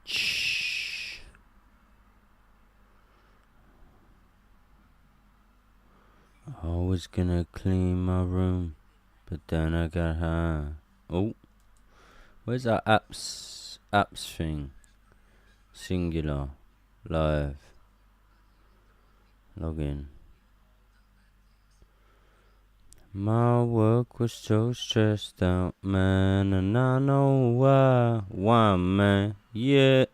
Shh. I was gonna clean my room, but then I got high. Oh, where's that apps thing? Singular, live, login. My work was so stressed out, man, and I know why, man, yeah,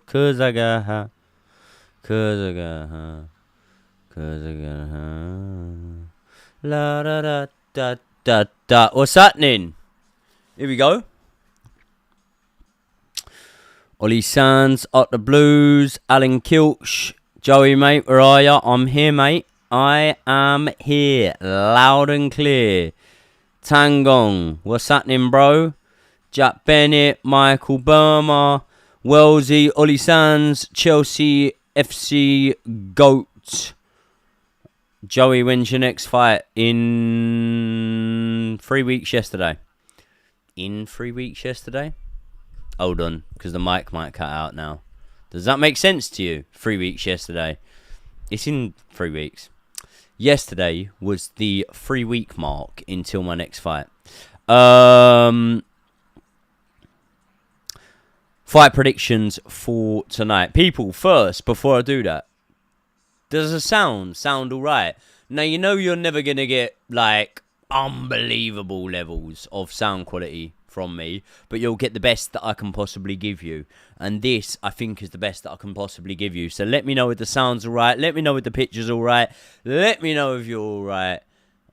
'cause I got high, 'cause I got high, 'cause I got high, la da da da da da, what's happening? Here we go. Ollie Sands, Up the Blues, Alan Kilch, Joey, mate, where are ya? I'm here, mate. I am here, loud and clear. Tangong, what's happening, bro? Jack Bennett, Michael Burma, Wellesley, Ollie Sands, Chelsea FC Goat. Joey, when's your next fight? In 3 weeks yesterday. In 3 weeks yesterday? Hold on, because the mic might cut out now. Does that make sense to you? 3 weeks yesterday. It's in 3 weeks. Yesterday was the 3-week mark until my next fight. Fight predictions for tonight. People, first, before I do that, does the sound alright? Now, you know you're never going to get, like, unbelievable levels of sound quality from me, but you'll get the best that I can possibly give you. And this, I think, is the best that I can possibly give you. So let me know if the sound's alright. Let me know if the picture's alright. Let me know if you're alright.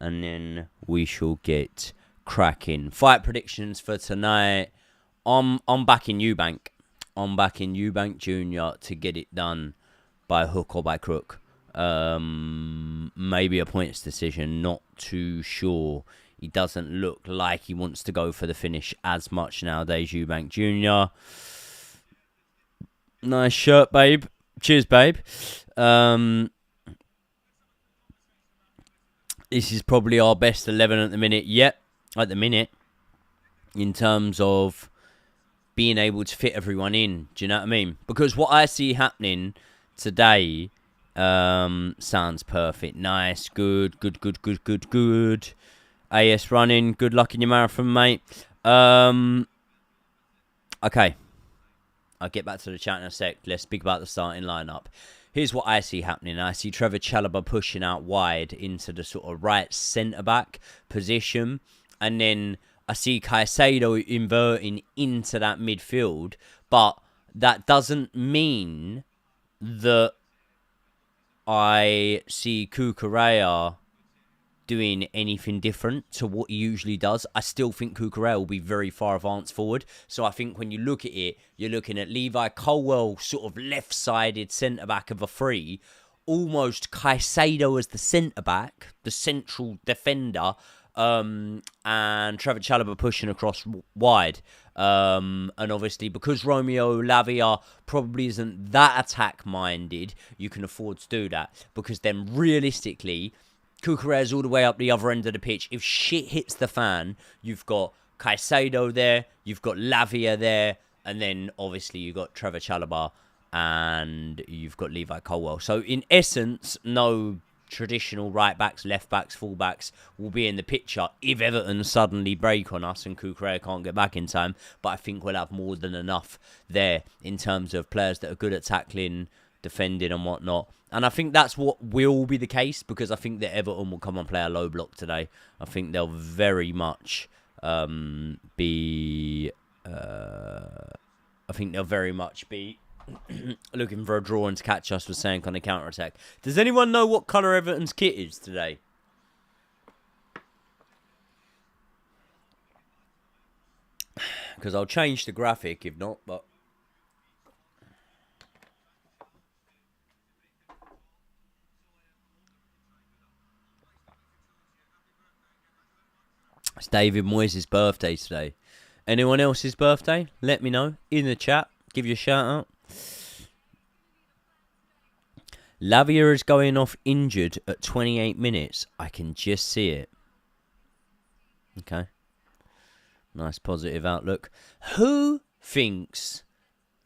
And then we shall get cracking. Fight predictions for tonight. I'm backing Eubank. I'm backing Eubank Jr. to get it done by hook or by crook. Maybe a points decision. Not too sure. He doesn't look like he wants to go for the finish as much nowadays, Eubank Jr. Nice shirt, babe. Cheers, babe. This is probably our best 11 at the minute. Yep, at the minute. In terms of being able to fit everyone in. Do you know what I mean? Because what I see happening today sounds perfect. Nice. Good. AS running. Good luck in your marathon, mate. Okay. I'll get back to the chat in a sec. Let's speak about the starting lineup. Here's what I see happening. I see Trevor Chalobah pushing out wide into the sort of right centre-back position. And then I see Caicedo inverting into that midfield. But that doesn't mean that I see Cucurella doing anything different to what he usually does. I still think Cucurella will be very far advanced forward. So I think when you look at it, you're looking at Levi Colwell, sort of left-sided centre-back of a three, almost Caicedo as the centre-back, the central defender, and Trevor Chalobah pushing across wide. And obviously, because Romeo Lavia probably isn't that attack-minded, you can afford to do that. Because then, realistically, Cucurella's all the way up the other end of the pitch. If shit hits the fan, you've got Caicedo there, you've got Lavia there, and then, obviously, you've got Trevor Chalobah, and you've got Levi Colwell. So, in essence, no traditional right-backs, left-backs, full-backs will be in the picture if Everton suddenly break on us and Cucurella can't get back in time. But I think we'll have more than enough there in terms of players that are good at tackling, defending and whatnot. And I think that's what will be the case, because I think that Everton will come and play a low block today. I think they'll very much be looking for a draw and to catch us with saying kind of counter-attack. Does anyone know what colour Everton's kit is today? Because I'll change the graphic if not, but it's David Moyes' birthday today. Anyone else's birthday? Let me know in the chat. Give you a shout out. Lavia is going off injured at 28 minutes. I can just see it. Okay. Nice positive outlook. Who thinks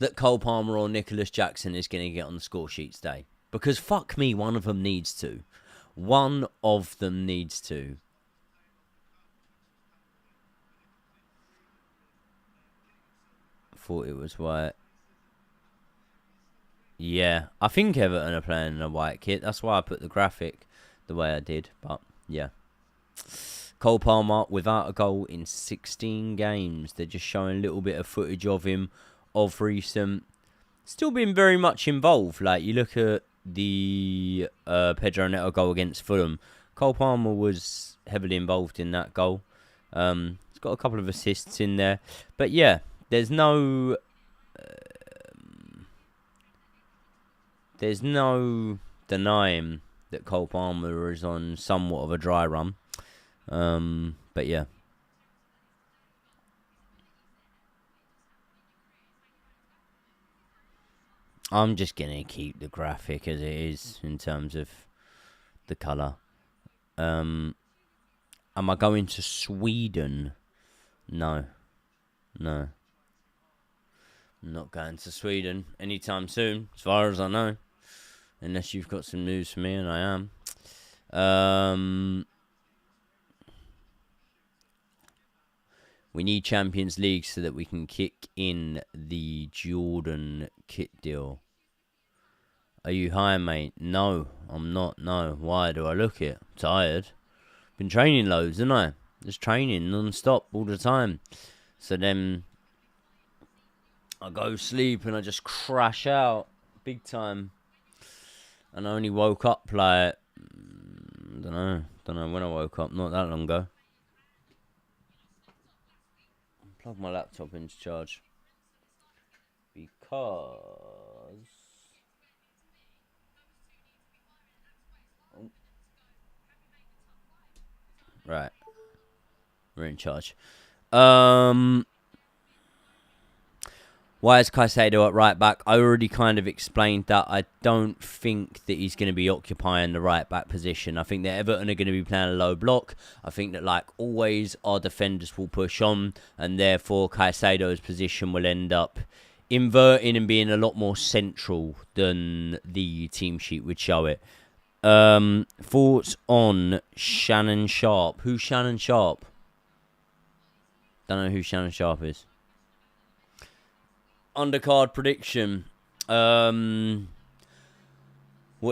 that Cole Palmer or Nicholas Jackson is going to get on the score sheet today. Because fuck me, one of them needs to. One of them needs to. Thought it was white. Yeah, I think Everton are playing in a white kit. That's why I put the graphic the way I did. But, yeah. Cole Palmer without a goal in 16 games. They're just showing a little bit of footage of him of recent. Still been very much involved. Like, you look at the Pedro Neto goal against Fulham. Cole Palmer was heavily involved in that goal. He's got a couple of assists in there. But, yeah, there's no denying that Cole Palmer is on somewhat of a dry run. But yeah. I'm just going to keep the graphic as it is in terms of the colour. Am I going to Sweden? No. I'm not going to Sweden anytime soon, as far as I know. Unless you've got some news for me, and I am. We need Champions League so that we can kick in the Jordan kit deal. Are you high, mate? No, I'm not. No. Why do I look it? I'm tired. Been training loads, haven't I? Just training non-stop all the time. So then I go sleep and I just crash out big time. And I only woke up like, don't know when I woke up, not that long ago. Plug my laptop into charge. Because... Right. We're in charge. Why is Caicedo at right back? I already kind of explained that. I don't think that he's going to be occupying the right back position. I think that Everton are going to be playing a low block. I think that, like always, our defenders will push on, and therefore Caicedo's position will end up inverting and being a lot more central than the team sheet would show it. Thoughts on Shannon Sharp? Who's Shannon Sharp? Don't know who Shannon Sharp is. Undercard prediction. What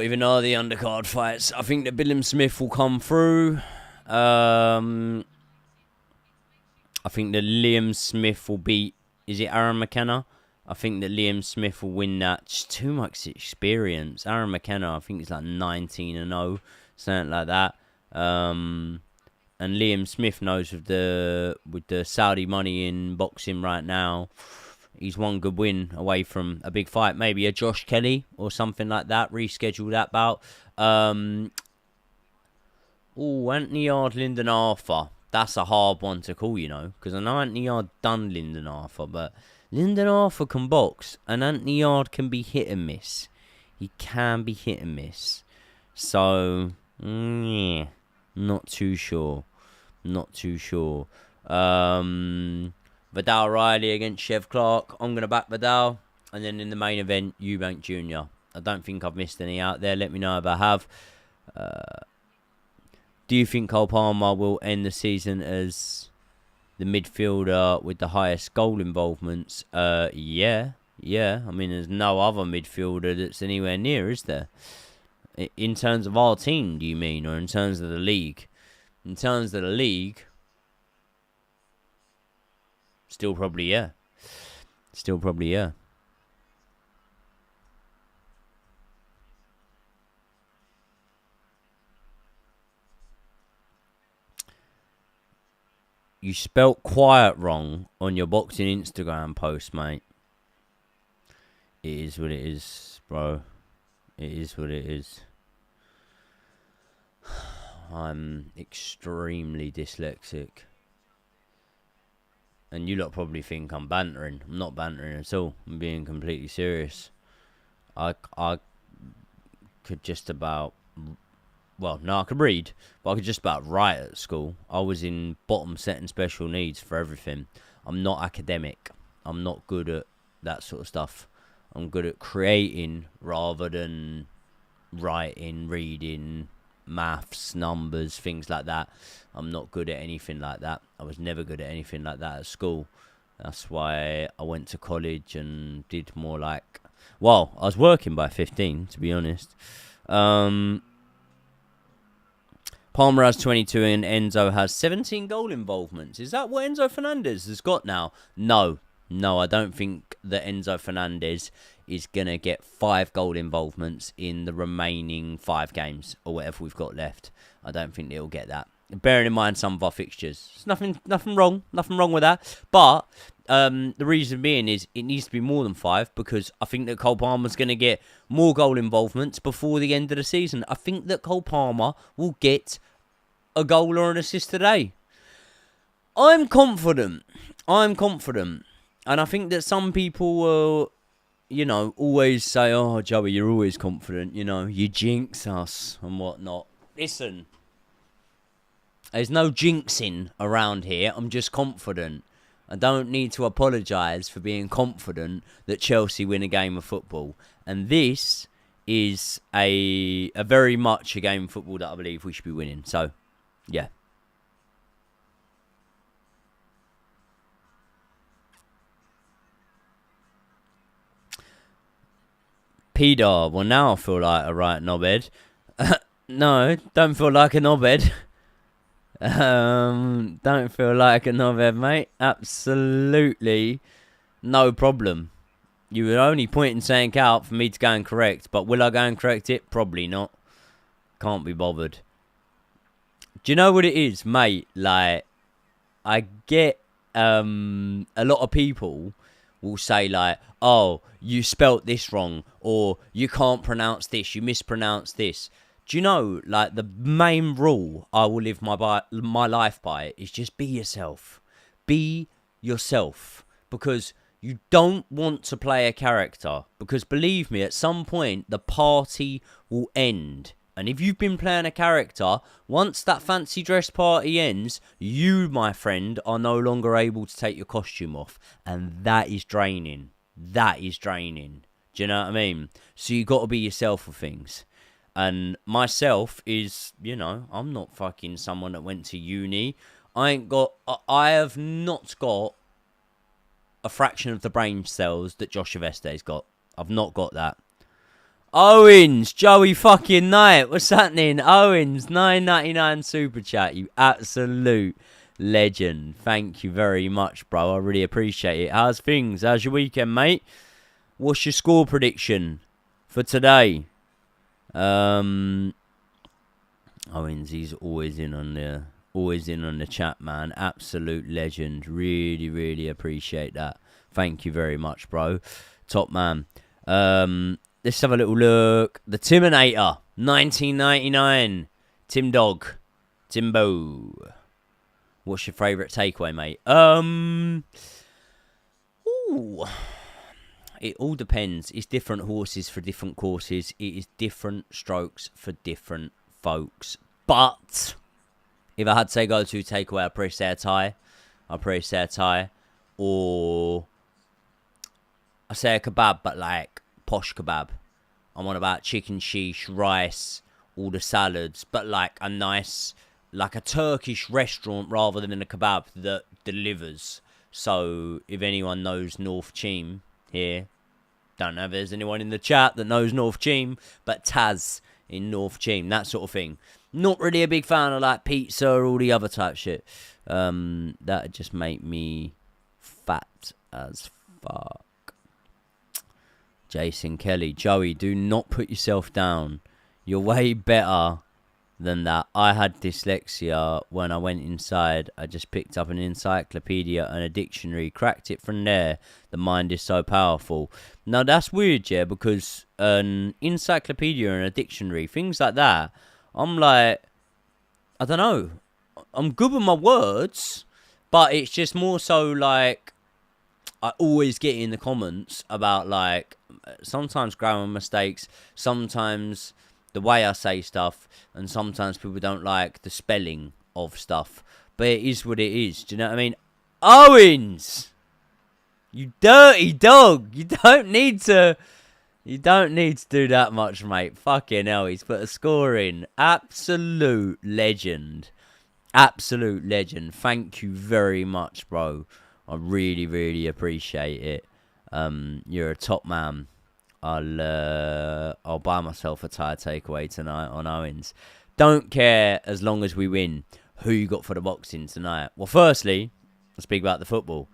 even are the undercard fights? I think that Buildup Smith will come through. I think that Liam Smith will beat... Is it Aaron McKenna? I think that Liam Smith will win that. Just too much experience. Aaron McKenna, I think, is like 19-0. Something like that. And Liam Smith knows with the Saudi money in boxing right now, he's one good win away from a big fight. Maybe a Josh Kelly or something like that. Reschedule that bout. Anthony Yard, Lyndon Arthur. That's a hard one to call, you know. Because I know Anthony Yard done Lyndon Arthur. But Lyndon Arthur can box. And Anthony Yard can be hit and miss. He can be hit and miss. So, yeah. Not too sure. Vidal Riley against Chev Clark. I'm going to back Vidal. And then in the main event, Eubank Jr. I don't think I've missed any out there. Let me know if I have. Do you think Cole Palmer will end the season as the midfielder with the highest goal involvements? Yeah. I mean, there's no other midfielder that's anywhere near, is there? In terms of our team, do you mean? Or in terms of the league? In terms of the league... Still probably, yeah. You spelt quiet wrong on your boxing Instagram post, mate. It is what it is, bro. It is what it is. I'm extremely dyslexic. And you lot probably think I'm bantering. I'm not bantering at all. I'm being completely serious. I could just about... Well, no, I could read, but I could just about write at school. I was in bottom set and special needs for everything. I'm not academic. I'm not good at that sort of stuff. I'm good at creating rather than writing, reading, maths, numbers, things like that. I'm not good at anything like that. I was never good at anything like that at school. That's why I went to college and did more like... Well, I was working by 15, to be honest. Palmer has 22 and Enzo has 17 goal involvements. Is that what Enzo Fernandez has got now? No, I don't think that Enzo Fernandez is going to get 5 goal involvements in the remaining 5 games or whatever we've got left. I don't think he'll get that. Bearing in mind some of our fixtures. There's nothing wrong with that. But the reason being is it needs to be more than 5 because I think that Cole Palmer's going to get more goal involvements before the end of the season. I think that Cole Palmer will get a goal or an assist today. I'm confident. And I think that some people will, always say, oh, Joey, you're always confident. You jinx us and whatnot. Listen. There's no jinxing around here. I'm just confident. I don't need to apologise for being confident that Chelsea win a game of football. And this is a very much a game of football that I believe we should be winning. So, yeah. Peter, well now I feel like a right knobhead. No, don't feel like a knobhead. Don't feel like a knobhead, mate. Absolutely no problem. You were only pointing something out for me to go and correct, but will I go and correct it? Probably not. Can't be bothered. Do you know what it is, mate? Like, I get a lot of people will say like, oh, you spelt this wrong, or you can't pronounce this, you mispronounced this. Do you know, like, the main rule I will live my life by is just be yourself. Be yourself. Because you don't want to play a character. Because believe me, at some point, the party will end. And if you've been playing a character, once that fancy dress party ends, you, my friend, are no longer able to take your costume off. And that is draining. Do you know what I mean? So you got to be yourself for things. And myself is, I'm not fucking someone that went to uni. I have not got a fraction of the brain cells that Josh Aveste's got. I've not got that. Owens, Joey fucking Knight, what's happening? Owens, $9.99 super chat, you absolute legend. Thank you very much, bro. I really appreciate it. How's things? How's your weekend, mate? What's your score prediction for today? Owens, he's always in on the chat, man. Absolute legend. Really, really appreciate that. Thank you very much, bro. Top man. Let's have a little look. The Timinator, 1999. Timbo. What's your favourite takeaway, mate? Ooh. It all depends. It's different horses for different courses. It is different strokes for different folks. But if I had to say go to takeaway, I'd probably say a Thai. Or I say a kebab, but like posh kebab. I'm on about chicken sheesh, rice, all the salads, but like a nice, like a Turkish restaurant rather than a kebab that delivers. So if anyone knows North Cheam here, don't know if there's anyone in the chat that knows North Cheam, but Taz in North Cheam, that sort of thing. Not really a big fan of like pizza or all the other type shit. That'd just make me fat as fuck. Jason Kelly, Joey, do not put yourself down. You're way better than that. I had dyslexia when I went inside. I just picked up an encyclopedia and a dictionary, cracked it from there. The mind is so powerful. Now that's weird, yeah, because an encyclopedia and a dictionary, things like that, I'm like, I don't know. I'm good with my words, but it's just more so like, I always get in the comments about like, sometimes grammar mistakes, sometimes the way I say stuff, and sometimes people don't like the spelling of stuff. But it is what it is. Do you know what I mean? Owens! You dirty dog. You don't need to do that much, mate. Fucking hell, he's put a score in. Absolute legend. Absolute legend. Thank you very much, bro. I really, really appreciate it. You're a top man. I'll buy myself a tyre takeaway tonight on Owens. Don't care as long as we win. Who you got for the boxing tonight? Well, firstly, let's speak about the football.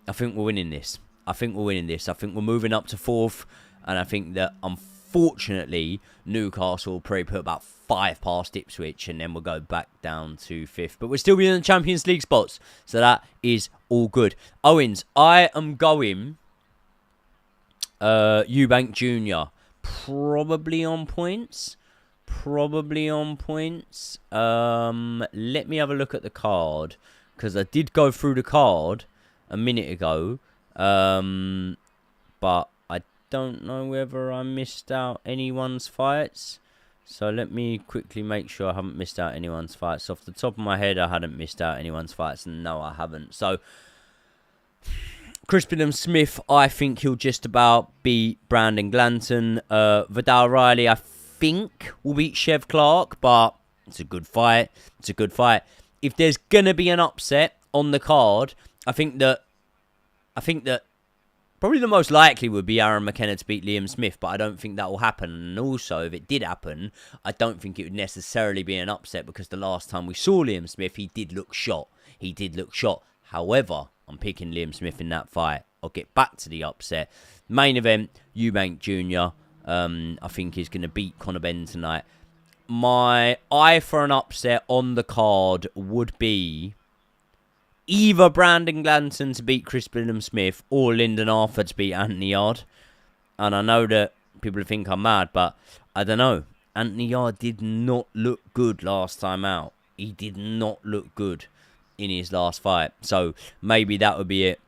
I think we're winning this. I think we're moving up to 4th. And I think that, unfortunately, Newcastle will probably put about 5 past Ipswich. And then we'll go back down to 5th. But we're still in the Champions League spots. So that is all good. Owens, I am going Eubank Jr. Probably on points. Let me have a look at the card. Because I did go through the card a minute ago. But I don't know whether I missed out anyone's fights. So let me quickly make sure I haven't missed out anyone's fights. Off the top of my head, I hadn't missed out anyone's fights. No, I haven't. So Crispin Smith, I think he'll just about beat Brandon Glanton. Vidal Riley, I think will beat Chev Clark, but it's a good fight. If there's gonna be an upset on the card, I think that probably the most likely would be Aaron McKenna to beat Liam Smith, but I don't think that will happen. And also, if it did happen, I don't think it would necessarily be an upset because the last time we saw Liam Smith, he did look shot. However, I'm picking Liam Smith in that fight. I'll get back to the upset. Main event, Eubank Jr. I think he's going to beat Conor Benn tonight. My eye for an upset on the card would be either Brandon Glanton to beat Chris Billam Smith or Lyndon Arthur to beat Anthony Yard. And I know that people think I'm mad, but I don't know. Anthony Yard did not look good last time out. He did not look good in his last fight. So maybe that would be it.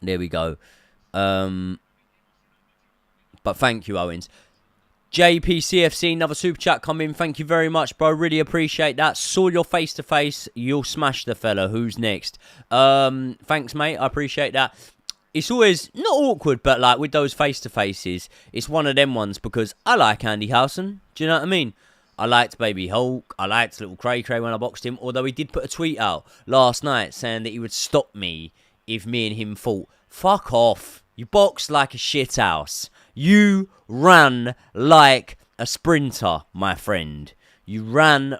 There we go. But thank you, Owens. JPCFC, another super chat come in. Thank you very much, bro. Really appreciate that. Saw your face to face. You'll smash the fella. Who's next? Thanks, mate. I appreciate that. It's always not awkward, but like with those face to faces, it's one of them ones because I like Andy Howson. Do you know what I mean? I liked Baby Hulk. I liked Little Cray Cray when I boxed him. Although he did put a tweet out last night saying that he would stop me if me and him fought. Fuck off. You boxed like a shithouse. You ran like a sprinter, my friend. You ran.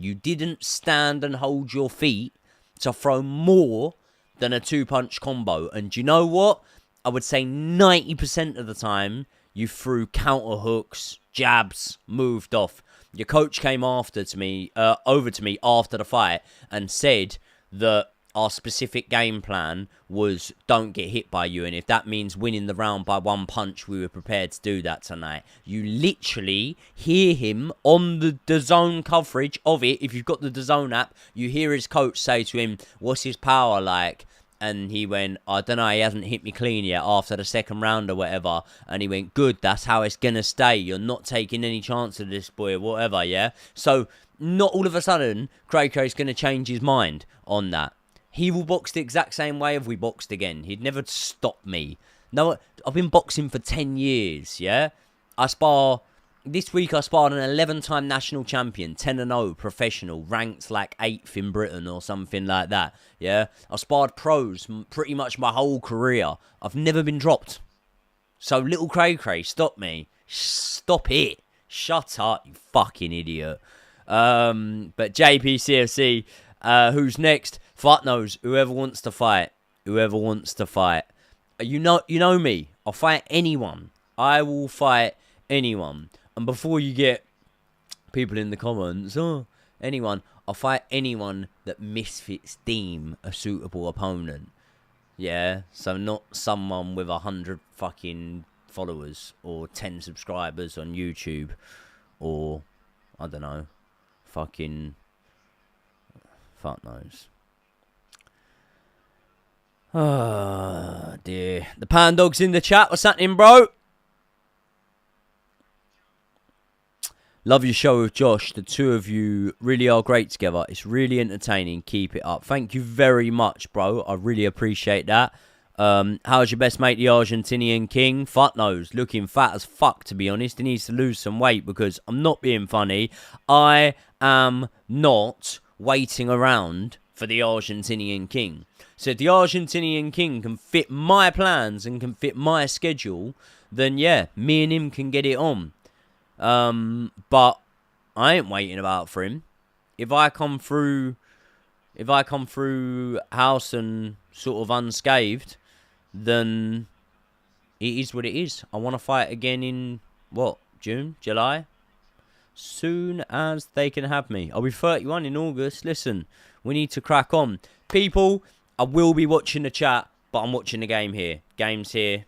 You didn't stand and hold your feet to throw more than a 2-punch combo. And do you know what? I would say 90% of the time, you threw counter hooks, jabs, moved off. Your coach came over to me after the fight and said that our specific game plan was don't get hit by you. And if that means winning the round by 1 punch, we were prepared to do that tonight. You literally hear him on the DAZN coverage of it. If you've got the DAZN app, you hear his coach say to him, what's his power like? And he went, I don't know, he hasn't hit me clean yet after the second round or whatever. And he went, good, that's how it's going to stay. You're not taking any chance of this boy or whatever, yeah? So, not all of a sudden, Cray Cray's going to change his mind on that. He will box the exact same way if we boxed again. He'd never stop me. No, I've been boxing for 10 years, yeah? This week I sparred an 11-time national champion, 10-0 professional, ranked like 8th in Britain or something like that, yeah? I sparred pros pretty much my whole career. I've never been dropped. So Little Cray Cray, stop me. Stop it. Shut up, you fucking idiot. But JPCFC, who's next? Fuck knows. Whoever wants to fight. You know me. I'll fight anyone. I will fight anyone. And before you get people in the comments, anyone, I'll fight anyone that Misfits deem a suitable opponent. Yeah? So not someone with 100 fucking followers or 10 subscribers on YouTube or, I don't know, fucking, fuck knows. Oh, dear. The Pan Dog's in the chat. What's happening, bro? Love your show with Josh. The two of you really are great together. It's really entertaining. Keep it up. Thank you very much, bro. I really appreciate that. How's your best mate, the Argentinian king? Fuck knows. Looking fat as fuck, to be honest. He needs to lose some weight because I'm not being funny. I am not waiting around for the Argentinian king. So if the Argentinian king can fit my plans and can fit my schedule, then yeah, me and him can get it on. But I ain't waiting about for him. If I come through house and sort of unscathed, then it is what it is. I want to fight again in, June? July? Soon as they can have me. I'll be 31 in August. Listen, we need to crack on. People, I will be watching the chat, but I'm watching the game here. Game's here,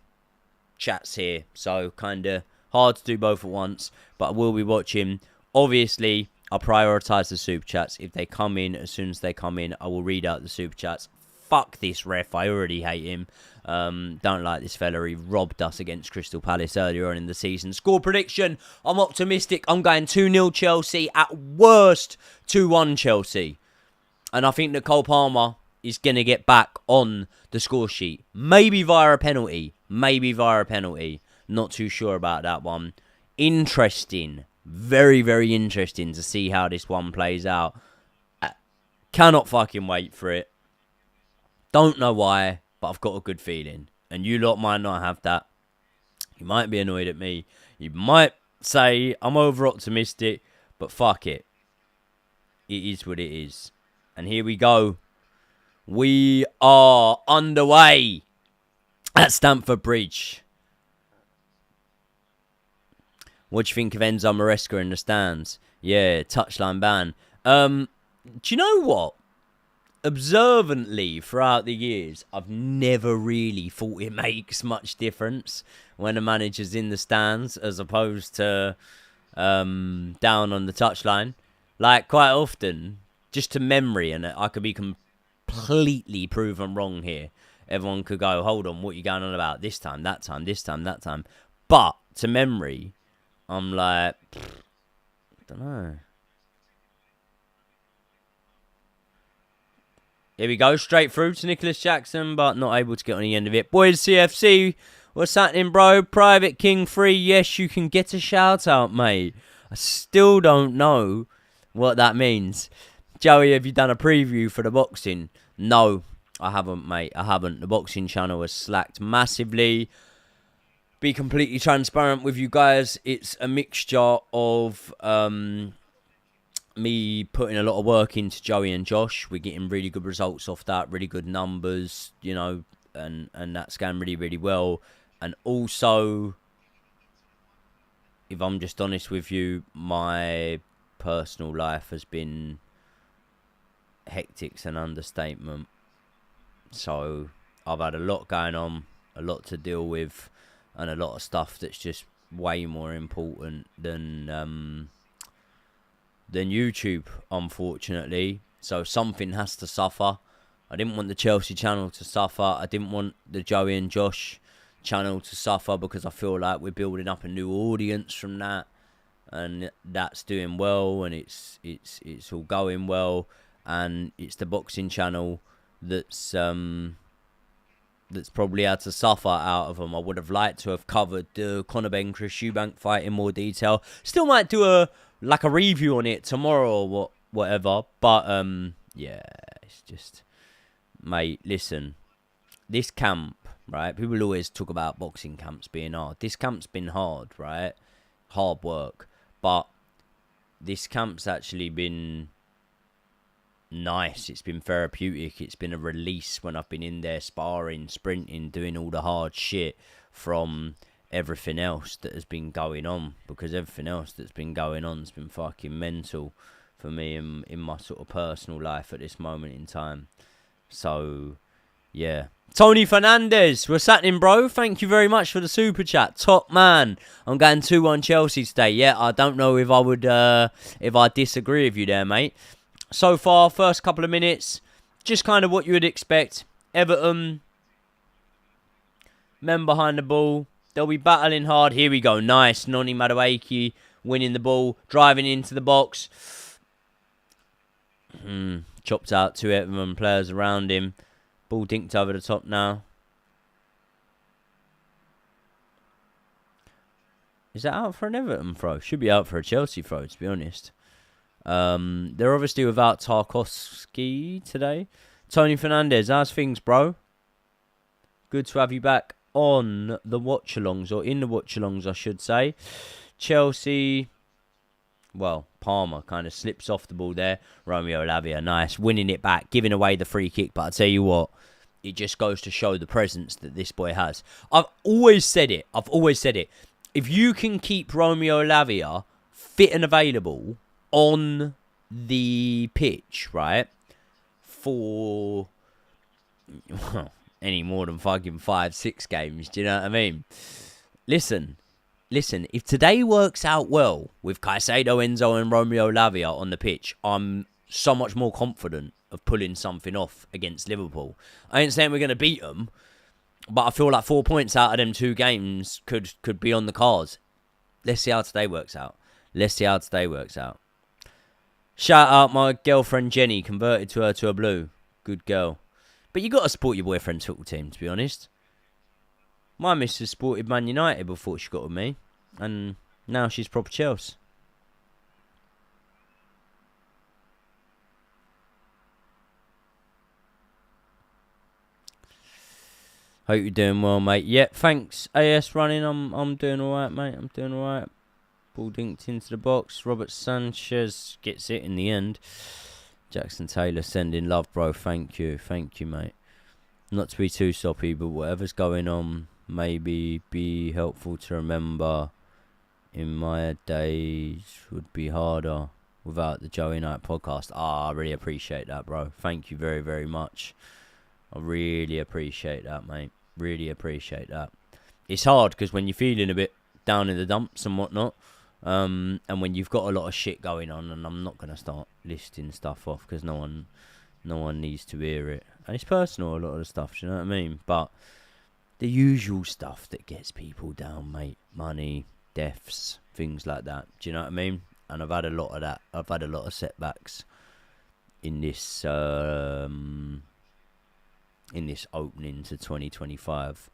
chat's here. So kind of hard to do both at once, but I will be watching. Obviously, I'll prioritise the super chats. If they come in, as soon as they come in, I will read out the super chats. Fuck this ref. I already hate him. Don't like this fella. He robbed us against Crystal Palace earlier on in the season. Score prediction. I'm optimistic. I'm going 2-0 Chelsea. At worst, 2-1 Chelsea. And I think that Cole Palmer is going to get back on the score sheet. Maybe via a penalty. Not too sure about that one. Interesting. Very, very interesting to see how this one plays out. Cannot fucking wait for it. Don't know why, but I've got a good feeling. And you lot might not have that. You might be annoyed at me. You might say I'm over-optimistic, but fuck it. It is what it is. And here we go. We are underway at Stamford Bridge. What do you think of Enzo Maresca in the stands? Yeah, touchline ban. Do you know what? Observantly, throughout the years, I've never really thought it makes much difference when a manager's in the stands as opposed to down on the touchline. Like, quite often, just to memory, and I could be completely proven wrong here. Everyone could go, hold on, what are you going on about? This time, that time, this time, that time. But, to memory, I'm like, I don't know. Here we go, straight through to Nicholas Jackson, but not able to get on the end of it. Boys, CFC, what's happening, bro? Private King 3, yes, you can get a shout out, mate. I still don't know what that means. Joey, have you done a preview for the boxing? No, I haven't, mate. I haven't. The boxing channel has slacked massively. Be completely transparent with you guys. It's a mixture of me putting a lot of work into Joey and Josh. We're getting really good results off that, really good numbers, you know, and that's going really, really well. And also, if I'm just honest with you, my personal life has been hectic's an understatement. So I've had a lot going on, a lot to deal with, and a lot of stuff that's just way more important than YouTube, unfortunately. So something has to suffer. I didn't want the Chelsea channel to suffer. I didn't want the Joey and Josh channel to suffer because I feel like we're building up a new audience from that, and that's doing well, and it's all going well, and it's the boxing channel that's probably had to suffer out of them. I would have liked to have covered the Conor Ben Chris Eubank fight in more detail. Still might do a review on it tomorrow or whatever. But yeah, it's just, mate, listen, this camp, right? People always talk about boxing camps being hard. This camp's been hard, right? Hard work. But this camp's actually been nice. It's been therapeutic. It's been a release when I've been in there sparring, sprinting, doing all the hard shit from everything else that has been going on, because everything else that's been going on has been fucking mental for me in my sort of personal life at this moment in time. So yeah, Tony Fernandez, what's happening, bro? Thank you very much for the super chat. Top man. I'm going 2-1 Chelsea today. Yeah, I don't know if I would if I disagree with you there, mate. So far, first couple of minutes, just kind of what you would expect. Everton, men behind the ball. They'll be battling hard. Here we go. Nice. Noni Madueke winning the ball, driving into the box. Chopped out two Everton players around him. Ball dinked over the top now. Is that out for an Everton throw? Should be out for a Chelsea throw, to be honest. They're obviously without Tarkowski today. Tony Fernandez, how's things, bro? Good to have you back on the Watchalongs, or in the Watchalongs, I should say. Chelsea, well, Palmer kind of slips off the ball there. Romeo Lavia, nice, winning it back, giving away the free kick. But I tell you what, it just goes to show the presence that this boy has. I've always said it. If you can keep Romeo Lavia fit and available on the pitch, right, for any more than fucking 5-6 games, do you know what I mean? Listen, if today works out well with Caicedo, Enzo and Romeo Lavia on the pitch, I'm so much more confident of pulling something off against Liverpool. I ain't saying we're going to beat them, but I feel like 4 points out of them 2 games could be on the cards. Let's see how today works out. Shout out my girlfriend Jenny, converted to her to a blue. Good girl. But you got to support your boyfriend's football team, to be honest. My missus supported Man United before she got with me, and now she's proper Chelsea. Hope you're doing well, mate. Yeah, thanks. AS running. I'm doing alright, mate. I'm doing alright. Ball dinked into the box. Robert Sanchez gets it in the end. Jackson Taylor sending love, bro. Thank you, mate. Not to be too soppy, but whatever's going on, maybe be helpful to remember. In my days would be harder without the Joey Knight podcast. I really appreciate that, bro. Thank you very, very much. I really appreciate that, mate. Really appreciate that. It's hard because when you're feeling a bit down in the dumps and whatnot, and when you've got a lot of shit going on, and I'm not going to start listing stuff off because no one needs to hear it. And it's personal, a lot of the stuff, do you know what I mean? But the usual stuff that gets people down, mate. Money, deaths, things like that. Do you know what I mean? And I've had a lot of that. I've had a lot of setbacks in this opening to 2025.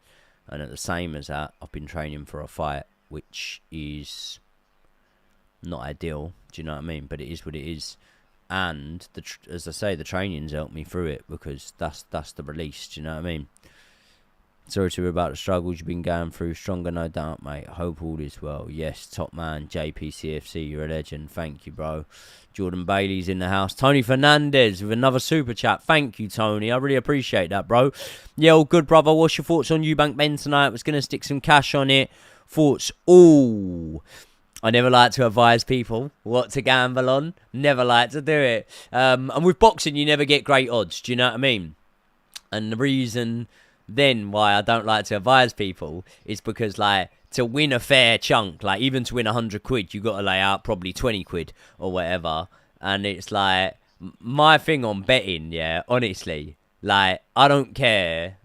And at the same as that, I've been training for a fight, which is not ideal. Do you know what I mean? But it is what it is. And as I say, the training's helped me through it because that's the release. Do you know what I mean? Sorry to hear about the struggles you've been going through. Stronger, no doubt, mate. Hope all is well. Yes, top man, JPCFC, you're a legend. Thank you, bro. Jordan Bailey's in the house. Tony Fernandez with another super chat. Thank you, Tony. I really appreciate that, bro. Yeah, all good, brother. What's your thoughts on Eubank Ben tonight? I was going to stick some cash on it. Thoughts? Ooh. I never like to advise people what to gamble on. Never like to do it. And with boxing, you never get great odds. Do you know what I mean? And the reason then why I don't like to advise people is because, like, to win a fair chunk, like, even to win 100 quid, you got to lay out probably 20 quid or whatever. And it's like, my thing on betting, yeah, honestly, like, I don't care.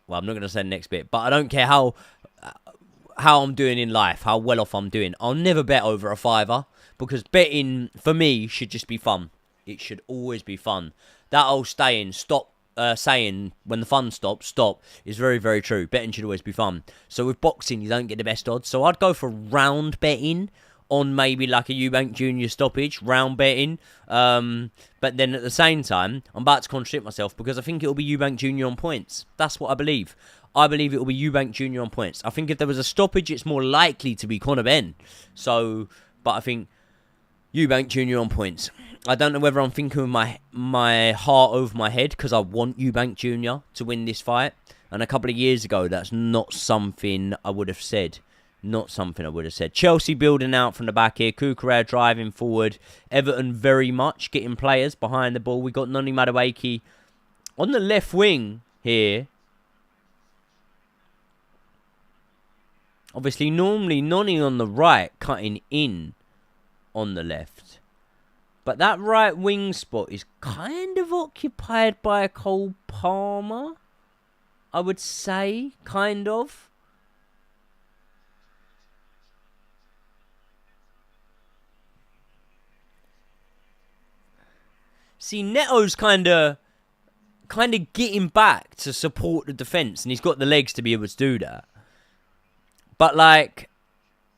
Well, I'm not going to say the next bit, but I don't care how I'm doing in life, how well off I'm doing. I'll never bet over a fiver because betting, for me, should just be fun. It should always be fun. That old saying when the fun stops, stop, is very, very true. Betting should always be fun. So with boxing, you don't get the best odds. So I'd go for round betting on maybe like a Eubank Junior stoppage, round betting. But then at the same time, I'm about to contradict myself because I think it'll be Eubank Junior on points. That's what I believe. I believe it will be Eubank Junior on points. I think if there was a stoppage, it's more likely to be Conor Benn. So, but I think Eubank Junior on points. I don't know whether I'm thinking with my heart over my head because I want Eubank Junior to win this fight. And a couple of years ago, that's not something I would have said. Chelsea building out from the back here. Cucurella driving forward. Everton very much getting players behind the ball. We got Noni Madueke on the left wing here. Obviously, normally Noni on the right, cutting in on the left. But that right wing spot is kind of occupied by Cole Palmer, I would say, kind of. See, Neto's kind of getting back to support the defence, and he's got the legs to be able to do that. But, like,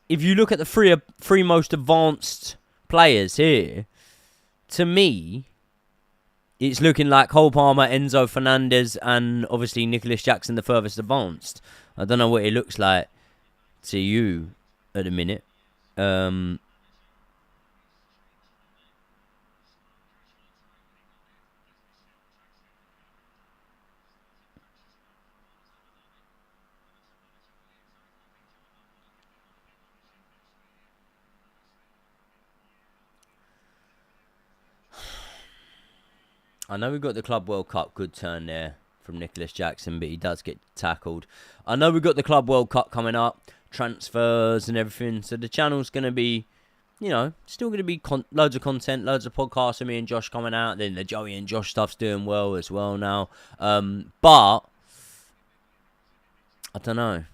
if you look at the three most advanced players here, to me, it's looking like Cole Palmer, Enzo Fernandez, and obviously Nicholas Jackson, the furthest advanced. I don't know what it looks like to you at the minute. I know we got the Club World Cup. Good turn there from Nicholas Jackson, but he does get tackled. I know we got the Club World Cup coming up, transfers and everything. So the channel's going to be, you know, still going to be loads of content, loads of podcasts of me and Josh coming out. Then the Joey and Josh stuff's doing well as well now. But I don't know.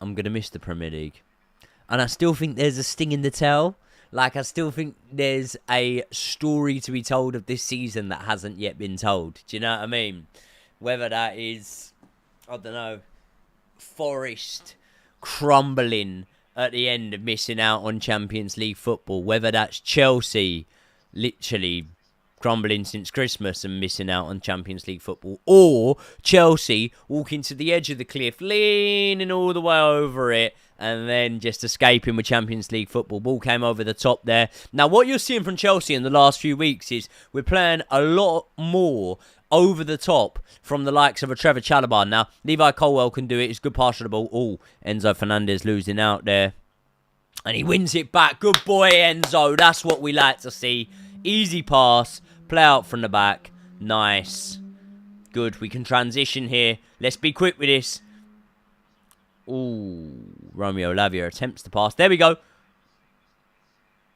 I'm going to miss the Premier League. And I still think there's a sting in the tail. Like, I still think there's a story to be told of this season that hasn't yet been told. Do you know what I mean? Whether that is, I don't know, Forest crumbling at the end of missing out on Champions League football. Whether that's Chelsea literally crumbling since Christmas and missing out on Champions League football. Or Chelsea walking to the edge of the cliff, leaning all the way over it, and then just escaping with Champions League football. Ball came over the top there. Now, what you're seeing from Chelsea in the last few weeks is we're playing a lot more over the top from the likes of a Trevor Chalobah. Now, Levi Colwill can do it. It's good pass of the ball. Oh, Enzo Fernandez losing out there. And he wins it back. Good boy, Enzo. That's what we like to see. Easy pass. Play out from the back. Nice. Good. We can transition here. Let's be quick with this. Ooh. Romeo Lavia attempts to pass. There we go.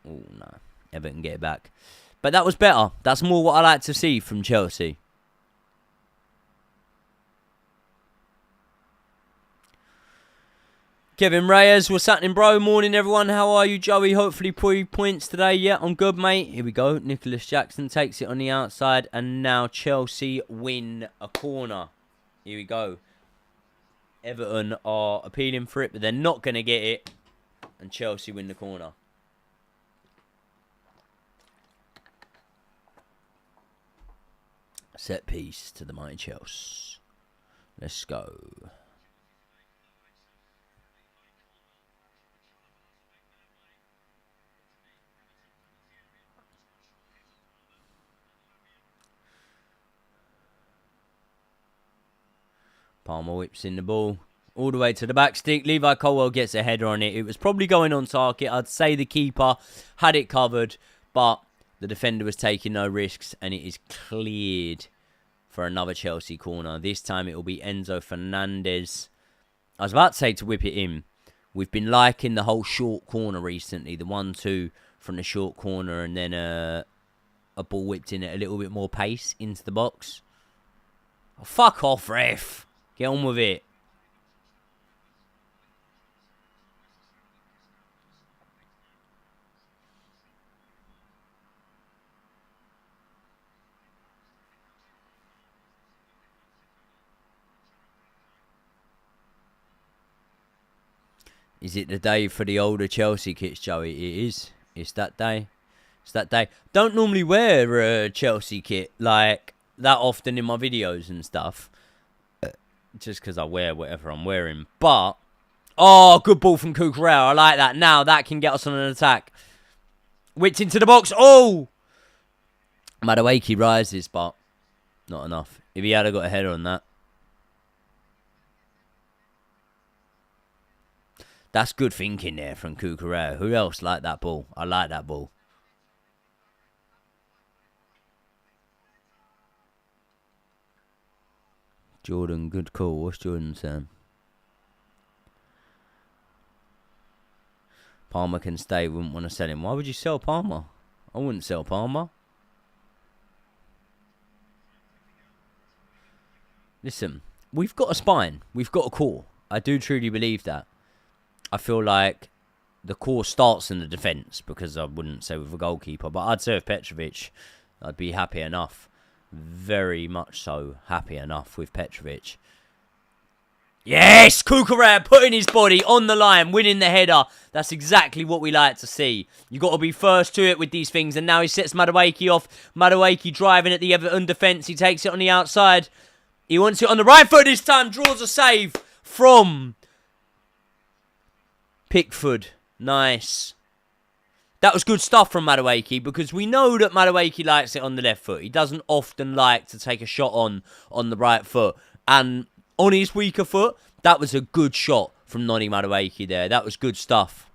Oh, no. Everton get it back. But that was better. That's more what I like to see from Chelsea. Kevin Reyes, what's happening, bro? Morning, everyone. How are you, Joey? Hopefully 3 points today. Yeah, I'm good, mate. Here we go. Nicholas Jackson takes it on the outside. And now Chelsea win a corner. Here we go. Everton are appealing for it, but they're not going to get it. And Chelsea win the corner. Set piece to the mighty Chelsea. Let's go. Palmer whips in the ball all the way to the back stick. Levi Colwill gets a header on it. It was probably going on target. I'd say the keeper had it covered, but the defender was taking no risks, and it is cleared for another Chelsea corner. This time it will be Enzo Fernandez. I was about to say to whip it in. We've been liking the whole short corner recently. The 1-2 from the short corner, and then a ball whipped in at a little bit more pace into the box. Oh, fuck off, ref. Get on with it. Is it the day for the older Chelsea kits, Joey? It is. It's that day. It's that day. Don't normally wear a Chelsea kit like that often in my videos and stuff. Just because I wear whatever I'm wearing. But, oh, good ball from Cucurella. I like that. Now that can get us on an attack. Whipped into the box. Oh! Madueke rises, but not enough. If he had got a header on that. That's good thinking there from Cucurella. Who else liked that ball? I like that ball. Jordan, good call. What's Jordan saying? Palmer can stay. Wouldn't want to sell him. Why would you sell Palmer? I wouldn't sell Palmer. Listen, we've got a spine. We've got a core. I do truly believe that. I feel like the core starts in the defence, because I wouldn't say with a goalkeeper, but I'd say with Petrovic, I'd be happy enough. Very much so happy enough with Petrovic. Yes, Kukurea putting his body on the line, winning the header. That's exactly what we like to see. You got to be first to it with these things. And now he sets Madueke off. Madueke driving at the Everton defence. He takes it on the outside. He wants it on the right foot this time. Draws a save from Pickford. Nice. That was good stuff from Madueke, because we know that Madueke likes it on the left foot. He doesn't often like to take a shot on the right foot. And on his weaker foot, that was a good shot from Noni Madueke there. That was good stuff.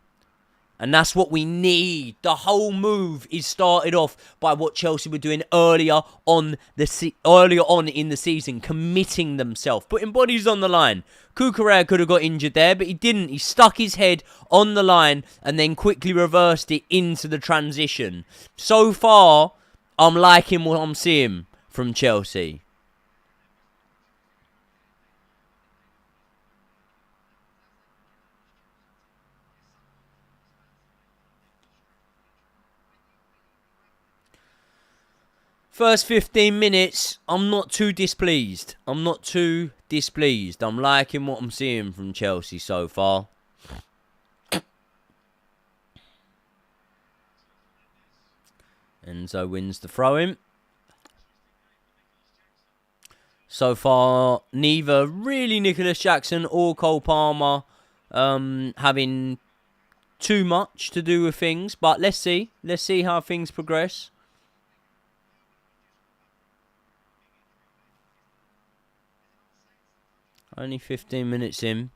And that's what we need. The whole move is started off by what Chelsea were doing earlier on in the season, committing themselves, putting bodies on the line. Kukurea could have got injured there, but he didn't. He stuck his head on the line and then quickly reversed it into the transition. So far, I'm liking what I'm seeing from Chelsea. First 15 minutes, I'm not too displeased. I'm liking what I'm seeing from Chelsea so far. Enzo wins the throw-in. So far, neither really Nicholas Jackson or Cole Palmer having too much to do with things. But let's see. Let's see how things progress. Only 15 minutes in.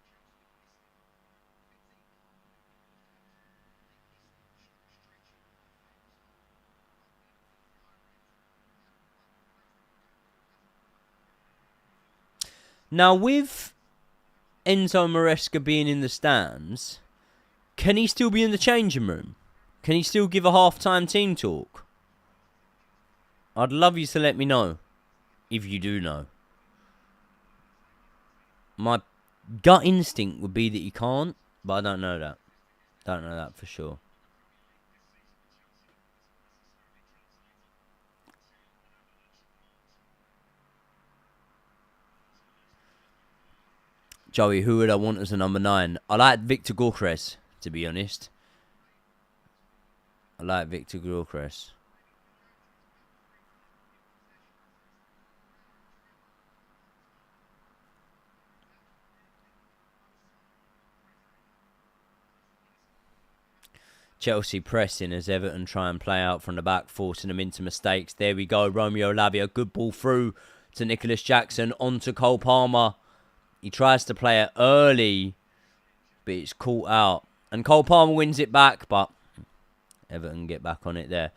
Now, with Enzo Maresca being in the stands, can he still be in the changing room? Can he still give a half-time team talk? I'd love you to let me know, if you do know. My gut instinct would be that he can't, but I don't know that. Don't know that for sure. Joey, who would I want as a number 9? I like Victor Gyökeres, to be honest. I like Victor Gyökeres. Chelsea pressing as Everton try and play out from the back, forcing them into mistakes. There we go. Romeo Lavia, good ball through to Nicholas Jackson, onto Cole Palmer. He tries to play it early, but it's caught out. And Cole Palmer wins it back, but Everton get back on it there.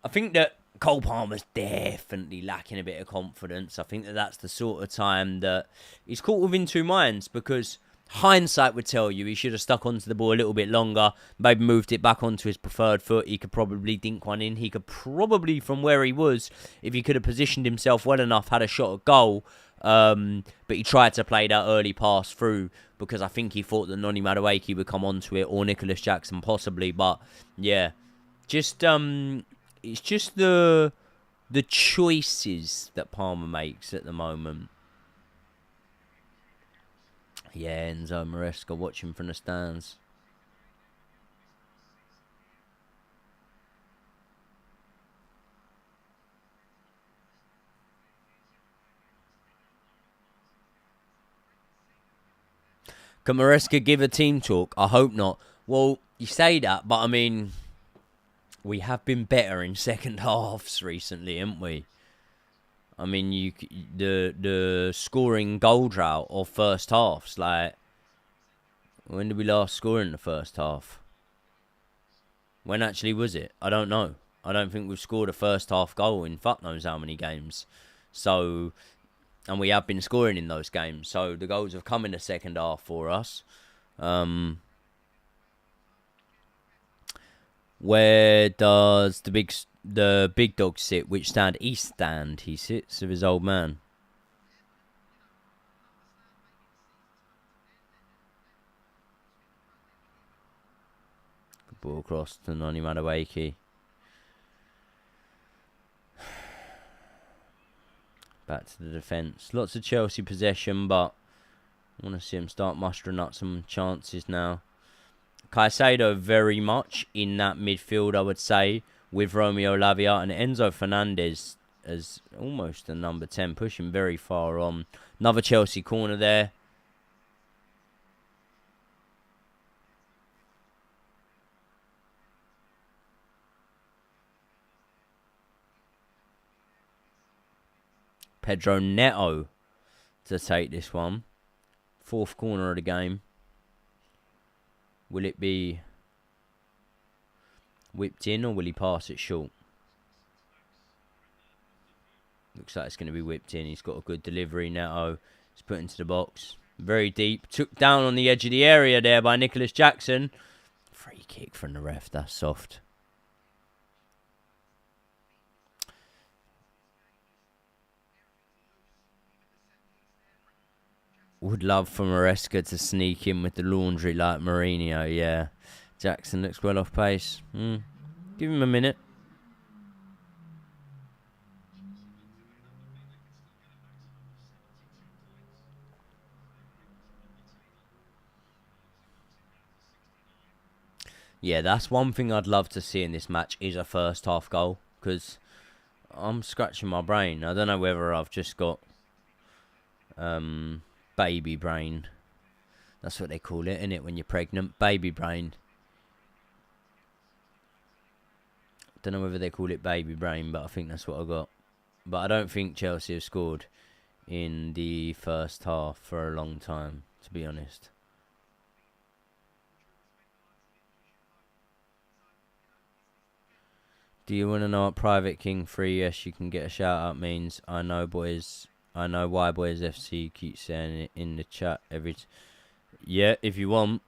I think that Cole Palmer's definitely lacking a bit of confidence. I think that that's the sort of time that he's caught within two minds, because hindsight would tell you he should have stuck onto the ball a little bit longer, maybe moved it back onto his preferred foot. He could probably dink one in. He could probably, from where he was, if he could have positioned himself well enough, had a shot at goal. But he tried to play that early pass through, because I think he thought that Noni Madueke would come onto it, or Nicholas Jackson possibly. But yeah, just it's just the choices that Palmer makes at the moment. Yeah, Enzo Maresca watching from the stands. Can Maresca give a team talk? I hope not. Well, you say that, but I mean, we have been better in second halves recently, haven't we? I mean, the scoring goal drought of first halves. Like, when did we last score in the first half? When actually was it? I don't know. I don't think we've scored a first half goal in fuck knows how many games. So, and we have been scoring in those games. So the goals have come in the second half for us. Where does the big dog sit? Which stand? East stand he sits with his old man. Good ball across to Noni Madueke. Back to the defence. Lots of Chelsea possession, but I want to see him start mustering up some chances now. Caicedo very much in that midfield, I would say, with Romeo Lavia, and Enzo Fernandez as almost a number 10, pushing very far on. Another Chelsea corner there. Pedro Neto to take this one. Fourth corner of the game. Will it be whipped in or will he pass it short? Looks like it's going to be whipped in. He's got a good delivery. Neto is put into the box. Very deep. Took down on the edge of the area there by Nicholas Jackson. Free kick from the ref. That's soft. Would love for Maresca to sneak in with the laundry like Mourinho, yeah. Jackson looks well off pace. Give him a minute. Yeah, that's one thing I'd love to see in this match is a first half goal. Because I'm scratching my brain. I don't know whether I've just got baby brain. That's what they call it, isn't it, when you're pregnant? Baby brain. Don't know whether they call it baby brain, but I think that's what I got. But I don't think Chelsea have scored in the first half for a long time, to be honest. Do you want to know what Private King 3 yes you can get a shout out means? I know boys. I know why Boys FC keep saying it in the chat every... Yeah, if you want.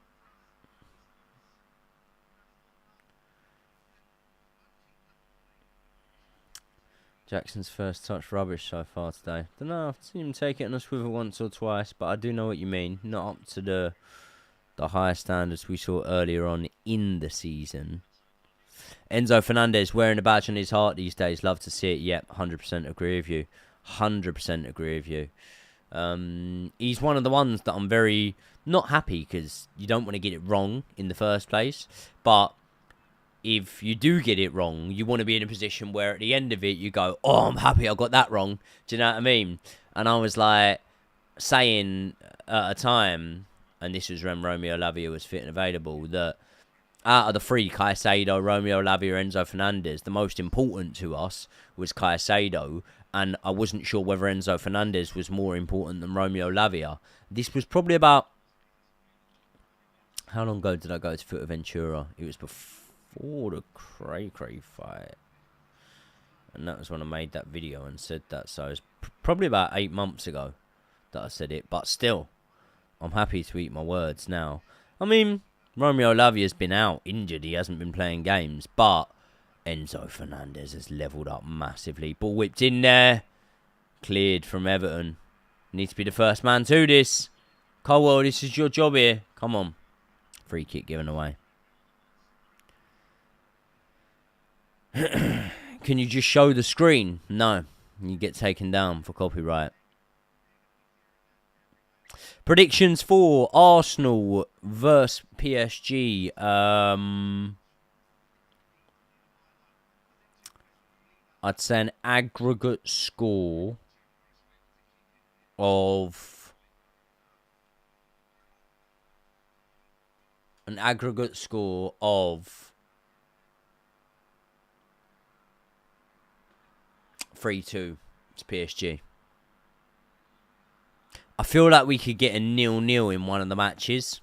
Jackson's first touch rubbish so far today. Don't know, I've seen him take it on a swivel once or twice, but I do know what you mean. Not up to the higher standards we saw earlier on in the season. Enzo Fernandez wearing a badge on his heart these days. Love to see it. Yep, 100% agree with you. 100% agree with you. He's one of the ones that I'm very not happy because you don't want to get it wrong in the first place. But if you do get it wrong, you want to be in a position where at the end of it you go, oh, I'm happy I got that wrong. Do you know what I mean? And I was like saying at a time, and this was when Romeo Lavia was fit and available, that out of the three, Caicedo, Romeo Lavia, Enzo Fernandez, the most important to us was Caicedo. And I wasn't sure whether Enzo Fernandez was more important than Romeo Lavia. This was probably about... How long ago did I go to Fuerteventura? It was before the Cray fight. And that was when I made that video and said that. So it's probably about 8 months ago that I said it. But still, I'm happy to eat my words now. I mean, Romeo Lavia's been out, injured. He hasn't been playing games. But Enzo Fernandez has levelled up massively. Ball whipped in there. Cleared from Everton. Need to be the first man to this. Colwell, this is your job here. Come on. Free kick given away. Can you just show the screen? No. You get taken down for copyright. Predictions for Arsenal versus PSG. I'd say an aggregate score of... An aggregate score of 3-2 to PSG. I feel like we could get a 0-0 in one of the matches.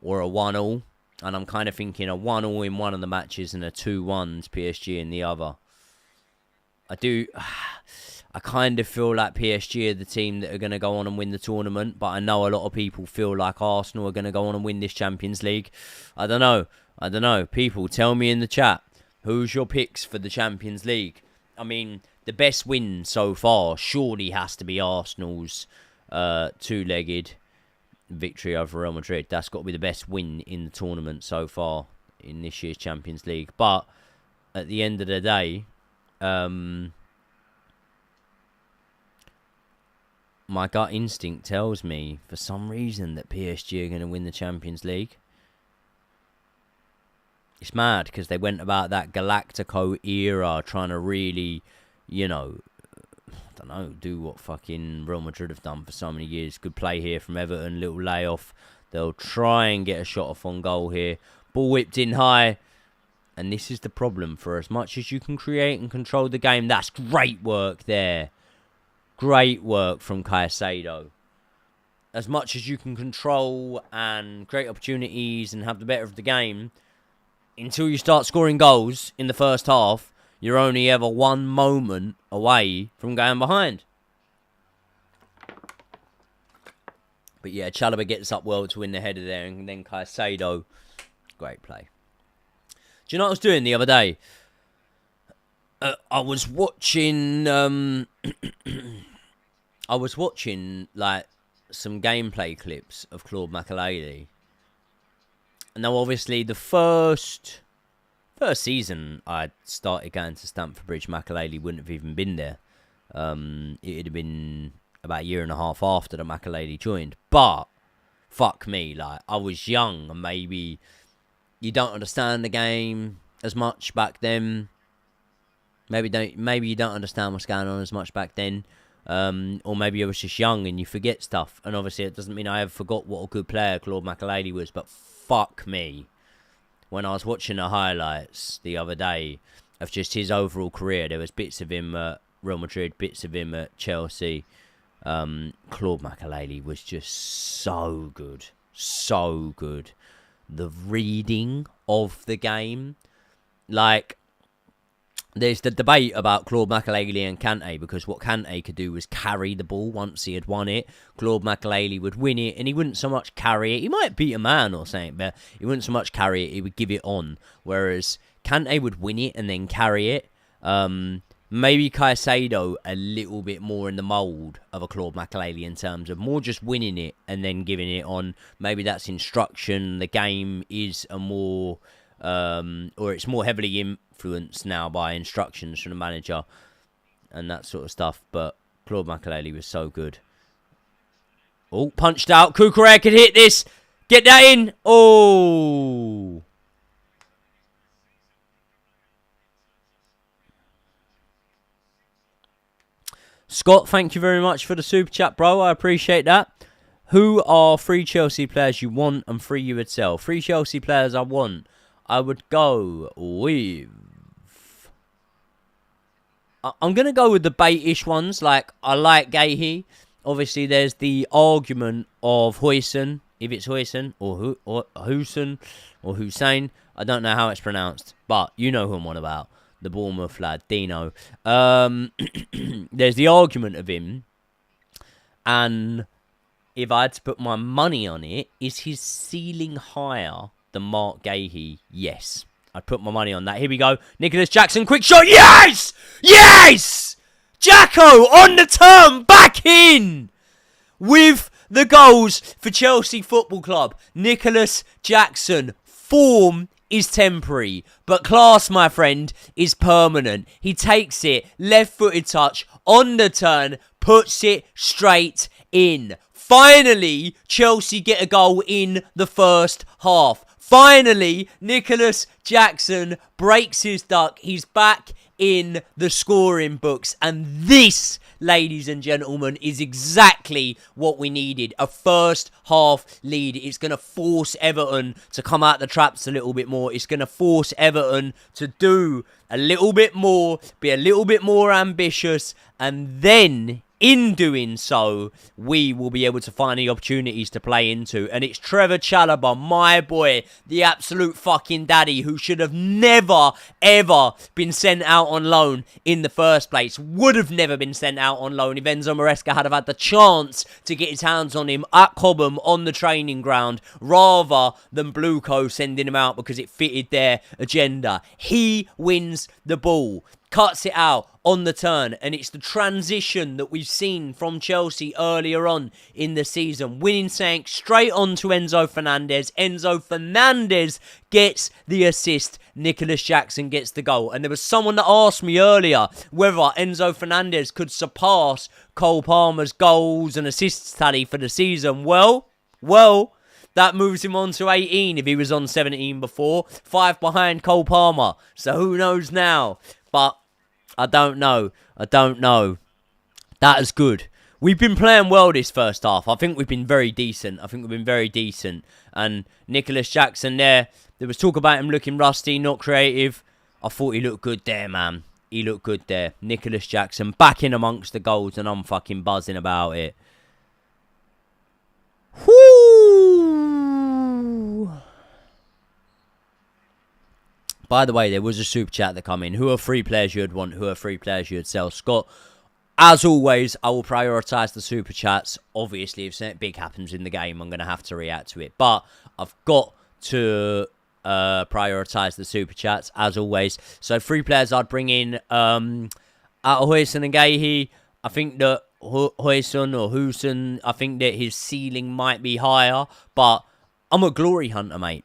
Or a 1-1. And I'm kind of thinking a 1-1 in one of the matches and a 2-1 to PSG in the other. I kind of feel like PSG are the team that are going to go on and win the tournament, but I know a lot of people feel like Arsenal are going to go on and win this Champions League. I don't know. People, tell me in the chat, who's your picks for the Champions League? I mean, the best win so far surely has to be Arsenal's two-legged victory over Real Madrid. That's got to be the best win in the tournament so far in this year's Champions League. But at the end of the day... my gut instinct tells me, for some reason, that PSG are going to win the Champions League. It's mad because they went about that Galactico era trying to really, you know, I don't know, do what fucking Real Madrid have done for so many years. Good play here from Everton, little layoff. They'll try and get a shot off on goal here. Ball whipped in high. And this is the problem. For as much as you can create and control the game, that's great work there. Great work from Caicedo. As much as you can control and create opportunities and have the better of the game, until you start scoring goals in the first half, you're only ever one moment away from going behind. But yeah, Chalobah gets up well to win the header there, and then Caicedo, great play. Do you know what I was doing the other day? I was watching. I was watching like some gameplay clips of Claude Makélélé. Now, obviously, the first season I started going to Stamford Bridge, Makélélé wouldn't have even been there. It'd have been about a year and a half after that Makélélé joined. But fuck me, like I was young and maybe you don't understand the game as much back then. Maybe you don't understand what's going on as much back then. Or maybe I was just young and you forget stuff. And obviously it doesn't mean I ever forgot what a good player Claude Makélélé was. But fuck me. When I was watching the highlights the other day of just his overall career, there was bits of him at Real Madrid, bits of him at Chelsea. Claude Makélélé was just so good. So good. The reading of the game. Like, there's the debate about Claude Makélélé and Kante, because what Kante could do was carry the ball once he had won it. Claude Makélélé would win it, and he wouldn't so much carry it. He might beat a man or something, but he wouldn't so much carry it. He would give it on. Whereas Kante would win it and then carry it. Maybe Caicedo a little bit more in the mould of a Claude Makélélé in terms of more just winning it and then giving it on. Maybe that's instruction. The game is a more... or it's more heavily influenced now by instructions from the manager and that sort of stuff. But Claude Makélélé was so good. Oh, punched out. Cucurella could hit this. Get that in. Oh. Scott, thank you very much for the super chat, bro. I appreciate that. Who are 3 Chelsea players you want and 3 you would sell? 3 Chelsea players I want. I would go with... I'm going to go with the bait-ish ones. Like, I like Gahey. Obviously, there's the argument of Huijsen. If it's Huijsen or Hussein or Hussein. I don't know how it's pronounced. But you know who I'm on about. The Bournemouth lad, Dino. There's the argument of him. And if I had to put my money on it, is his ceiling higher than Mark Gahey? Yes. I'd put my money on that. Here we go. Nicholas Jackson, quick shot. Yes! Yes! Jacko on the turn, back in! With the goals for Chelsea Football Club. Nicholas Jackson. Form is temporary, but class, my friend, is permanent. He takes it, left-footed touch, on the turn, puts it straight in. Finally, Chelsea get a goal in the first half. Finally, Nicholas Jackson breaks his duck. He's back in the scoring books. And this, ladies and gentlemen, is exactly what we needed. A first half lead. It's going to force Everton to come out the traps a little bit more. It's going to force Everton to do a little bit more, be a little bit more ambitious, and then in doing so, we will be able to find the opportunities to play into. And it's Trevor Chalobah, my boy, the absolute fucking daddy, who should have never, ever been sent out on loan in the first place. Would have never been sent out on loan if Enzo Maresca had have had the chance to get his hands on him at Cobham on the training ground, rather than Blueco sending him out because it fitted their agenda. He wins the ball. cuts it out on the turn, and it's the transition that we've seen from Chelsea earlier on in the season. Winning something straight on to Enzo Fernandez. Enzo Fernandez gets the assist. Nicholas Jackson gets the goal. And there was someone that asked me earlier whether Enzo Fernandez could surpass Cole Palmer's goals and assists tally for the season. Well, that moves him on to 18 if he was on 17 before. 5 behind Cole Palmer. So who knows now? But I don't know. That is good. We've been playing well this first half. I think we've been very decent. And Nicholas Jackson there was talk about him looking rusty, not creative. I thought he looked good there, man. He looked good there. Nicholas Jackson back in amongst the goals, and I'm fucking buzzing about it. Whoo! By the way, there was a super chat that come in. Who are 3 players you'd want? Who are 3 players you'd sell? Scott, as always, I will prioritise the super chats. Obviously, if something big happens in the game, I'm going to have to react to it. But I've got to prioritise the super chats, as always. So 3 players I'd bring in. Out of Huijsen and Gahey, I think that Huijsen, I think that his ceiling might be higher. But I'm a glory hunter, mate.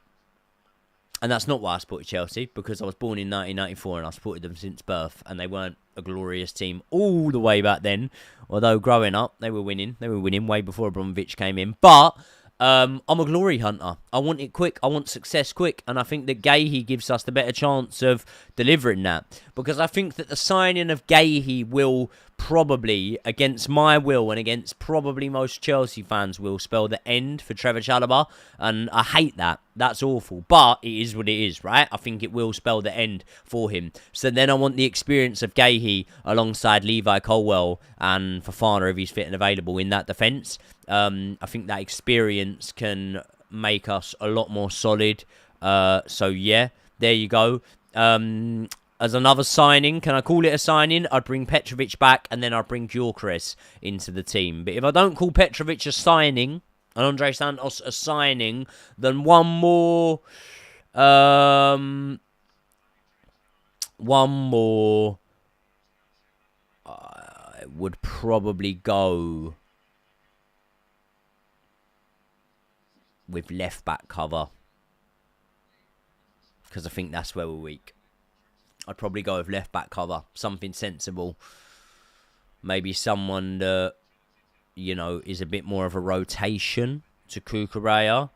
And that's not why I supported Chelsea, because I was born in 1994 and I supported them since birth. And they weren't a glorious team all the way back then. Although growing up, they were winning. They were winning way before Abramovich came in. But I'm a glory hunter. I want it quick. I want success quick. And I think that Gahey gives us the better chance of delivering that. Because I think that the signing of Gahey will probably, against my will and against probably most Chelsea fans, will spell the end for Trevor Chalobah. And I hate that. That's awful. But it is what it is, right? I think it will spell the end for him. So then I want the experience of Gahey alongside Levi Colwill and Fofana if he's fit and available in that defence. I think that experience can make us a lot more solid. So yeah, there you go. As another signing, can I call it a signing? I'd bring Petrovic back and then I'd bring Gyökeres into the team. But if I don't call Petrovic a signing and Andre Santos a signing, then one more would probably go with left back cover, because I think that's where we're weak. I'd probably go with left back cover, something sensible. Maybe someone that, you know, is a bit more of a rotation to Cucurella.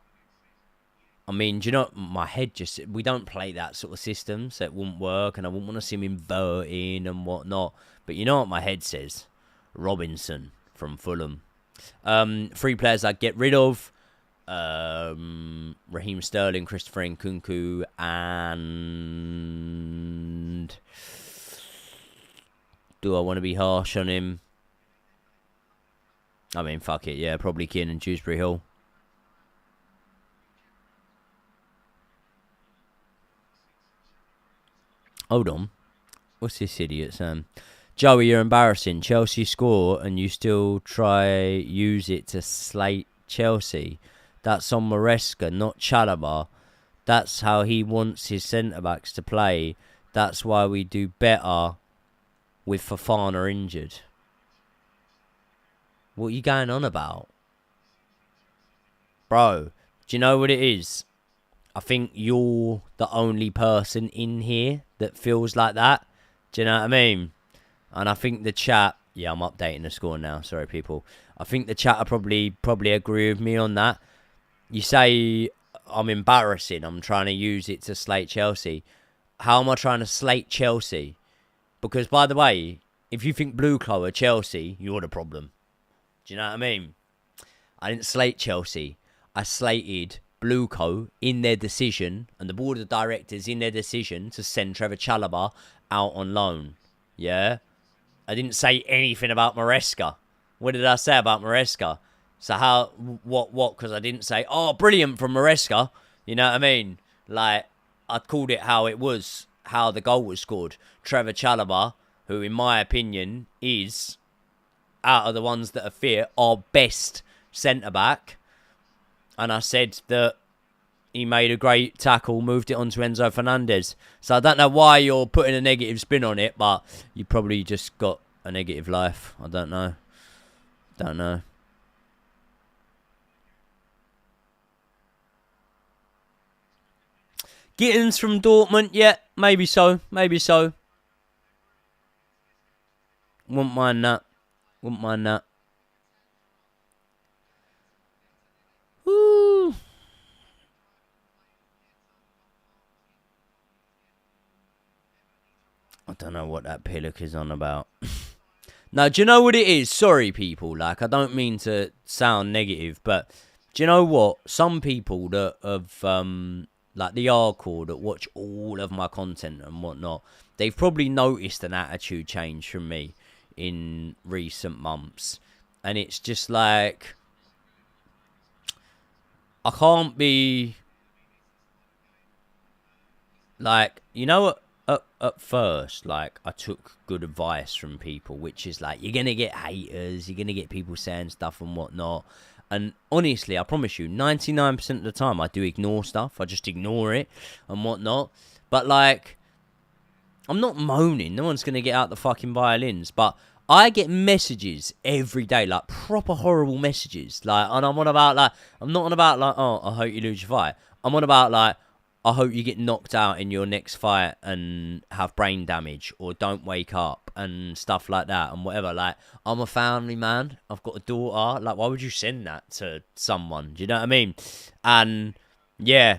I mean, do you know, my head just, we don't play that sort of system, so it wouldn't work, and I wouldn't want to see him inverting and whatnot. But you know what my head says? Robinson from Fulham. 3 players I'd get rid of. Raheem Sterling, Christopher Nkunku, and do I want to be harsh on him? I mean, fuck it, yeah, probably Kiernan Dewsbury Hill. Hold on. What's this idiot saying? Joey, you're embarrassing. Chelsea score and you still use it to slate Chelsea. That's on Maresca, not Chalobah. That's how he wants his centre-backs to play. That's why we do better with Fofana injured. What are you going on about? Bro, do you know what it is? I think you're the only person in here that feels like that. Do you know what I mean? And I think the chat... Yeah, I'm updating the score now. Sorry, people. I think the chat will probably agree with me on that. You say I'm embarrassing. I'm trying to use it to slate Chelsea. How am I trying to slate Chelsea? Because, by the way, if you think blue colour Chelsea, you're the problem. Do you know what I mean? I didn't slate Chelsea. I slated Blueco in their decision, and the board of directors in their decision to send Trevor Chalobah out on loan. Yeah? I didn't say anything about Maresca. What did I say about Maresca? So how, what, because I didn't say, oh, brilliant from Maresca. You know what I mean? Like, I called it how it was, how the goal was scored. Trevor Chalobah, who in my opinion is, out of the ones that are fit, our best centre-back. And I said that he made a great tackle, moved it on to Enzo Fernandez. So I don't know why you're putting a negative spin on it, but you probably just got a negative life. I don't know. Don't know. Gittins from Dortmund, yeah, maybe so. Maybe so. Wouldn't mind that. Wouldn't mind that. Woo. I don't know what that pillock is on about. Now, do you know what it is? Sorry, people. Like, I don't mean to sound negative, but do you know what? Some people that have, like the hardcore that watch all of my content and whatnot, they've probably noticed an attitude change from me in recent months. And it's just like, I can't be, like, you know what? At first, like, I took good advice from people, which is like, you're going to get haters, you're going to get people saying stuff and whatnot. And honestly, I promise you, 99% of the time, I do ignore stuff. I just ignore it and whatnot. But, like, I'm not moaning. No one's going to get out the fucking violins. But I get messages every day, like, proper horrible messages. Like, and I'm on about, like, I'm not on about, like, oh, I hope you lose your fight. I'm on about, like, I hope you get knocked out in your next fight and have brain damage or don't wake up and stuff like that and whatever. Like, I'm a family man. I've got a daughter. Like, why would you send that to someone? Do you know what I mean? And, yeah,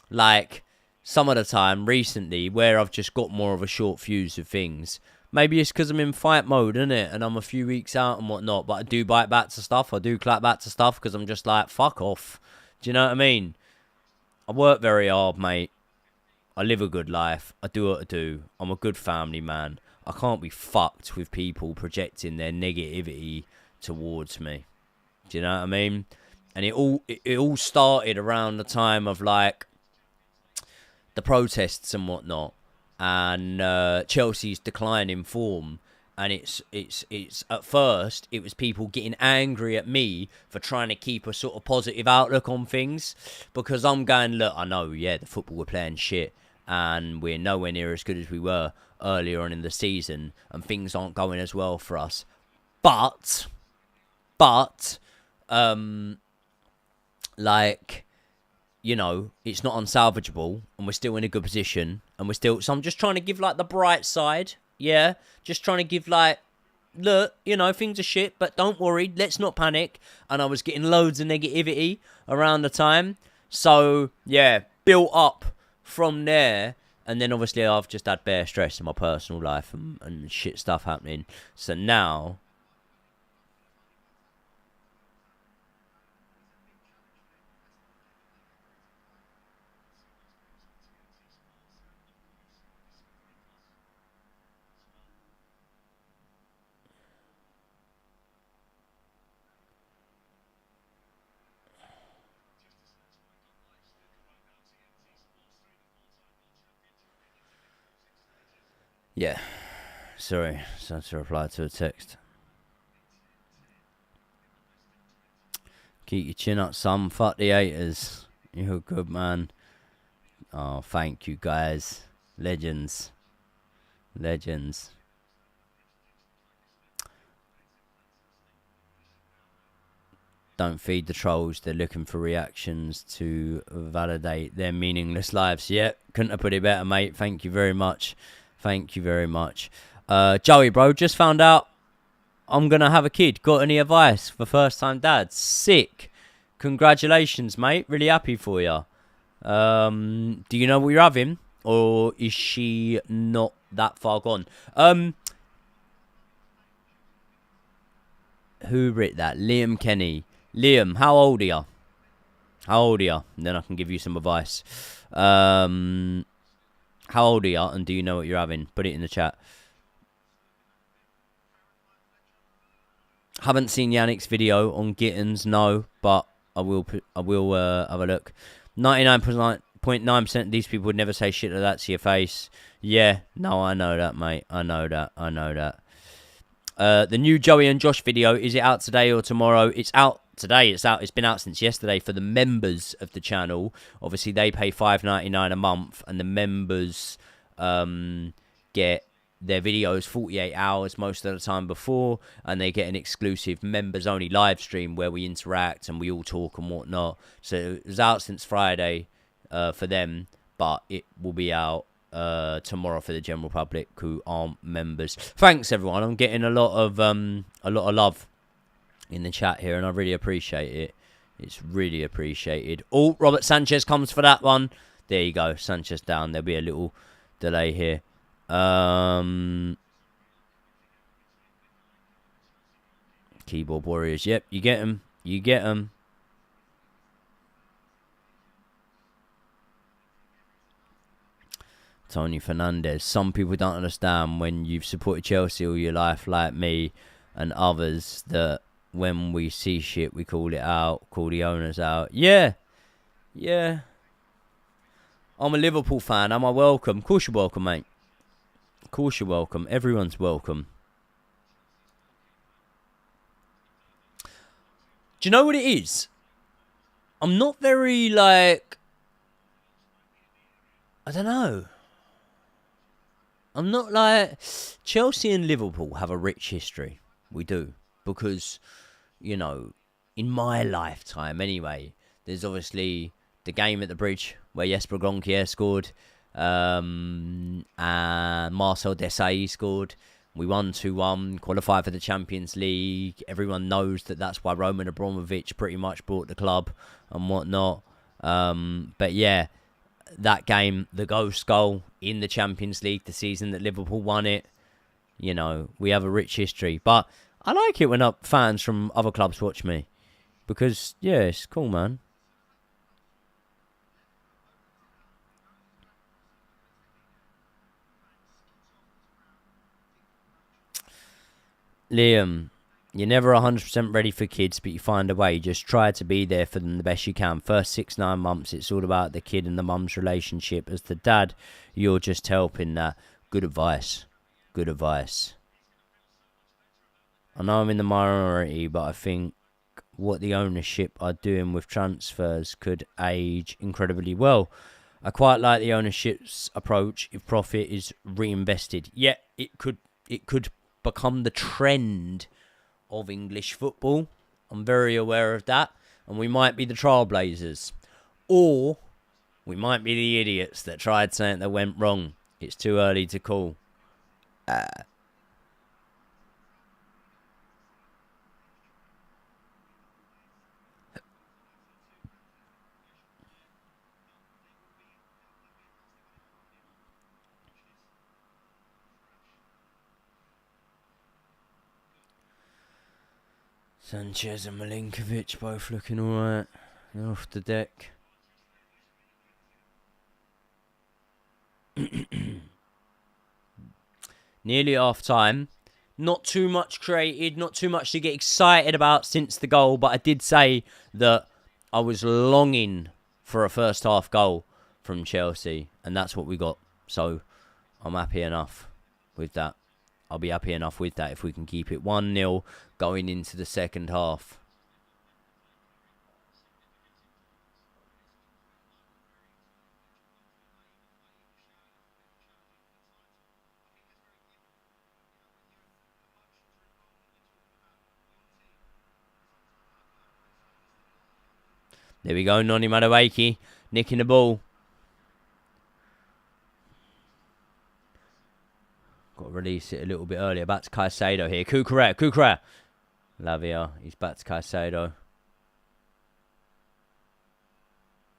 like, some of the time recently where I've just got more of a short fuse of things, maybe it's because I'm in fight mode, innit? And I'm a few weeks out and whatnot, but I do bite back to stuff. I do clap back to stuff because I'm just like, fuck off. Do you know what I mean? I work very hard, mate. I live a good life. I do what I do. I'm a good family man. I can't be fucked with people projecting their negativity towards me. Do you know what I mean? And it all started around the time of, like, the protests and whatnot, and Chelsea's decline in form. And it's at first, it was people getting angry at me for trying to keep a sort of positive outlook on things. Because I'm going, look, I know, yeah, the football we're playing shit. And we're nowhere near as good as we were earlier on in the season. And things aren't going as well for us. But, like, you know, it's not unsalvageable. And we're still in a good position. And we're still... So I'm just trying to give, like, the bright side. Yeah, just trying to give, like, look, you know, things are shit, but don't worry, let's not panic. And I was getting loads of negativity around the time. So, yeah, built up from there. And then, obviously, I've just had bare stress in my personal life and shit stuff happening. So now... Yeah, sorry, so I had to reply to a text. Keep your chin up, son. Fuck the haters. You're a good man. Oh, thank you, guys. Legends. Legends. Don't feed the trolls. They're looking for reactions to validate their meaningless lives. Yeah, couldn't have put it better, mate. Thank you very much. Thank you very much. Joey, bro, just found out I'm going to have a kid. Got any advice for first-time dads? Sick. Congratulations, mate. Really happy for you. Do you know what you're having? Or is she not that far gone? Who writ that? Liam Kenny. Liam, how old are you? How old are you? And then I can give you some advice. How old are you, and do you know what you're having? Put it in the chat. Haven't seen Yannick's video on Gittins, no, but I will have a look. 99.9% of these people would never say shit like that to your face. Yeah, no, I know that, mate. I know that. The new Joey and Josh video, is it out today or tomorrow? It's out today. It's out. It's been out since yesterday for the members of the channel. Obviously, they pay $5.99 a month, and the members get their videos 48 hours most of the time before, and they get an exclusive members-only live stream where we interact and we all talk and whatnot. So it was out since Friday for them, but it will be out tomorrow for the general public who aren't members. Thanks everyone. I'm getting a lot of love in the chat here, and I really appreciate it. It's really appreciated. Oh, Robert Sanchez comes for that one. There you go. Sanchez down. There'll be a little delay here. Keyboard warriors. Yep, you get them. You get them. Tony Fernandez. Some people don't understand when you've supported Chelsea all your life, like me and others, that when we see shit, we call it out, call the owners out. Yeah. I'm a Liverpool fan. Am I welcome? Of course you're welcome, mate. Of course you're welcome. Everyone's welcome. Do you know what it is? I'm not very, like... I don't know. I'm not like... Chelsea and Liverpool have a rich history. We do. Because, you know, in my lifetime anyway, there's obviously the game at the Bridge where Jesper Gronkier scored. And Marcel Desailly scored. We won 2-1, qualified for the Champions League. Everyone knows that that's why Roman Abramovich pretty much bought the club and whatnot. But yeah, that game, the ghost goal in the Champions League, the season that Liverpool won it, you know, we have a rich history. But I like it when fans from other clubs watch me. Because, yeah, it's cool, man. Liam, you're never 100% ready for kids, but you find a way. Just try to be there for them the best you can. First 6-9 months, it's all about the kid and the mum's relationship. As the dad, you're just helping that. Good advice. Good advice. I know I'm in the minority, but I think what the ownership are doing with transfers could age incredibly well. I quite like the ownership's approach if profit is reinvested. Yeah, it could become the trend of English football. I'm very aware of that. And we might be the trailblazers. Or we might be the idiots that tried something that went wrong. It's too early to call. Sanchez and Milinkovic both looking alright. They're off the deck. Nearly half time. Not too much created, not too much to get excited about since the goal, but I did say that I was longing for a first half goal from Chelsea, and that's what we got. So I'm happy enough with that. I'll be happy enough with that if we can keep it 1-0 going into the second half. There we go, Noni Madueke nicking the ball. Got to release it a little bit earlier. Back to Caicedo here. Cucurella. Lavia. He's back to Caicedo.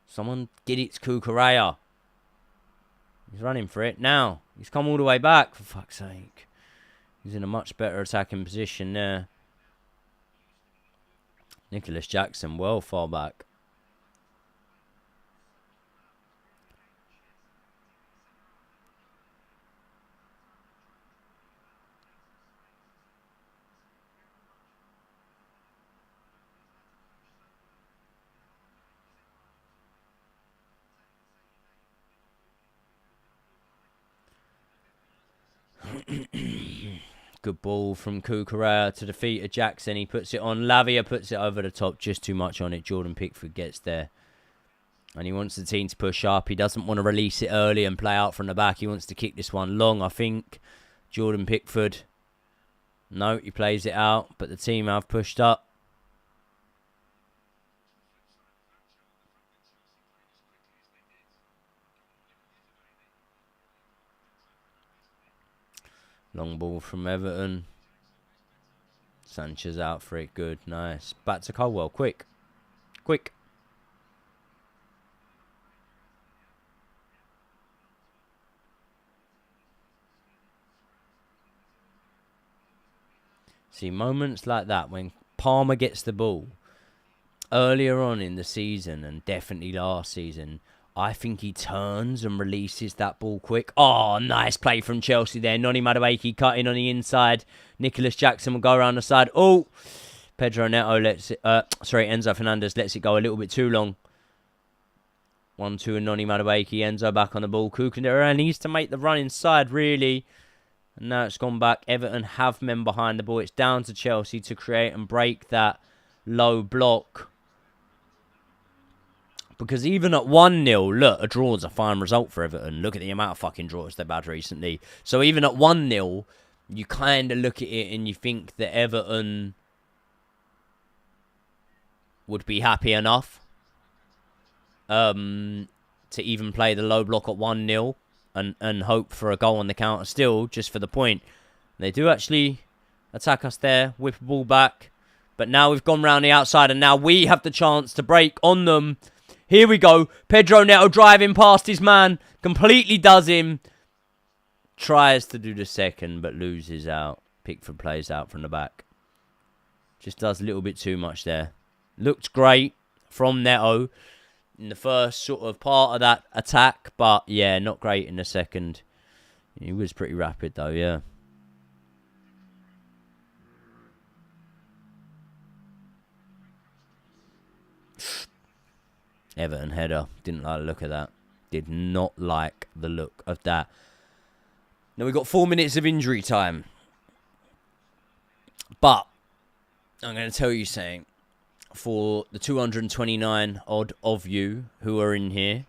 Someone get it to Cucurella. He's running for it now. He's come all the way back, for fuck's sake. He's in a much better attacking position there. Nicholas Jackson, well far back. Good ball from Cucurella to defeat a Jackson. He puts it on. Lavia puts it over the top. Just too much on it. Jordan Pickford gets there. And he wants the team to push up. He doesn't want to release it early and play out from the back. He wants to kick this one long, I think. Jordan Pickford. No, he plays it out. But the team have pushed up. Long ball from Everton. Sanchez out for it. Good. Nice. Back to Colwell. Quick. Quick. See, moments like that when Palmer gets the ball earlier on in the season and definitely last season, I think he turns and releases that ball quick. Oh, nice play from Chelsea there. Noni Madueke cutting on the inside. Nicholas Jackson will go around the side. Oh, Pedro Neto lets it... Enzo Fernandez lets it go a little bit too long. 1-2 and Noni Madueke. Enzo back on the ball. Cucurella needs to make the run inside, really. And now it's gone back. Everton have men behind the ball. It's down to Chelsea to create and break that low block. Because even at 1-0, look, a draw is a fine result for Everton. Look at the amount of fucking draws they've had recently. So even at 1-0, you kind of look at it and you think that Everton would be happy enough to even play the low block at 1-0 and hope for a goal on the counter still, just for the point. They do actually attack us there, whip the ball back. But now we've gone round the outside and now we have the chance to break on them. Here we go. Pedro Neto driving past his man. Completely does him. Tries to do the second, but loses out. Pickford plays out from the back. Just does a little bit too much there. Looked great from Neto in the first sort of part of that attack. But, yeah, not great in the second. He was pretty rapid, though, yeah. Everton header. Didn't like the look of that. Did not like the look of that. Now, we've got 4 minutes of injury time. But, I'm going to tell you something. For the 229 odd of you who are in here,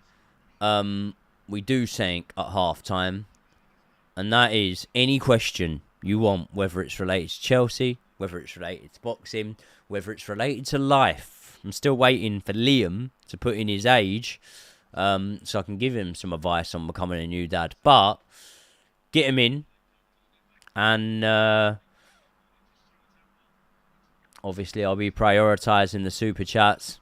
we do something at half time. And that is any question you want, whether it's related to Chelsea, whether it's related to boxing, whether it's related to life. I'm still waiting for Liam to put in his age so I can give him some advice on becoming a new dad. But get him in. And obviously I'll be prioritising the super chats.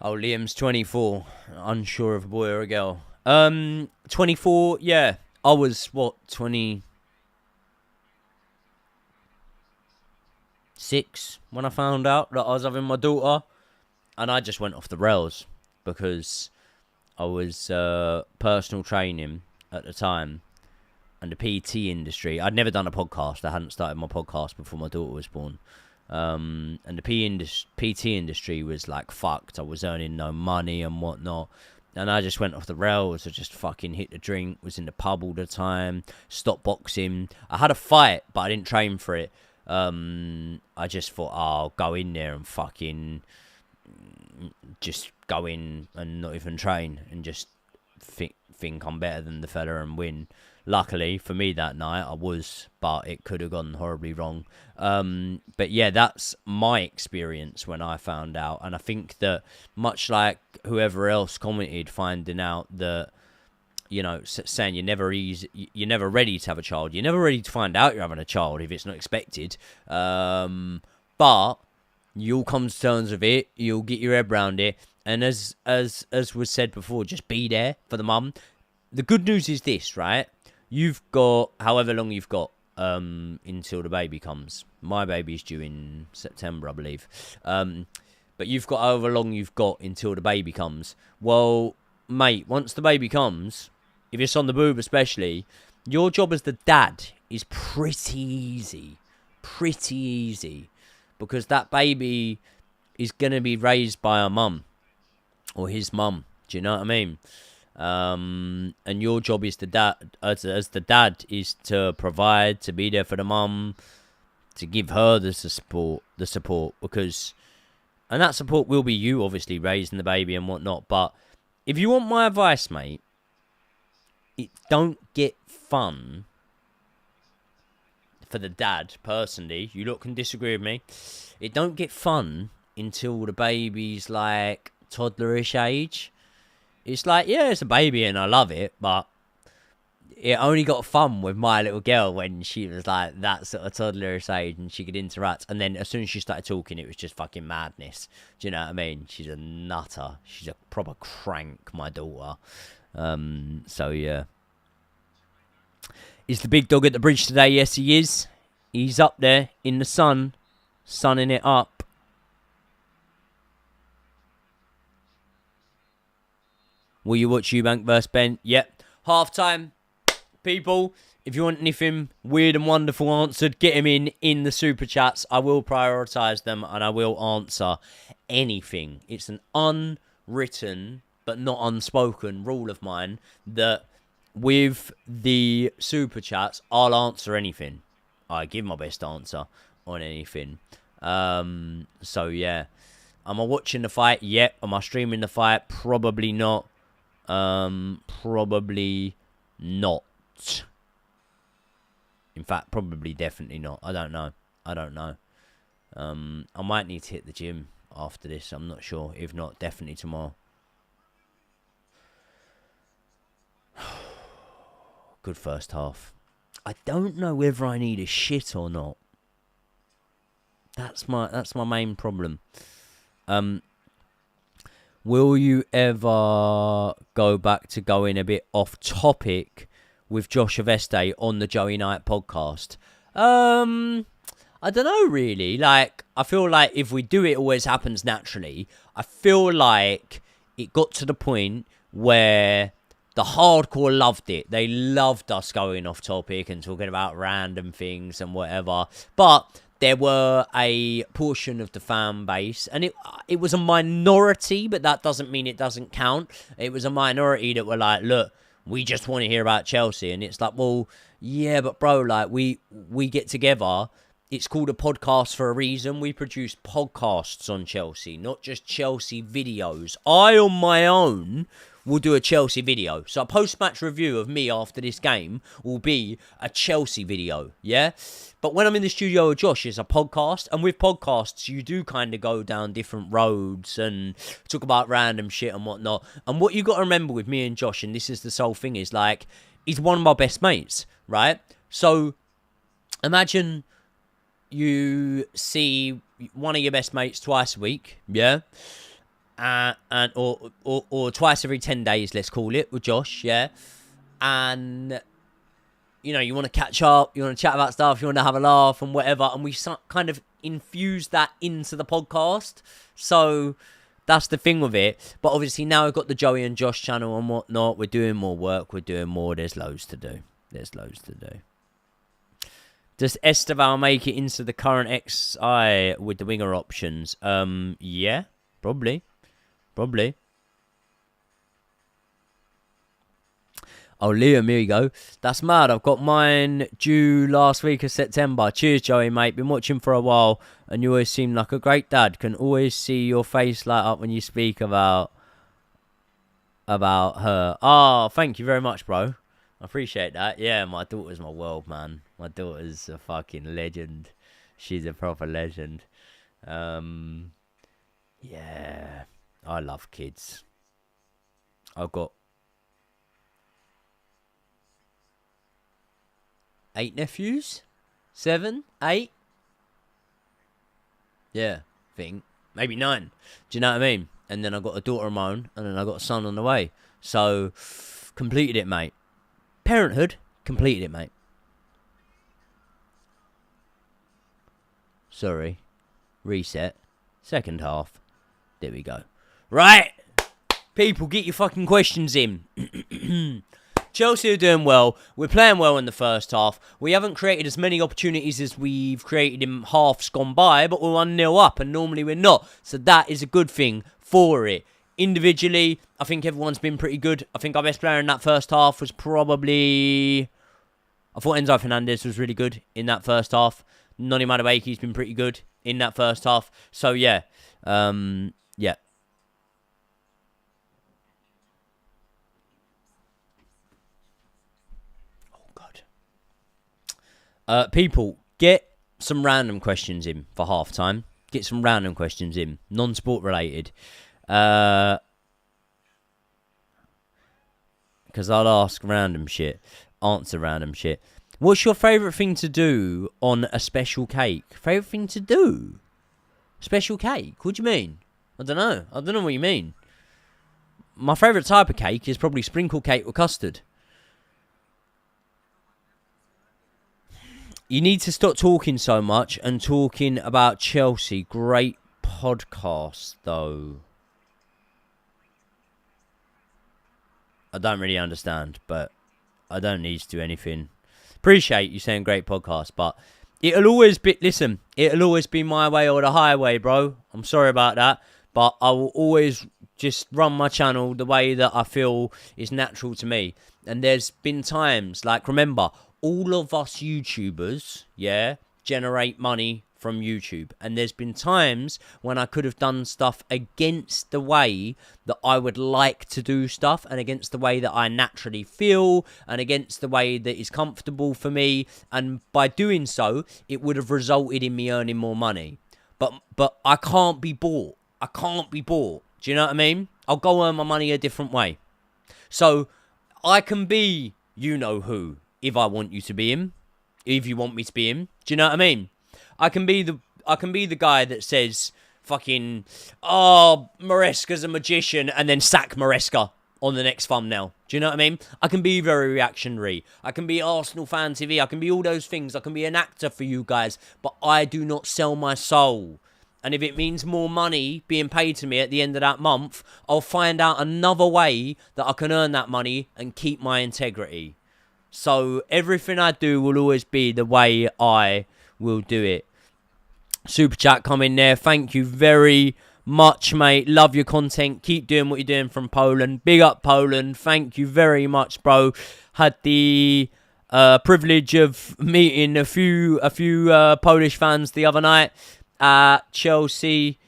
Oh, Liam's 24. Unsure of a boy or a girl. 24, yeah. I was, 26 when I found out that I was having my daughter. And I just went off the rails because I was personal training at the time. And the PT industry. I'd never done a podcast. I hadn't started my podcast before my daughter was born. And the PT industry was like fucked. I was earning no money and whatnot. And I just went off the rails. I just fucking hit the drink. Was in the pub all the time. Stopped boxing. I had a fight, but I didn't train for it. I just thought, I'll go in there and fucking just go in and not even train. And just think I'm better than the fella and win. Luckily for me that night I was, but it could have gone horribly wrong. But yeah, that's my experience when I found out. And I think that much like whoever else commented, finding out that, you know, saying you're never ready to have a child. You're never ready to find out you're having a child if it's not expected. But you'll come to terms with it. You'll get your head around it. And as was said before, just be there for the mum. The good news is this, right? You've got however long you've got. until the baby comes. My baby's due in September, I believe. But you've got however long you've got until the baby comes. Well, mate, once the baby comes, if it's on the boob especially, your job as the dad is pretty easy. Pretty easy. Because that baby is going to be raised by a mum. Or his mum. Do you know what I mean? And your job is as the dad is to provide, to be there for the mum, to give her the support, because, and that support will be you obviously raising the baby and whatnot. But if you want my advice, mate, it don't get fun for the dad personally. You lot can disagree with me. It don't get fun until the baby's like toddlerish age. It's like, yeah, it's a baby and I love it, but it only got fun with my little girl when she was like that sort of toddlerish age and she could interact. And then as soon as she started talking, it was just fucking madness. Do you know what I mean? She's a nutter. She's a proper crank, my daughter. So, yeah. Is the big dog at the bridge today? Yes, he is. He's up there in the sun, sunning it up. Will you watch Eubank vs Ben? Yep. Half-time. People, if you want anything weird and wonderful answered, get them in the super chats. I will prioritise them and I will answer anything. It's an unwritten but not unspoken rule of mine that with the super chats, I'll answer anything. I give my best answer on anything. So, yeah. Am I watching the fight? Yep. Am I streaming the fight? Probably not. Probably not. In fact, probably definitely not. I don't know. I might need to hit the gym after this. I'm not sure. If not, definitely tomorrow. Good first half. I don't know whether I need a shit or not. That's my main problem. Will you ever go back to going a bit off topic with Josh Aveste on the Joey Knight podcast? I don't know, really. Like, I feel like if we do, it always happens naturally. I feel like it got to the point where the hardcore loved it. They loved us going off topic and talking about random things and whatever. But there were a portion of the fan base, and it was a minority, but that doesn't mean it doesn't count. It was a minority that were like, look, we just want to hear about Chelsea. And it's like, well, yeah, but bro, like, we get together. It's called a podcast for a reason. We produce podcasts on Chelsea, not just Chelsea videos. I, on my own, will do a Chelsea video. So a post-match review of me after this game will be a Chelsea video, yeah? But when I'm in the studio with Josh, it's a podcast. And with podcasts, you do kind of go down different roads and talk about random shit and whatnot. And what you got to remember with me and Josh, and this is the sole thing, is like, he's one of my best mates, right? So imagine you see one of your best mates twice a week, yeah? Or twice every 10 days, let's call it, with Josh, yeah? And, you know, you want to catch up, you want to chat about stuff, you want to have a laugh and whatever, and we kind of infuse that into the podcast. So that's the thing with it. But obviously now I've got the Joey and Josh channel and whatnot. We're doing more work, we're doing more. There's loads to do. Does Esteval make it into the current XI with the winger options? Yeah, probably. Oh, Liam, here you go. That's mad. I've got mine due last week of September. Cheers, Joey, mate. Been watching for a while, and you always seem like a great dad. Can always see your face light up when you speak about her. Oh, thank you very much, bro. I appreciate that. Yeah, my daughter's my world, man. My daughter's a fucking legend. She's a proper legend. Yeah, I love kids. I've got 8 nephews? 7? 8? Yeah, I think. Maybe 9. Do you know what I mean? And then I've got a daughter of my own, and then I've got a son on the way. So, completed it, mate. Parenthood, completed it, mate. Sorry. Reset. Second half. There we go. Right. People, get your fucking questions in. Chelsea are doing well. We're playing well in the first half. We haven't created as many opportunities as we've created in halves gone by, but we're 1-0 up, and normally we're not. So that is a good thing for it. Individually, I think everyone's been pretty good. I think our best player in that first half was probably... I thought Enzo Fernandez was really good in that first half. Noni Madueke's been pretty good in that first half. So, yeah. Yeah. Oh, God. People, get some random questions in for half-time. Get some random questions in. Non-sport related. Because I'll ask random shit. Answer random shit. What's your favourite thing to do on a special cake? Favourite thing to do? Special cake? What do you mean? I don't know. I don't know what you mean. My favourite type of cake is probably sprinkle cake with custard. You need to stop talking so much and talking about Chelsea. Great podcast, though. I don't really understand, but I don't need to do anything. Appreciate you saying great podcast, but it'll always be... Listen, it'll always be my way or the highway, bro. I'm sorry about that, but I will always just run my channel the way that I feel is natural to me. And there's been times, like, remember, all of us YouTubers, yeah, generate money from YouTube. And there's been times when I could have done stuff against the way that I would like to do stuff, and against the way that I naturally feel, and against the way that is comfortable for me. And by doing so, it would have resulted in me earning more money. But I can't be bought. I can't be bought. Do you know what I mean? I'll go earn my money a different way. So I can be you-know-who if I want you to be him. If you want me to be him. Do you know what I mean? I can be the guy that says fucking, oh, Maresca's a magician, and then sack Maresca on the next thumbnail. Do you know what I mean? I can be very reactionary. I can be Arsenal fan TV. I can be all those things. I can be an actor for you guys, but I do not sell my soul. And if it means more money being paid to me at the end of that month, I'll find out another way that I can earn that money and keep my integrity. So everything I do will always be the way I will do it. Super chat coming there. Thank you very much, mate. Love your content. Keep doing what you're doing from Poland. Big up Poland. Thank you very much, bro. Had the privilege of meeting a few Polish fans the other night at Chelsea.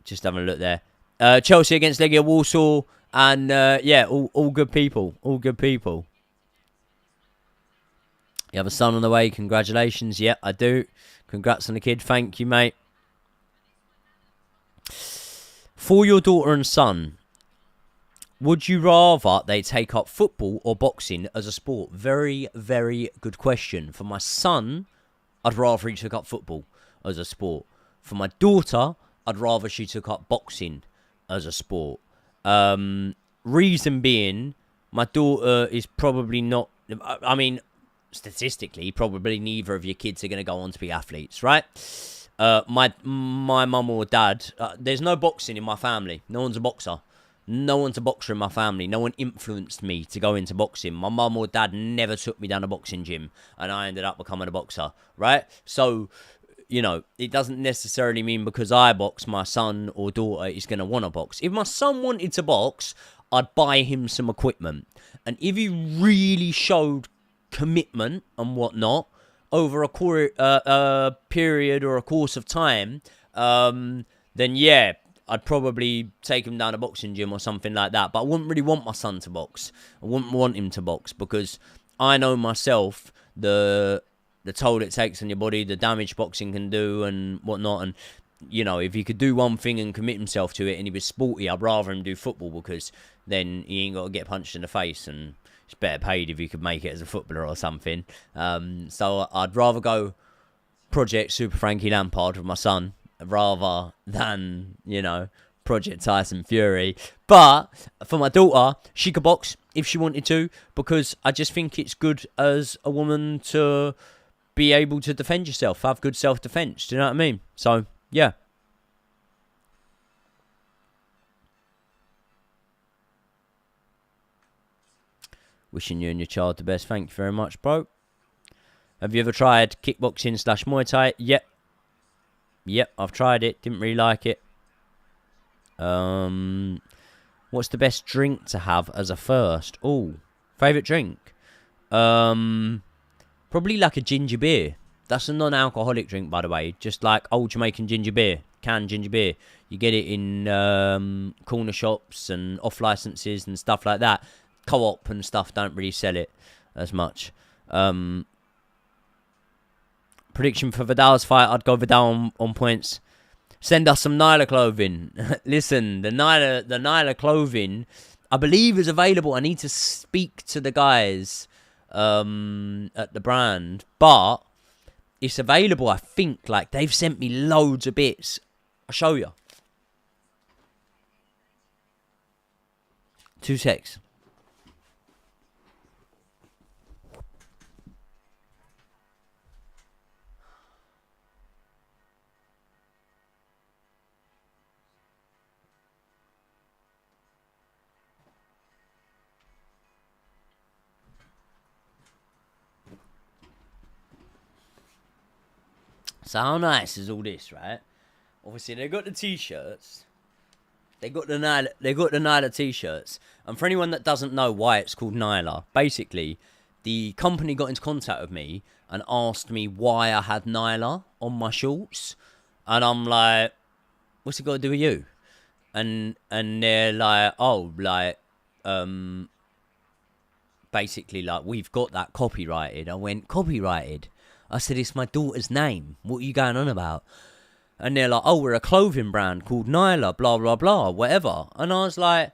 Just having a look there. Chelsea against Legia Warsaw. And, yeah, all good people. All good people. You have a son on the way. Congratulations. Yeah, I do. Congrats on the kid. Thank you, mate. For your daughter and son, would you rather they take up football or boxing as a sport? Very, very good question. For my son, I'd rather he took up football as a sport. For my daughter, I'd rather she took up boxing as a sport. Reason being, my daughter is probably not... I mean... Statistically, probably neither of your kids are going to go on to be athletes, right? My mum or dad, there's no boxing in my family. No one's a boxer. No one's a boxer in my family. No one influenced me to go into boxing. My mum or dad never took me down a boxing gym, and I ended up becoming a boxer, right? So, you know, it doesn't necessarily mean because I box, my son or daughter is going to want to box. If my son wanted to box, I'd buy him some equipment. And if he really showed commitment and whatnot over a period or a course of time, then yeah, I'd probably take him down a boxing gym or something like that. But I wouldn't really want my son to box. I wouldn't want him to box because I know myself the toll it takes on your body, the damage boxing can do and whatnot. And you know, if he could do one thing and commit himself to it and he was sporty, I'd rather him do football because then he ain't got to get punched in the face, and it's better paid if you could make it as a footballer or something. So I'd rather go Project Super Frankie Lampard with my son rather than, you know, Project Tyson Fury. But for my daughter, she could box. if she wanted to, because I just think it's good as a woman to be able to defend yourself, have good self-defense. Do you know what I mean? So, yeah. Wishing you and your child the best. Thank you very much, bro. Have you ever tried kickboxing / Muay Thai? Yep. Yep, I've tried it. Didn't really like it. What's the best drink to have as a first? Oh, favourite drink? Probably like a ginger beer. That's a non-alcoholic drink, by the way. Just like old Jamaican ginger beer. Canned ginger beer. You get it in corner shops and off licenses and stuff like that. Co-op and stuff don't really sell it as much. Prediction for Vidal's fight, I'd go Vidal on points. Send us some Nyla clothing. Listen, the Nyla clothing, I believe, is available. I need to speak to the guys at the brand, but it's available, I think. Like, they've sent me loads of bits. I'll show you. 2 secs. So how nice is all this, right? Obviously, they got the t-shirts. They got the Nyla t-shirts. And for anyone that doesn't know why it's called Nyla, basically, the company got into contact with me and asked me why I had Nyla on my shorts. And I'm like, what's it got to do with you? And they're like, oh, like, basically, like, we've got that copyrighted. I went, copyrighted? I said, it's my daughter's name. What are you going on about? And they're like, oh, we're a clothing brand called Nyla, blah, blah, blah, whatever. And I was like,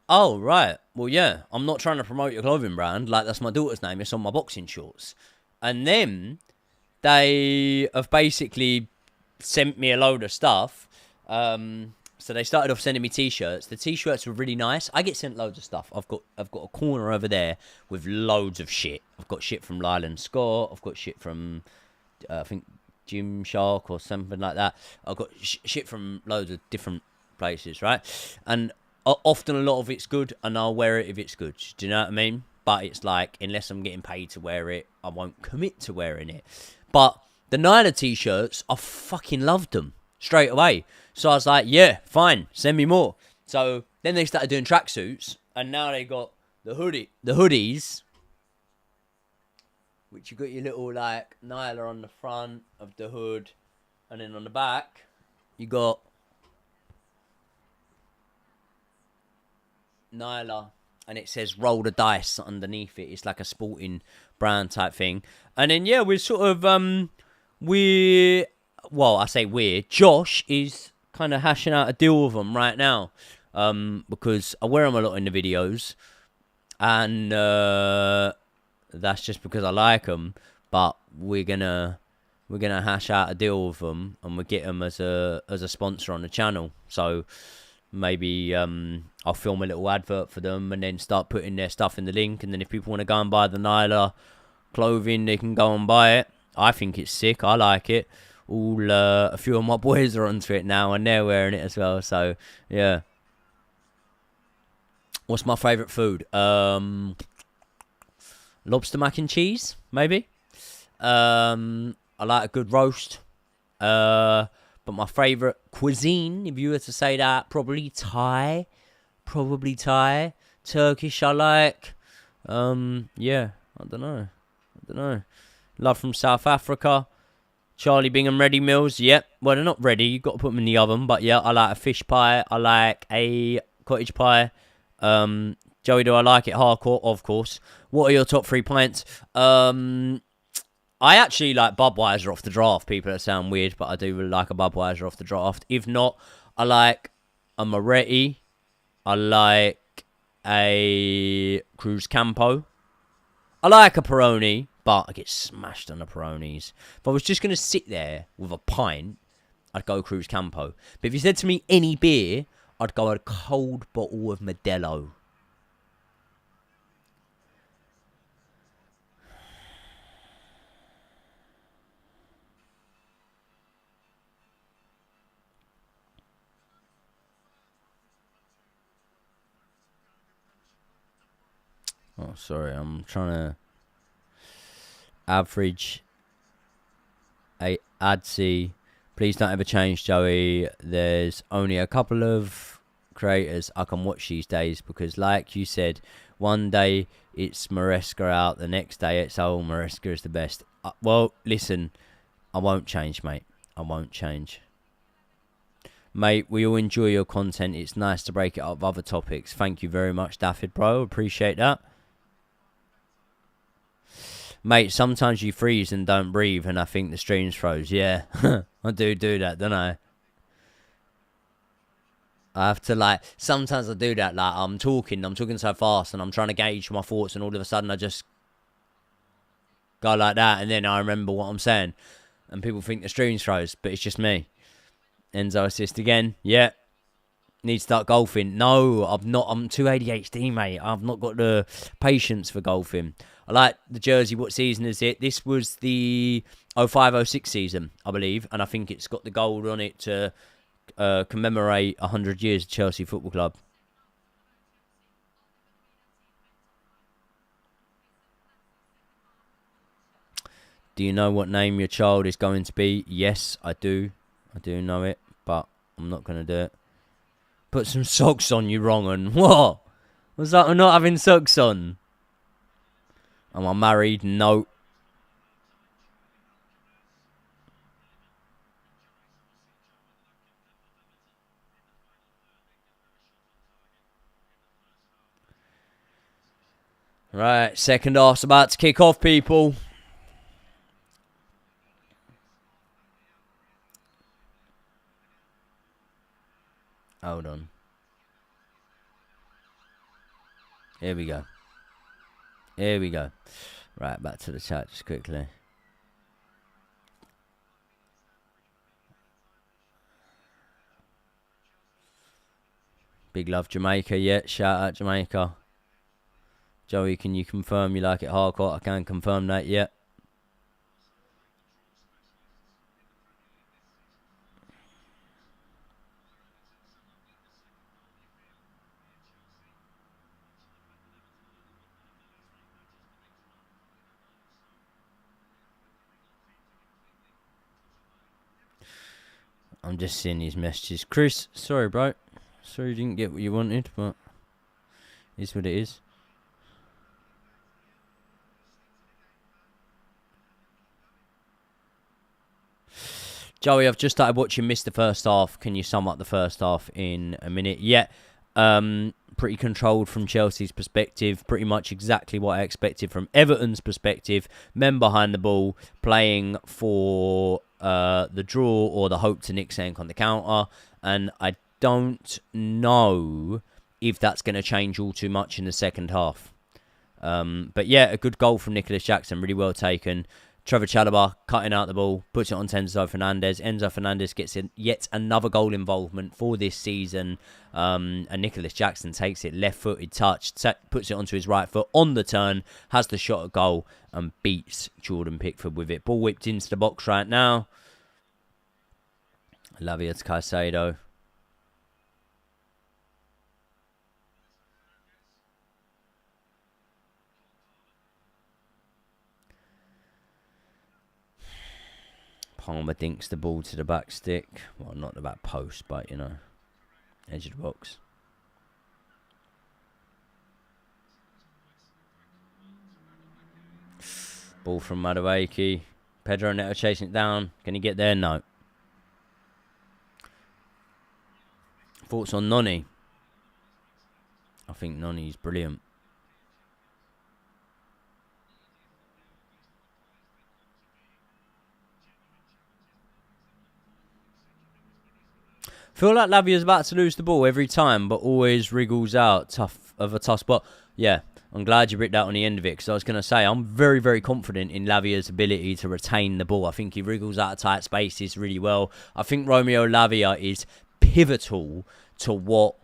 oh, right. Well, yeah, I'm not trying to promote your clothing brand. Like, that's my daughter's name. It's on my boxing shorts. And then they have basically sent me a load of stuff. So they started off sending me t-shirts. The t-shirts were really nice. I get sent loads of stuff. I've got a corner over there with loads of shit. I've got shit from Lyland Scott. I've got shit from, I think, Jim Shark or something like that. I've got shit from loads of different places, right? And often a lot of it's good, and I'll wear it if it's good. Do you know what I mean? But it's like, unless I'm getting paid to wear it, I won't commit to wearing it. But the Nyla t-shirts, I fucking loved them straight away. So I was like, yeah, fine, send me more. So then they started doing tracksuits, and now they got the hoodies, which you got your little like Nyla on the front of the hood, and then on the back you got Nyla, and it says roll the dice underneath it. It's like a sporting brand type thing. And then yeah, we're sort of Josh is kind of hashing out a deal with them right now, because I wear them a lot in the videos, and that's just because I like them. But we're gonna hash out a deal with them, and we'll get them as a sponsor on the channel. So maybe I'll film a little advert for them, and then start putting their stuff in the link. And then if people want to go and buy the Nyla clothing, they can go and buy it. I think it's sick. I like it. A few of my boys are onto it now, and they're wearing it as well. So yeah. What's my favourite food? Lobster mac and cheese, maybe. I like a good roast. But my favourite cuisine, if you were to say that, probably Thai. Turkish I like. Yeah, I don't know. Love from South Africa. Charlie Bingham ready meals, yep. Well, they're not ready. You've got to put them in the oven. But yeah, I like a fish pie. I like a cottage pie. Joey, do I like it hardcore? Of course. What are your top 3 pints? I actually like Budweiser off the draft. People that sound weird, but I do really like a Budweiser off the draft. If not, I like a Moretti. I like a Cruz Campo. I like a Peroni, but I get smashed on the Peronis. If I was just going to sit there with a pint, I'd go Cruz Campo. But if you said to me any beer, I'd go a cold bottle of Modelo. Oh, sorry. I'm trying to average a ADSI. Please don't ever change, Joey. There's only a couple of creators I can watch these days because, like you said, one day it's Maresca out, the next day it's Maresca is the best. Well, listen, I won't change, mate. I won't change. Mate, we all enjoy your content. It's nice to break it up with other topics. Thank you very much, Daffyd, bro. Appreciate that. Mate, sometimes you freeze and don't breathe, and I think the stream's froze. Yeah, I do that, don't I? I have to, sometimes I do that, I'm talking so fast, and I'm trying to gauge my thoughts, and all of a sudden I just go like that, and then I remember what I'm saying, and people think the stream's froze, but it's just me. Enzo assist again. Yeah. Need to start golfing. No, I'm too ADHD, mate. I've not got the patience for golfing. I like the jersey. What season is it? This was the 05-06 season, I believe. And I think it's got the gold on it to commemorate 100 years of Chelsea Football Club. Do you know what name your child is going to be? Yes, I do. I do know it, but I'm not going to do it. Put some socks on, you wrong un. What? Was that not having socks on? Am I married? No. Right, second half's about to kick off, people. Hold on. Here we go. Here we go. Right, back to the chat just quickly. Big love, Jamaica. Yeah, shout out Jamaica. Joey, can you confirm you like it hardcore? I can confirm that, yeah. I'm just seeing these messages. Chris, sorry, bro. Sorry you didn't get what you wanted, but it's what it is. Joey, I've just started watching Mr. First Half. Can you sum up the first half in a minute? Yeah. Pretty controlled from Chelsea's perspective. Pretty much exactly what I expected from Everton's perspective. Men behind the ball, playing for the draw or the hope to nick something on the counter. And I don't know if that's going to change all too much in the second half. But yeah, a good goal from Nicholas Jackson. Really well taken. Trevor Chalobah cutting out the ball, puts it on Enzo Fernandez. Enzo Fernandez gets yet another goal involvement for this season. And Nicholas Jackson takes it left-footed touch, puts it onto his right foot on the turn, has the shot at goal and beats Jordan Pickford with it. Ball whipped into the box right now. Lavia to Caicedo. Palmer dinks the ball to the back stick. Well, not the back post, but, you know, edge of the box. Ball from Madueke. Pedro Neto chasing it down. Can he get there? No. Thoughts on Noni? I think Noni's brilliant. Feel like Lavia's about to lose the ball every time, but always wriggles out of a tough spot. Yeah, I'm glad you bricked that on the end of it, because I was going to say, I'm very, very confident in Lavia's ability to retain the ball. I think he wriggles out of tight spaces really well. I think Romeo Lavia is pivotal to what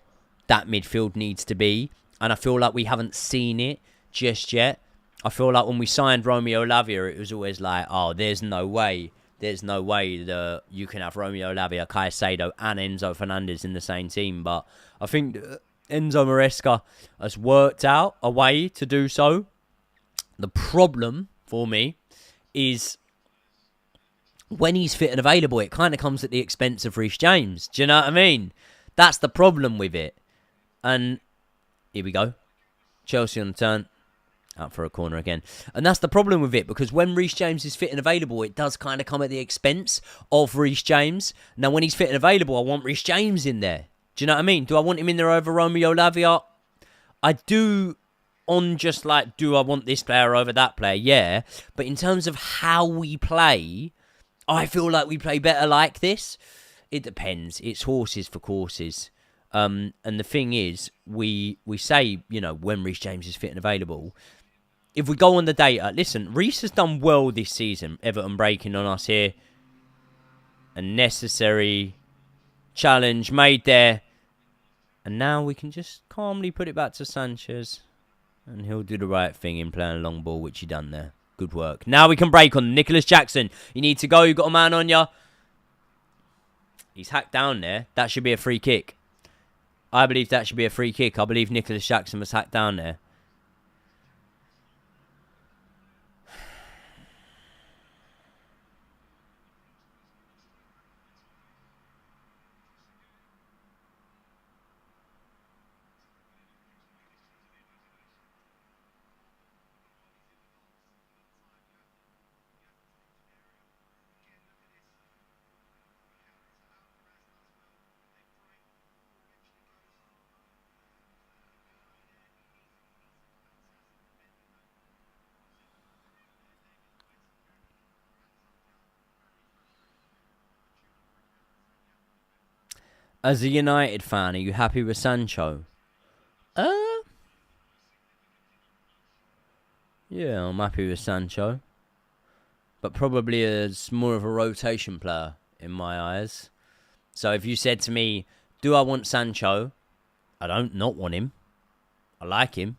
that midfield needs to be, and I feel like we haven't seen it just yet. I feel like when we signed Romeo Lavia, it was always like, oh, there's no way that you can have Romeo Lavia, Caicedo and Enzo Fernandez in the same team. But I think Enzo Maresca has worked out a way to do so. The problem for me is when he's fit and available, it kind of comes at the expense of Reece James. Do you know what I mean? That's the problem with it. And here we go. Chelsea on the turn. Out for a corner again. And that's the problem with it, because when Reece James is fit and available, it does kind of come at the expense of Reece James. Now, when he's fit and available, I want Reece James in there. Do you know what I mean? Do I want him in there over Romeo Lavia? I do, on just like, do I want this player over that player? Yeah. But in terms of how we play, I feel like we play better like this. It depends. It's horses for courses. And the thing is, we say, you know, when Reece James is fit and available, if we go on the data, listen, Reece has done well this season. Everton breaking on us here. A necessary challenge made there. And now we can just calmly put it back to Sanchez. And he'll do the right thing in playing a long ball, which he done there. Good work. Now we can break on Nicholas Jackson. You need to go. You got a man on you. He's hacked down there. That should be a free kick. I believe that should be a free kick. I believe Nicholas Jackson was hacked down there. As a United fan, are you happy with Sancho? Yeah, I'm happy with Sancho. But probably as more of a rotation player in my eyes. So if you said to me, do I want Sancho? I don't not want him. I like him.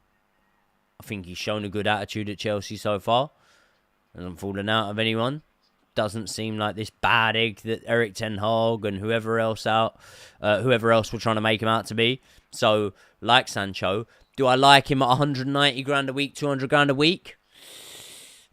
I think he's shown a good attitude at Chelsea so far. Hasn't fallen out of anyone. Doesn't seem like this bad egg that Eric Ten Hag and whoever else were trying to make him out to be. So, like Sancho, do I like him at 190 grand a week, 200 grand a week?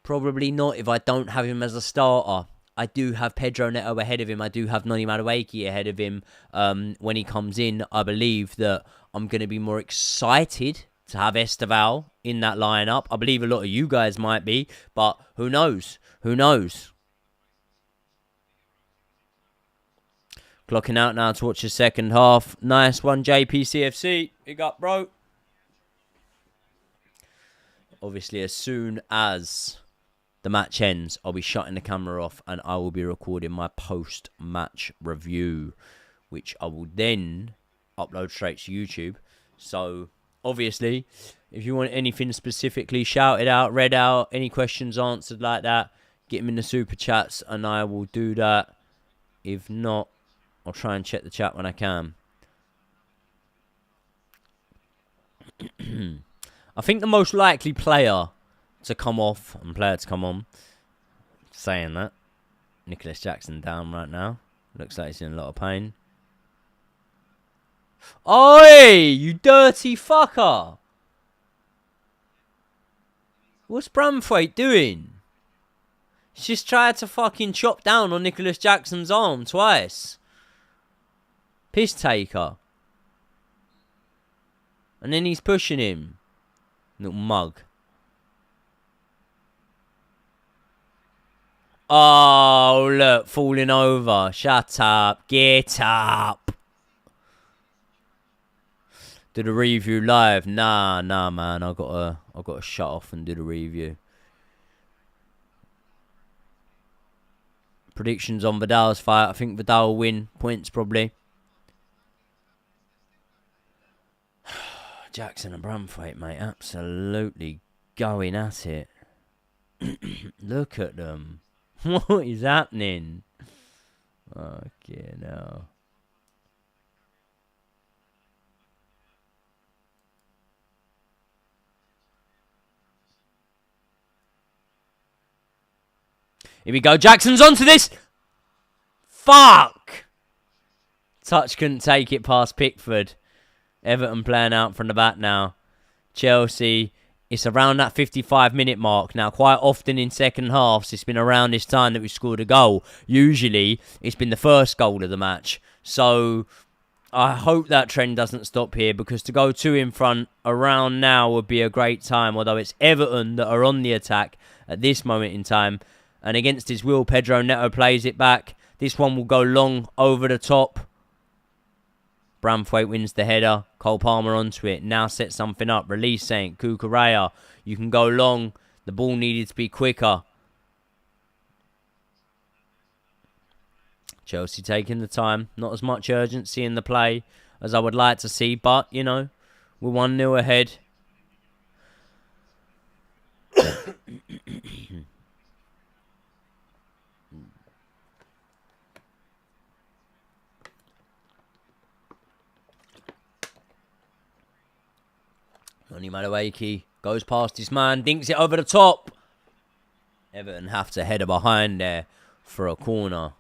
Probably not if I don't have him as a starter. I do have Pedro Neto ahead of him. I do have Noni Madueke ahead of him. When he comes in, I believe that I'm going to be more excited to have Esteval in that lineup. I believe a lot of you guys might be, but who knows? Who knows? Clocking out now to watch the second half. Nice one, JPCFC. Big up, bro. Obviously, as soon as the match ends, I'll be shutting the camera off and I will be recording my post-match review, which I will then upload straight to YouTube. So, obviously, if you want anything specifically shouted out, read out, any questions answered like that, get them in the super chats and I will do that. If not, I'll try and check the chat when I can. I think the most likely player to come off and player to come on, saying that, Nicholas Jackson down right now. Looks like he's in a lot of pain. Oi, you dirty fucker. What's Bramthwaite doing? He's just tried to fucking chop down on Nicholas Jackson's arm twice. Piss taker. And then he's pushing him. Little mug. Oh, look. Falling over. Shut up. Get up. Do the review live. Nah, man. I gotta shut off and do the review. Predictions on Vidal's fight. I think Vidal will win. Points probably. Jackson and Bramthwaite, mate, absolutely going at it. Look at them. What is happening? Okay, no. Here we go. Jackson's onto this. Fuck. Touch couldn't take it past Pickford. Everton playing out from the back now. Chelsea, it's around that 55-minute mark. Now, quite often in second halves, it's been around this time that we've scored a goal. Usually, it's been the first goal of the match. So, I hope that trend doesn't stop here, because to go 2 in front around now would be a great time, although it's Everton that are on the attack at this moment in time. And against his will, Pedro Neto plays it back. This one will go long over the top. Branthwaite wins the header. Cole Palmer onto it. Now sets something up. Release Saint. Cucurella. You can go long. The ball needed to be quicker. Chelsea taking the time. Not as much urgency in the play as I would like to see. But, you know, we're 1-0 ahead. Johnny Madueke goes past his man, dinks it over the top. Everton have to header behind there for a corner.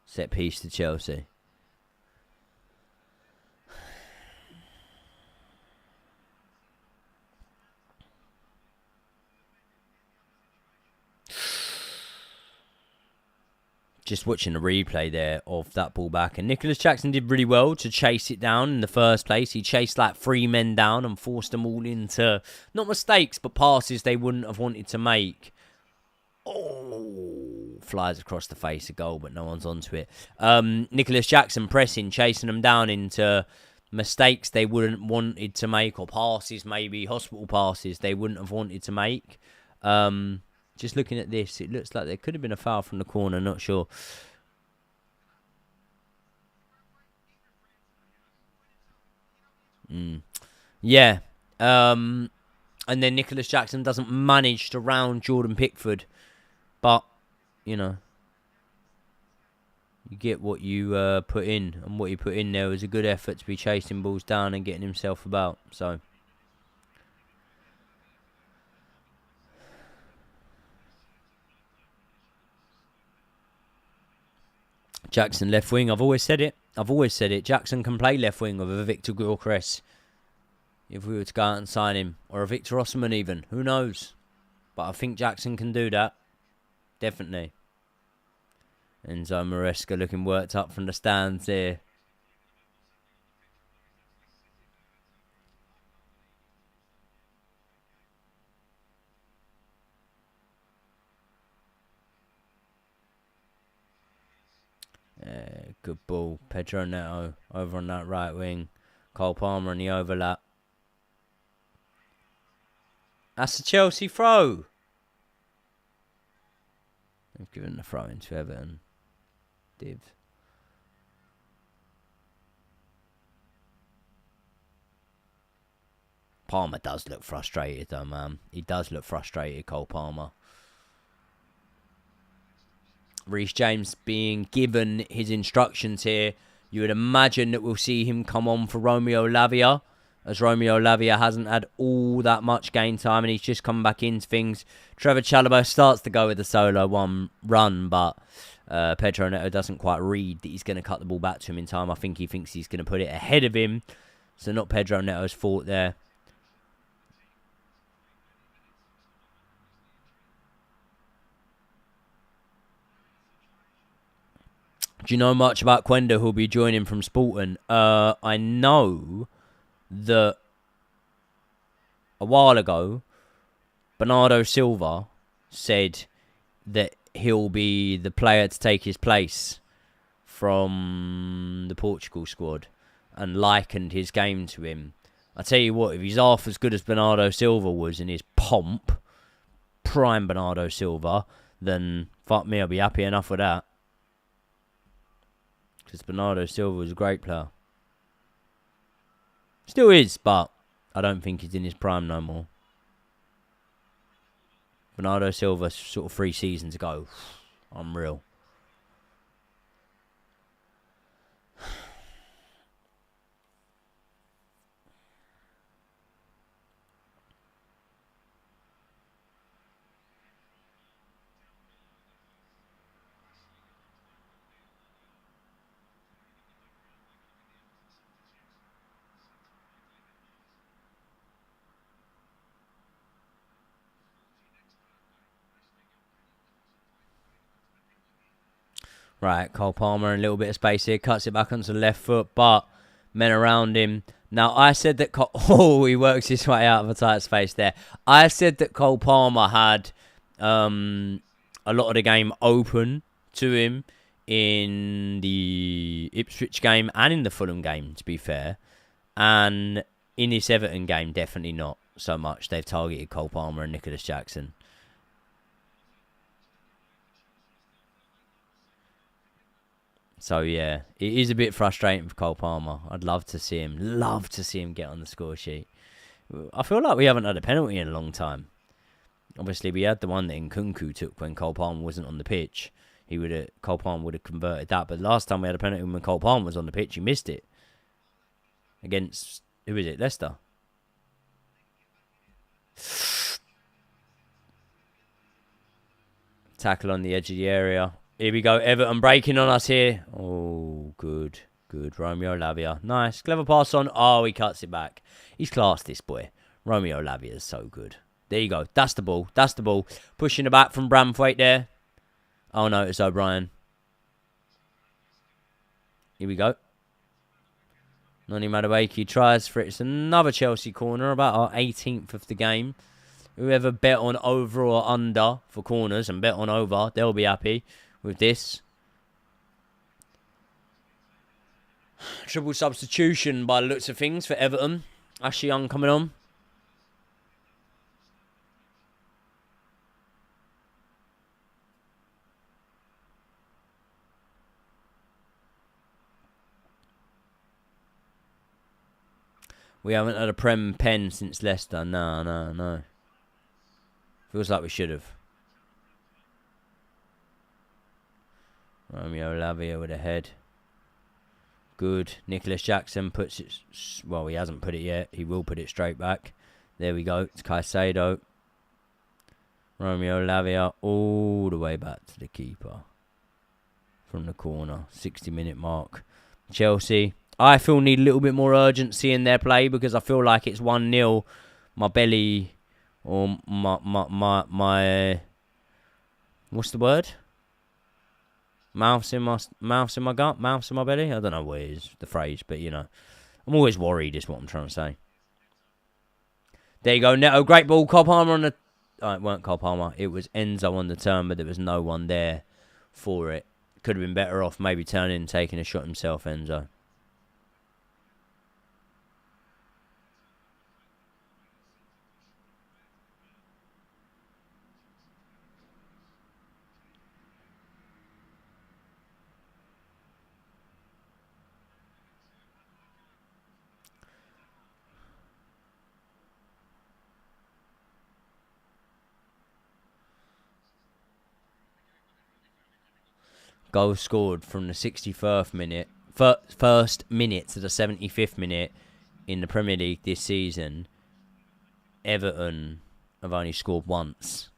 Set piece to Chelsea. Just watching the replay there of that ball back. And Nicholas Jackson did really well to chase it down in the first place. He chased like 3 men down and forced them all into, not mistakes, but passes they wouldn't have wanted to make. Oh, flies across the face, a goal, but no one's onto it. Nicholas Jackson pressing, chasing them down into mistakes they wouldn't wanted to make, or passes maybe, hospital passes they wouldn't have wanted to make. Just looking at this, it looks like there could have been a foul from the corner, not sure. Yeah. And then Nicholas Jackson doesn't manage to round Jordan Pickford. But, you know, you get what you put in. And what he put in there was a good effort to be chasing balls down and getting himself about. So, Jackson left wing. I've always said it. Jackson can play left wing with a Victor Gyökeres if we were to go out and sign him. Or a Victor Osimhen even. Who knows? But I think Jackson can do that. Definitely. Enzo Maresca looking worked up from the stands here. Good ball. Pedro Neto over on that right wing. Cole Palmer on the overlap. That's a Chelsea throw. They've given the throw into Everton. Div. Palmer does look frustrated though, man. He does look frustrated, Cole Palmer. Reece James being given his instructions here. You would imagine that we'll see him come on for Romeo Lavia, as Romeo Lavia hasn't had all that much game time and he's just come back into things. Trevor Chalobah starts to go with the solo one run, but Pedro Neto doesn't quite read that he's going to cut the ball back to him in time. I think he thinks he's going to put it ahead of him. So not Pedro Neto's fault there. Do you know much about Quenda, who'll be joining from Sporting? I know that a while ago, Bernardo Silva said that he'll be the player to take his place from the Portugal squad and likened his game to him. I tell you what, if he's half as good as Bernardo Silva was in his pomp, prime Bernardo Silva, then fuck me, I'll be happy enough with that. Because Bernardo Silva was a great player. Still is, but I don't think he's in his prime no more. Bernardo Silva, sort of 3 seasons ago. Unreal. Right, Cole Palmer, a little bit of space here. Cuts it back onto the left foot, but men around him. Now, I said that oh, he works his way out of a tight space there. I said that Cole Palmer had a lot of the game open to him in the Ipswich game and in the Fulham game, to be fair. And in this Everton game, definitely not so much. They've targeted Cole Palmer and Nicholas Jackson. So, yeah, it is a bit frustrating for Cole Palmer. I'd love to see him get on the score sheet. I feel like we haven't had a penalty in a long time. Obviously, we had the one that Nkunku took when Cole Palmer wasn't on the pitch. Cole Palmer would have converted that. But last time we had a penalty when Cole Palmer was on the pitch, he missed it. Against, who is it? Leicester. Tackle on the edge of the area. Here we go. Everton breaking on us here. Oh, good. Good. Romeo Lavia. Nice. Clever pass on. Oh, he cuts it back. He's classed, this boy. Romeo Lavia is so good. There you go. That's the ball. That's the ball. Pushing the back from Bramthwaite there. Oh, no. It's O'Brien. Here we go. Noni Madueke tries for it. It's another Chelsea corner. About our 18th of the game. Whoever bet on over or under for corners and bet on over, they'll be happy with this. Triple substitution by the looks of things for Everton. Ashley Young coming on. We haven't had a Prem pen since Leicester. No. Feels like we should have. Romeo Lavia with a head. Good. Nicholas Jackson puts it... Well, he hasn't put it yet. He will put it straight back. There we go. It's Caicedo. Romeo Lavia all the way back to the keeper. From the corner. 60-minute mark. Chelsea. I feel need a little bit more urgency in their play because I feel like it's 1-0. My belly... Or my what's the word? Mouths in my gut, mouths in my belly. I don't know what it is, the phrase, but you know, I'm always worried. Is what I'm trying to say. There you go, Neto. Great ball. Cole Palmer on the. Oh, it weren't Cole Palmer. It was Enzo on the turn, but there was no one there for it. Could have been better off maybe turning and taking a shot himself, Enzo. Goal scored from the 61st minute, first minute to the 75th minute in the Premier League this season. Everton have only scored once,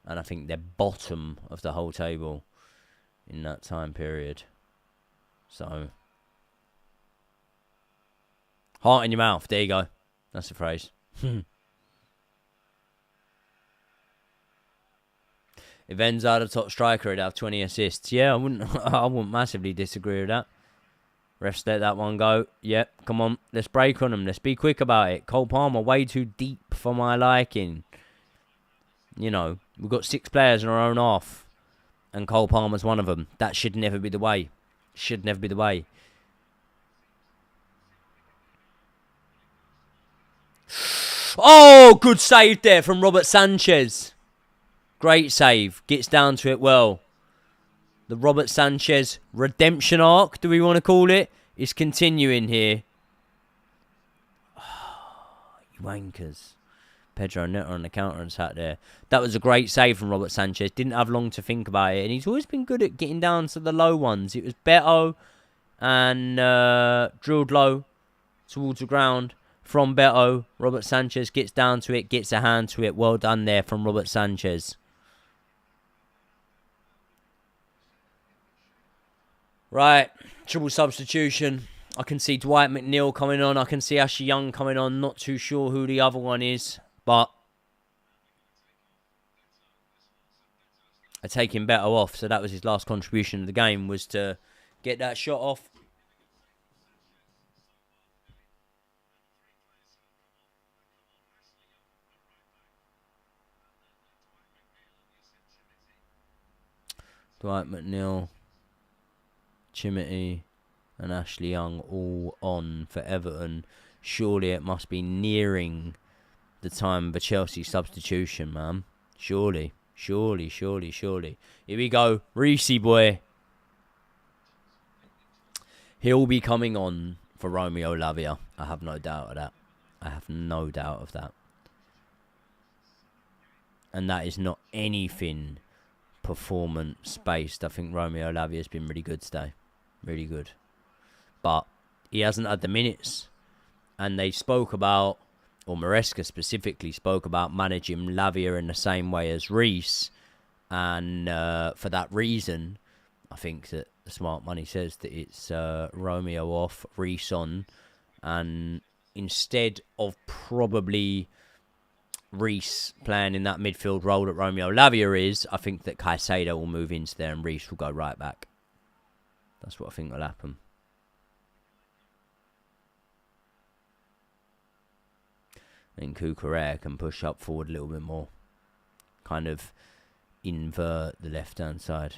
and I think they're bottom of the whole table in that time period. So, heart in your mouth. There you go. That's the phrase. If Enzo, the top striker, he'd have 20 assists. Yeah, I wouldn't massively disagree with that. Refs let that one go. Yep, come on. Let's break on them. Let's be quick about it. Cole Palmer, way too deep for my liking. You know, we've got 6 players in our own half. And Cole Palmer's one of them. That should never be the way. Should never be the way. Oh, good save there from Robert Sanchez. Great save. Gets down to it well. The Robert Sanchez redemption arc, do we want to call it, is continuing here. Oh, you wankers. Pedro Neto on the counter and sat there. That was a great save from Robert Sanchez. Didn't have long to think about it. And he's always been good at getting down to the low ones. It was Beto and drilled low towards the ground from Beto. Robert Sanchez gets down to it, gets a hand to it. Well done there from Robert Sanchez. Right, triple substitution. I can see Dwight McNeil coming on. I can see Ashley Young coming on. Not too sure who the other one is, but are taking better off. So that was his last contribution to the game, was to get that shot off. Dwight McNeil, Chimity, and Ashley Young all on for Everton. Surely it must be nearing the time of a Chelsea substitution, man. Surely. Here we go. Reece boy. He'll be coming on for Romeo Lavia. I have no doubt of that. And that is not anything performance-based. I think Romeo Lavia has been really good today. Really good. But he hasn't had the minutes. And they spoke about, or Maresca specifically spoke about, managing Lavia in the same way as Reece. And for that reason, I think that the smart money says that it's Romeo off, Reece on. And instead of probably Reece playing in that midfield role that Romeo Lavia is, I think that Caicedo will move into there and Reece will go right back. That's what I think will happen. And Cucurella can push up forward a little bit more. Kind of invert the left-hand side.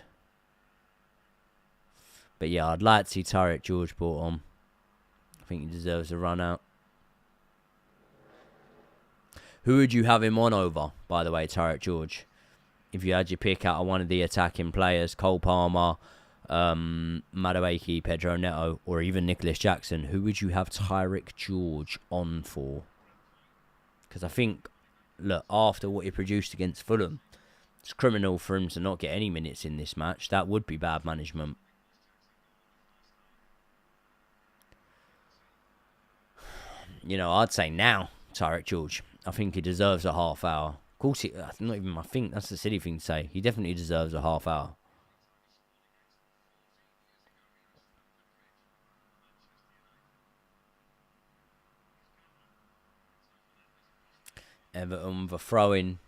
But yeah, I'd like to see Tariq George brought on. I think he deserves a run out. Who would you have him on over, by the way, Tariq George? If you had your pick out of one of the attacking players, Cole Palmer, Madueke, Pedro Neto, or even Nicholas Jackson, who would you have Tariq George on for? Because I think, look, after what he produced against Fulham, it's criminal for him to not get any minutes in this match. That would be bad management. You know, I'd say now, Tariq George. I think he deserves a half hour. Of course, that's not even my thing. That's the silly thing to say. He definitely deserves a half hour. Everton with a throw-in.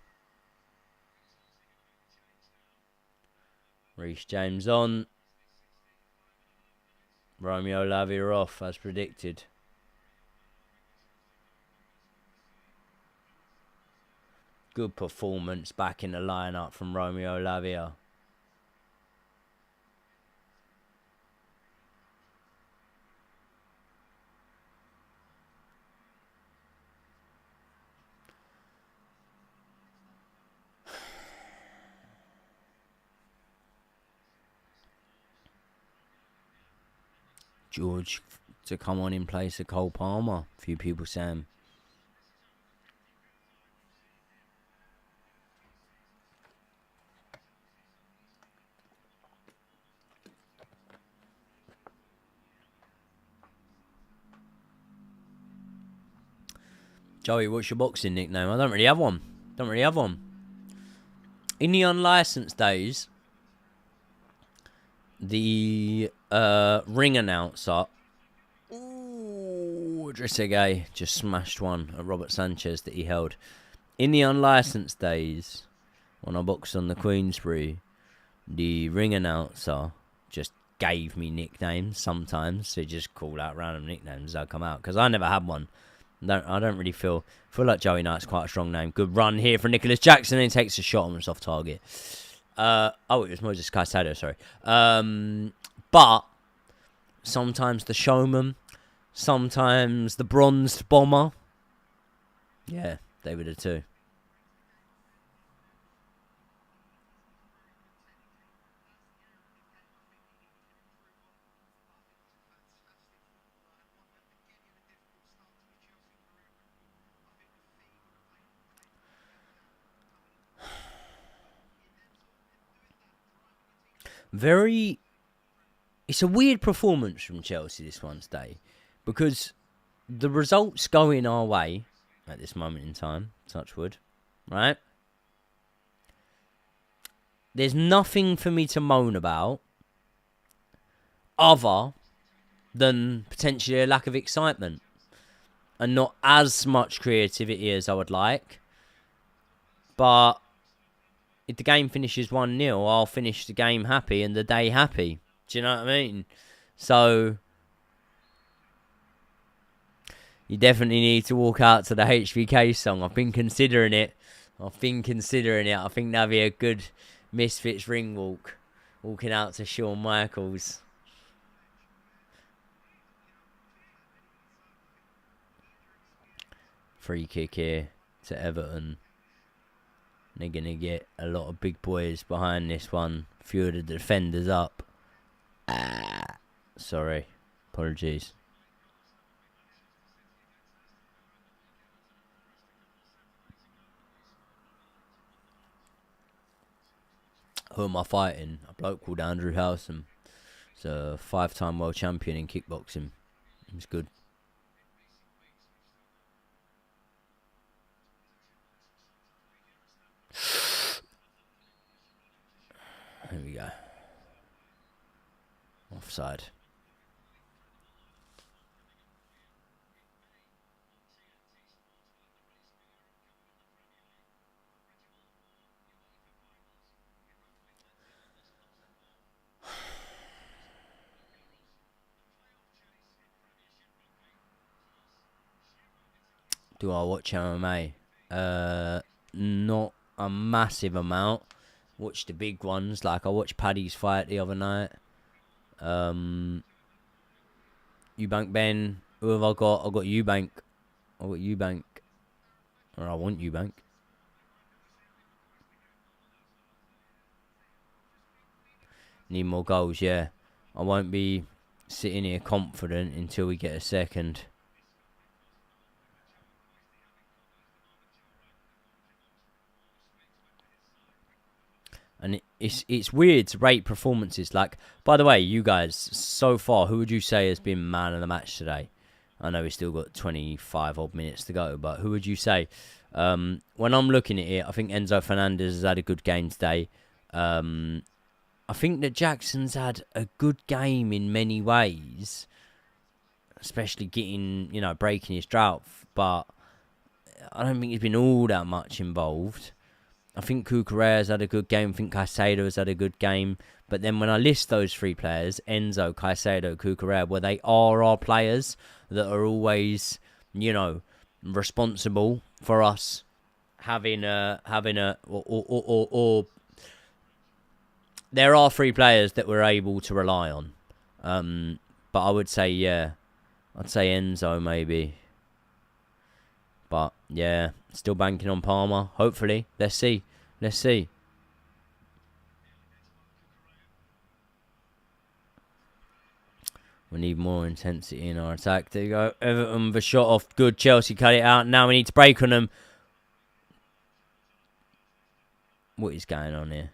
Reece James on. Romeo Lavia off, as predicted. Good performance back in the lineup from Romeo Lavia. George to come on in place of Cole Palmer. A few people saying. Joey, what's your boxing nickname? I don't really have one. In the unlicensed days, the ring announcer, Drissegay, just smashed one at Robert Sanchez that he held. In the unlicensed days, when I boxed on the Queensbury, the ring announcer just gave me nicknames sometimes. So just call out random nicknames as I come out, because I never had one. I don't really feel like Joey Knight's quite a strong name. Good run here for Nicholas Jackson, and he takes a shot on a soft target. It was Moses Caicedo, sorry. But sometimes the showman, sometimes the bronzed bomber. Yeah, they were the two. It's a weird performance from Chelsea this one today, because the results going our way at this moment in time, touch wood, right? There's nothing for me to moan about other than potentially a lack of excitement and not as much creativity as I would like. But if the game finishes 1-0, I'll finish the game happy and the day happy. Do you know what I mean? So you definitely need to walk out to the HBK song. I've been considering it. I think that'd be a good Misfits ring walk. Walking out to Shawn Michaels. Free kick here to Everton. They're going to get a lot of big boys behind this one. A few of the defenders up. Sorry. Apologies. Who am I fighting? A bloke called Andrew Howson. He's a 5-time world champion in kickboxing. He's good. There we go. Offside. Do I watch MMA? Not a massive amount. Watch the big ones. Like I watched Paddy's fight the other night. Eubank Ben. Who have I got? I got Eubank. Or I want Eubank. Need more goals, yeah. I won't be sitting here confident until we get a second. And it's weird to rate performances. Like, by the way, you guys, so far, who would you say has been man of the match today? I know we've still got 25 odd minutes to go, but who would you say? When I'm looking at it, I think Enzo Fernandez has had a good game today. I think that Jackson's had a good game in many ways, especially getting, breaking his drought, but I don't think he's been all that much involved. I think Cucurella's had a good game. I think Caicedo's had a good game. But then when I list those three players, Enzo, Caicedo, Cucurella, well, they are our players that are always, responsible for us having a or there are three players that we're able to rely on. But I would say, I'd say Enzo maybe. But, yeah, still banking on Palmer. Hopefully. Let's see. We need more intensity in our attack. There you go. Everton, the shot off. Good. Chelsea cut it out. Now we need to break on them. What is going on here?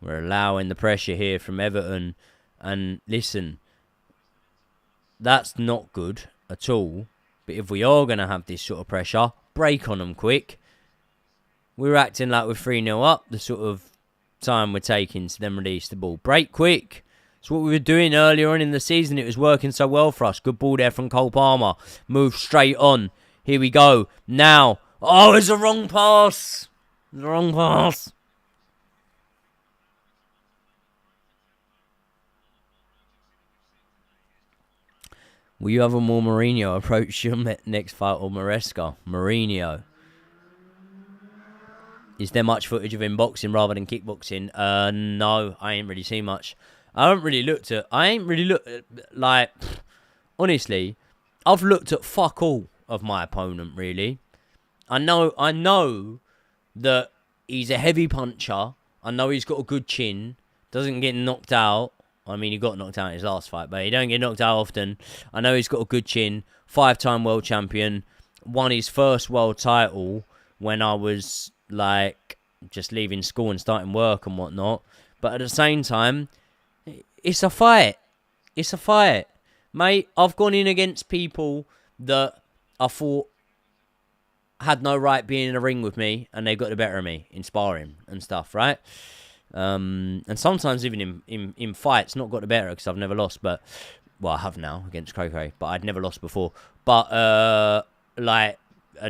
We're allowing the pressure here from Everton. And listen, that's not good at all. But if we are going to have this sort of pressure, break on them quick. We're acting like we're 3-0 up, the sort of time we're taking to then release the ball. Break quick. It's what we were doing earlier on in the season. It was working so well for us. Good ball there from Cole Palmer. Move straight on. Here we go. Now. Oh, it's a wrong pass. Will you have a more Mourinho approach your next fight or Maresca? Mourinho. Is there much footage of him boxing rather than kickboxing? No, I ain't really seen much. Honestly, I've looked at fuck all of my opponent, really. I know that he's a heavy puncher. I know he's got a good chin. Doesn't get knocked out. I mean, he got knocked out in his last fight, but he don't get knocked out often. I know he's got a good chin. 5-time world champion. Won his first world title when I was, just leaving school and starting work and whatnot. But at the same time, it's a fight. Mate, I've gone in against people that I thought had no right being in a ring with me, and they got the better of me in sparring and stuff, right? And sometimes even in fights, not got the better because I've never lost, but I have now against Cray, but I'd never lost before. But I'd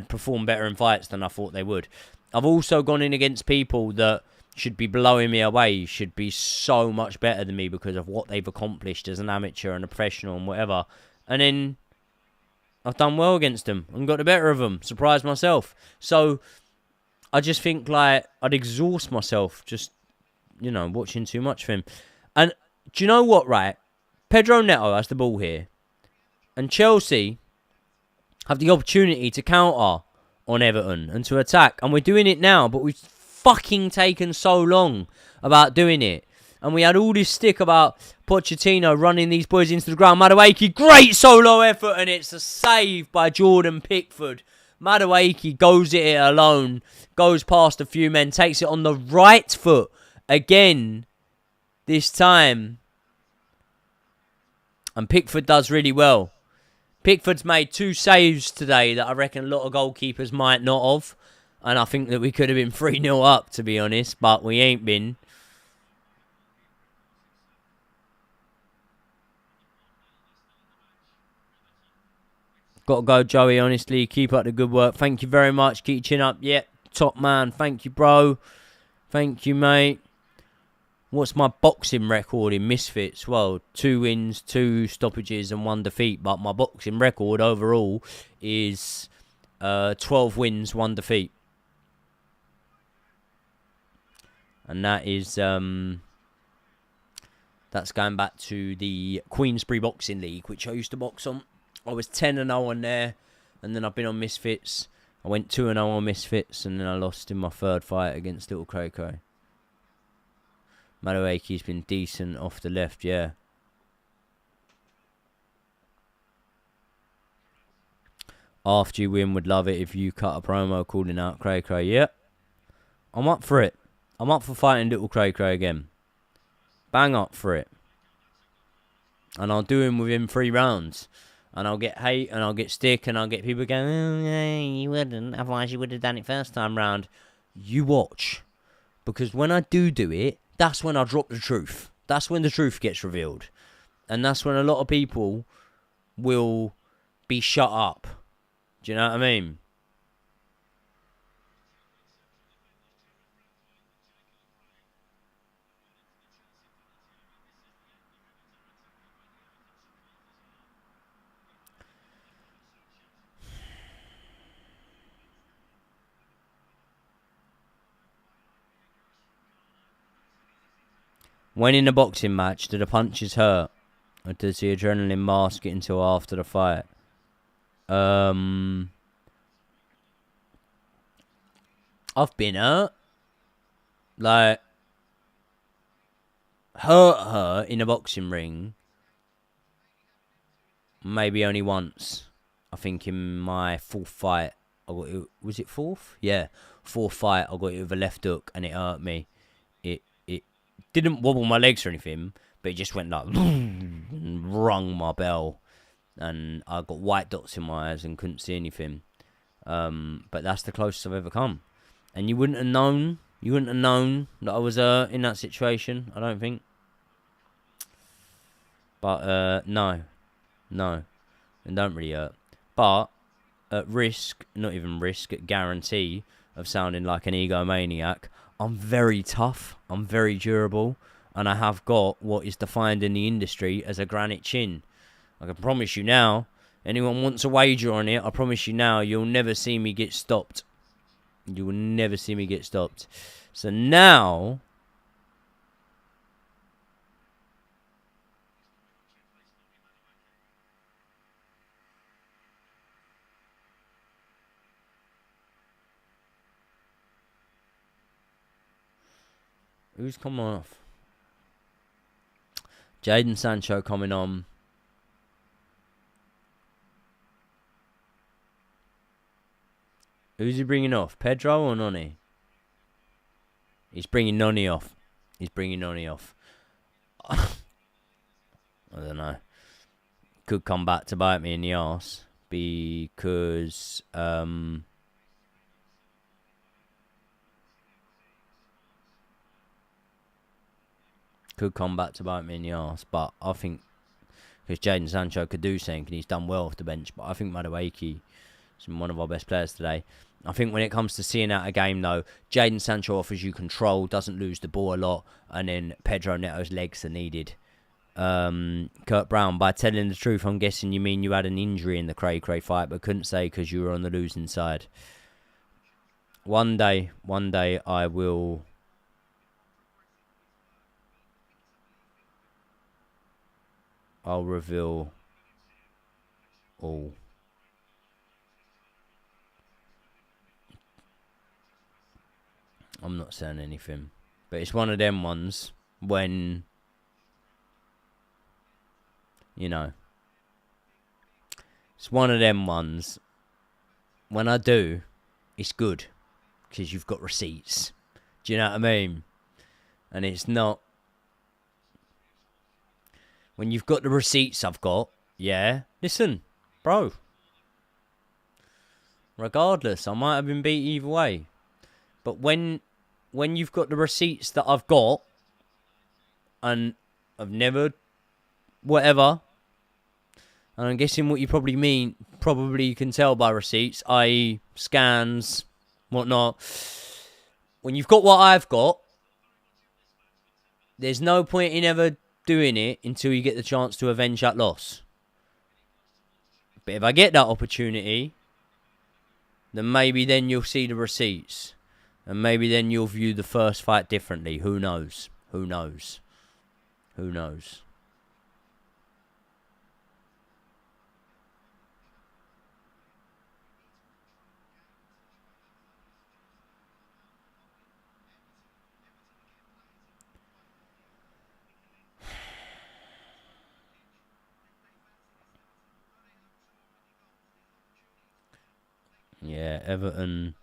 perform better in fights than I thought they would. I've also gone in against people that should be blowing me away, should be so much better than me because of what they've accomplished as an amateur and a professional and whatever. And then I've done well against them and got the better of them. Surprised myself. So I just think like I'd exhaust myself just, watching too much of him. And do you know what, right? Pedro Neto has the ball here. And Chelsea have the opportunity to counter on Everton and to attack. And we're doing it now, but we've fucking taken so long about doing it. And we had all this stick about Pochettino running these boys into the ground. Madueke, great solo effort, and it's a save by Jordan Pickford. Madueke goes at it alone, goes past a few men, takes it on the right foot again this time. And Pickford does really well. Pickford's made 2 saves today that I reckon a lot of goalkeepers might not have. And I think that we could have been 3-0 up, to be honest, but we ain't been. Got to go, Joey, honestly. Keep up the good work. Thank you very much. Keep your chin up. Yep, top man. Thank you, bro. Thank you, mate. What's my boxing record in Misfits? Well, 2 wins, 2 stoppages and 1 defeat. But my boxing record overall is 12 wins, 1 defeat. And that is that's going back to the Queensbury Boxing League, which I used to box on. I was 10-0 on there, and then I've been on Misfits. I went 2-0 on Misfits, and then I lost in my 3rd fight against Little Cray Cray. Madueke's been decent off the left, yeah. After you win, would love it if you cut a promo calling out Cray Cray. Yeah, I'm up for it. I'm up for fighting Little Cray Cray again. Bang up for it. And I'll do him within 3 rounds. And I'll get hate, and I'll get stick, and I'll get people going, oh, no, you wouldn't. Otherwise, you would have done it first time round. You watch. Because when I do it, that's when I drop the truth. That's when the truth gets revealed. And that's when a lot of people will be shut up. Do you know what I mean? When in a boxing match, do the punches hurt? Or does the adrenaline mask it until after the fight? I've been hurt. Like, hurt in a boxing ring. Maybe only once. I think in my 4th fight, I got it. Was it 4th? Yeah, 4th fight, I got it with a left hook and it hurt me. It didn't wobble my legs or anything, but it just went like and rung my bell, and I got white dots in my eyes and couldn't see anything. But that's the closest I've ever come, and you wouldn't have known. You wouldn't have known that I was in that situation. I don't think. But no, it don't really hurt. But at risk, not even risk, at guarantee of sounding like an egomaniac, I'm very tough, I'm very durable, and I have got what is defined in the industry as a granite chin. I can promise you now, anyone wants a wager on it, I promise you now, you'll never see me get stopped. You will never see me get stopped. So now, who's coming off? Jadon Sancho coming on. Who's he bringing off? Pedro or Noni? He's bringing Noni off. I don't know. Could come back to bite me in the arse because could come back to bite me in the arse, but I think because Jadon Sancho could do something and he's done well off the bench, but I think Madueke is one of our best players today. I think when it comes to seeing out a game, though, Jadon Sancho offers you control, doesn't lose the ball a lot, and then Pedro Neto's legs are needed. Kurt Brown, by telling the truth, I'm guessing you mean you had an injury in the Cray fight, but couldn't say because you were on the losing side. One day I will. I'll reveal all. I'm not saying anything, but it's one of them ones when, you know, it's one of them ones when I do, it's good because you've got receipts. Do you know what I mean? And it's not when you've got the receipts I've got. Yeah, listen, bro. Regardless, I might have been beat either way, but when you've got the receipts that I've got, and I've never, whatever, and I'm guessing what you probably mean, probably you can tell by receipts, i.e. scans, whatnot. When you've got what I've got, there's no point in ever doing it until you get the chance to avenge that loss. But if I get that opportunity, then maybe then you'll see the receipts. And maybe then you'll view the first fight differently. Who knows? Who knows? Who knows? Yeah, Everton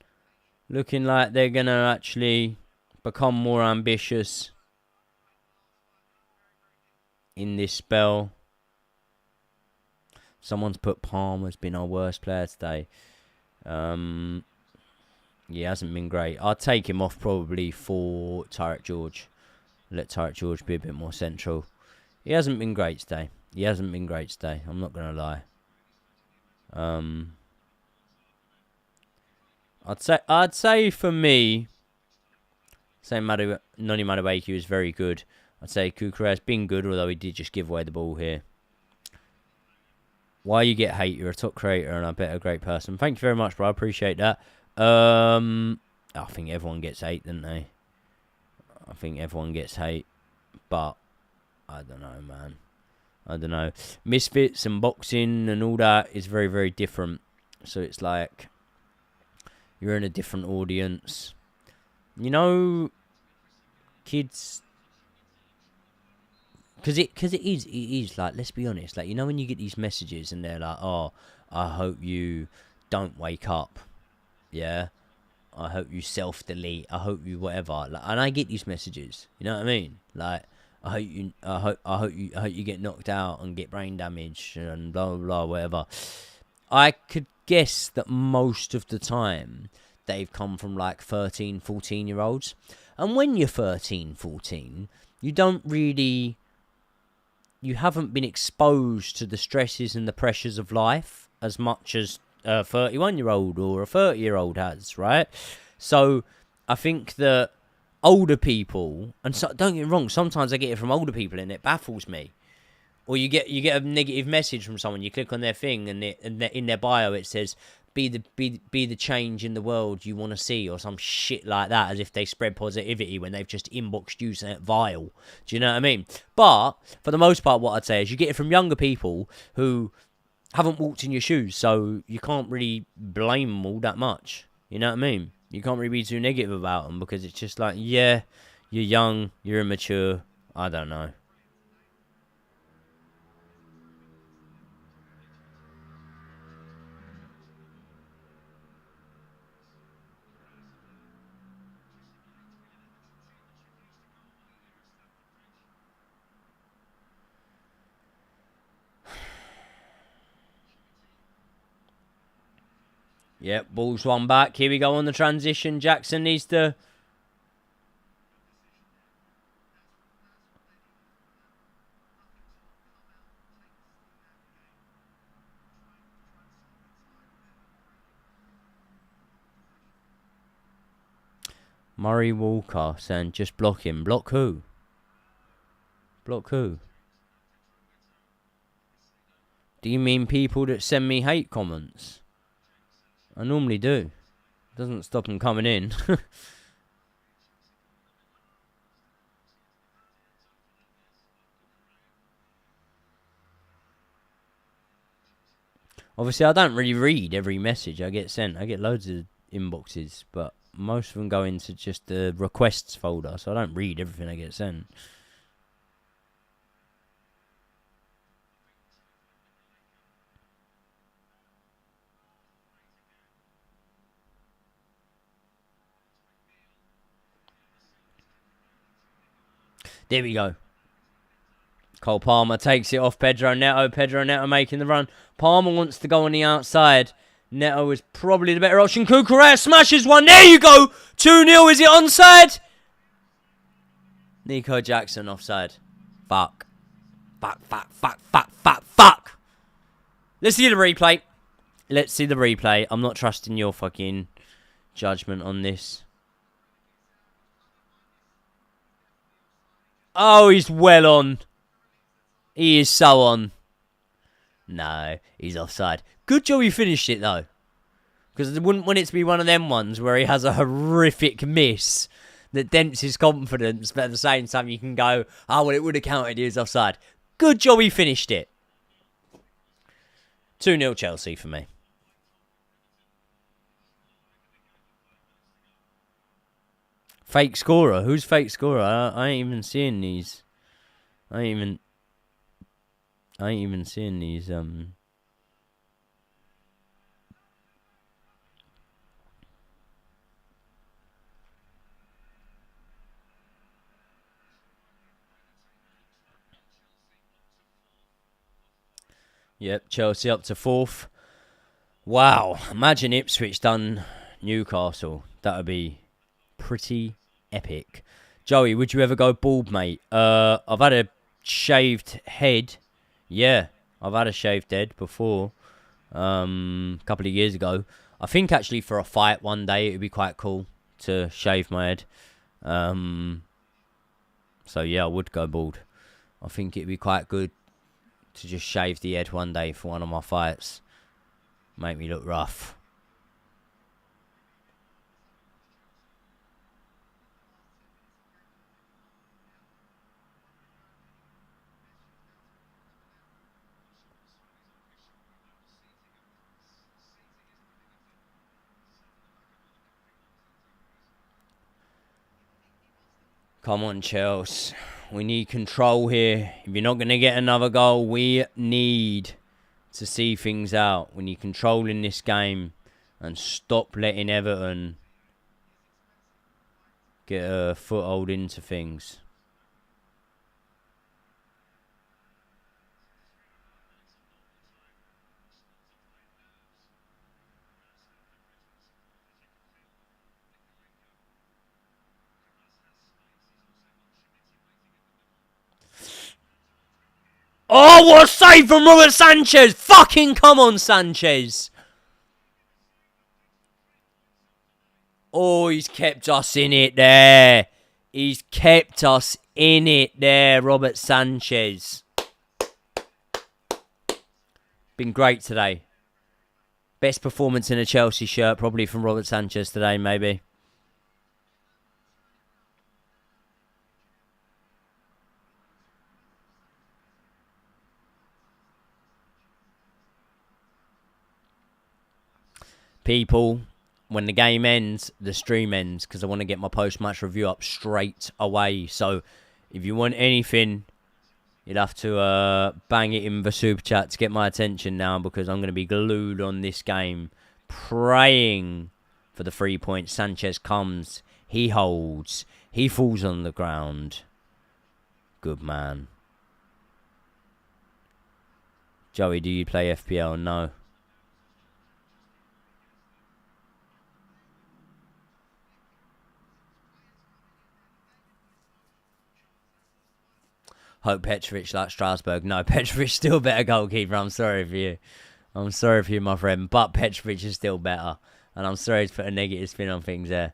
looking like they're going to actually become more ambitious in this spell. Someone's put Palmer's been our worst player today. He hasn't been great. I'd take him off probably for Tyreek George. Let Tyreek George be a bit more central. He hasn't been great today. I'm not going to lie. I'd say for me, Noni Madueke is very good. I'd say Kukureya's been good, although he did just give away the ball here. Why you get hate? You're a top creator and I bet a great person. Thank you very much, bro. I appreciate that. I think everyone gets hate, don't they? I think everyone gets hate, but I don't know, man. I don't know. Misfits and boxing and all that is very, very different. So it's like you're in a different audience. You know, kids, because it is like, let's be honest, like, you know when you get these messages and they're like, oh, I hope you don't wake up, yeah, I hope you self-delete, I hope you whatever, like, and I get these messages, you know what I mean, like, I hope you get knocked out and get brain damage and blah blah blah whatever. I could guess that most of the time they've come from like 13, 14-year-olds. And when you're 13, 14, you haven't been exposed to the stresses and the pressures of life as much as a 31-year-old or a 30-year-old has, right? So I think that older people, and so, don't get me wrong, sometimes I get it from older people and it baffles me. Or you get a negative message from someone, you click on their thing and in their bio it says, be the change in the world you want to see, or some shit like that, as if they spread positivity when they've just inboxed you something vile. Do you know what I mean? But for the most part, what I'd say is you get it from younger people who haven't walked in your shoes, so you can't really blame them all that much. You know what I mean? You can't really be too negative about them because it's just like, yeah, you're young, you're immature. I don't know. Yep, Bulls one back. Here we go on the transition. Jackson needs to... Murray Walker saying just block him. Block who? Block who? Do you mean people that send me hate comments? I normally do. Doesn't stop them coming in. Obviously, I don't really read every message I get sent. I get loads of inboxes, but most of them go into just the requests folder, so I don't read everything I get sent. There we go. Cole Palmer takes it off Pedro Neto. Pedro Neto making the run. Palmer wants to go on the outside. Neto is probably the better option. Cucurella smashes one. There you go. 2-0. Is it onside? Nico Jackson offside. Fuck. Fuck. Let's see the replay. I'm not trusting your fucking judgment on this. Oh, he's well on. He is so on. No, he's offside. Good job he finished it, though. Because I wouldn't want it to be one of them ones where he has a horrific miss that dents his confidence, but at the same time you can go, oh, well, it would have counted, he was offside. Good job he finished it. 2-0 Chelsea for me. Fake scorer? Who's fake scorer? I ain't even seeing these. I ain't even seeing these. Yep, Chelsea up to 4th. Wow, imagine Ipswich done Newcastle. That would be pretty epic. Joey, would you ever go bald, mate? I've had a shaved head. Yeah, I've had a shaved head before. A couple of years ago. I think actually for a fight one day it would be quite cool to shave my head. So yeah, I would go bald. I think it'd be quite good to just shave the head one day for one of my fights. Make me look rough. Come on, Chelsea. We need control here. If you're not going to get another goal, we need to see things out. We need control in this game and stop letting Everton get a foothold into things. Oh, what a save from Robert Sanchez! Fucking come on, Sanchez! Oh, he's kept us in it there. He's kept us in it there, Robert Sanchez. Been great today. Best performance in a Chelsea shirt, probably from Robert Sanchez today, maybe. People, when the game ends, the stream ends, because I want to get my post-match review up straight away. So, if you want anything, you'll have to bang it in the super chat to get my attention now, because I'm going to be glued on this game, praying for the 3 points. Sanchez comes, he holds, he falls on the ground. Good man. Joey, do you play FPL? No. Hope Petrovic like Strasbourg. No, Petrovic still better goalkeeper. I'm sorry for you. I'm sorry for you, my friend. But Petrovic is still better. And I'm sorry to put a negative spin on things there.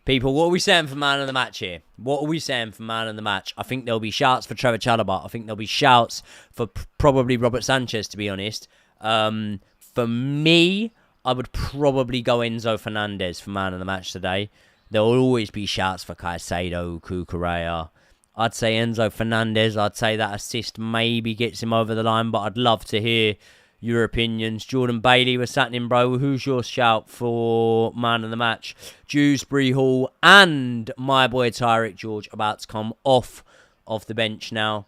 People, what are we saying for man of the match here? What are we saying for man of the match? I think there'll be shouts for Trevor Chalobah. I think there'll be shouts for probably Robert Sanchez, to be honest. For me, I would probably go Enzo Fernandez for man of the match today. There will always be shouts for Caicedo, Cucurella. I'd say Enzo Fernandez. I'd say that assist maybe gets him over the line, but I'd love to hear your opinions. Jordan Bailey, what's happening, bro? Who's your shout for man of the match? Dewsbury Hall and my boy Tyreek George about to come off the bench now.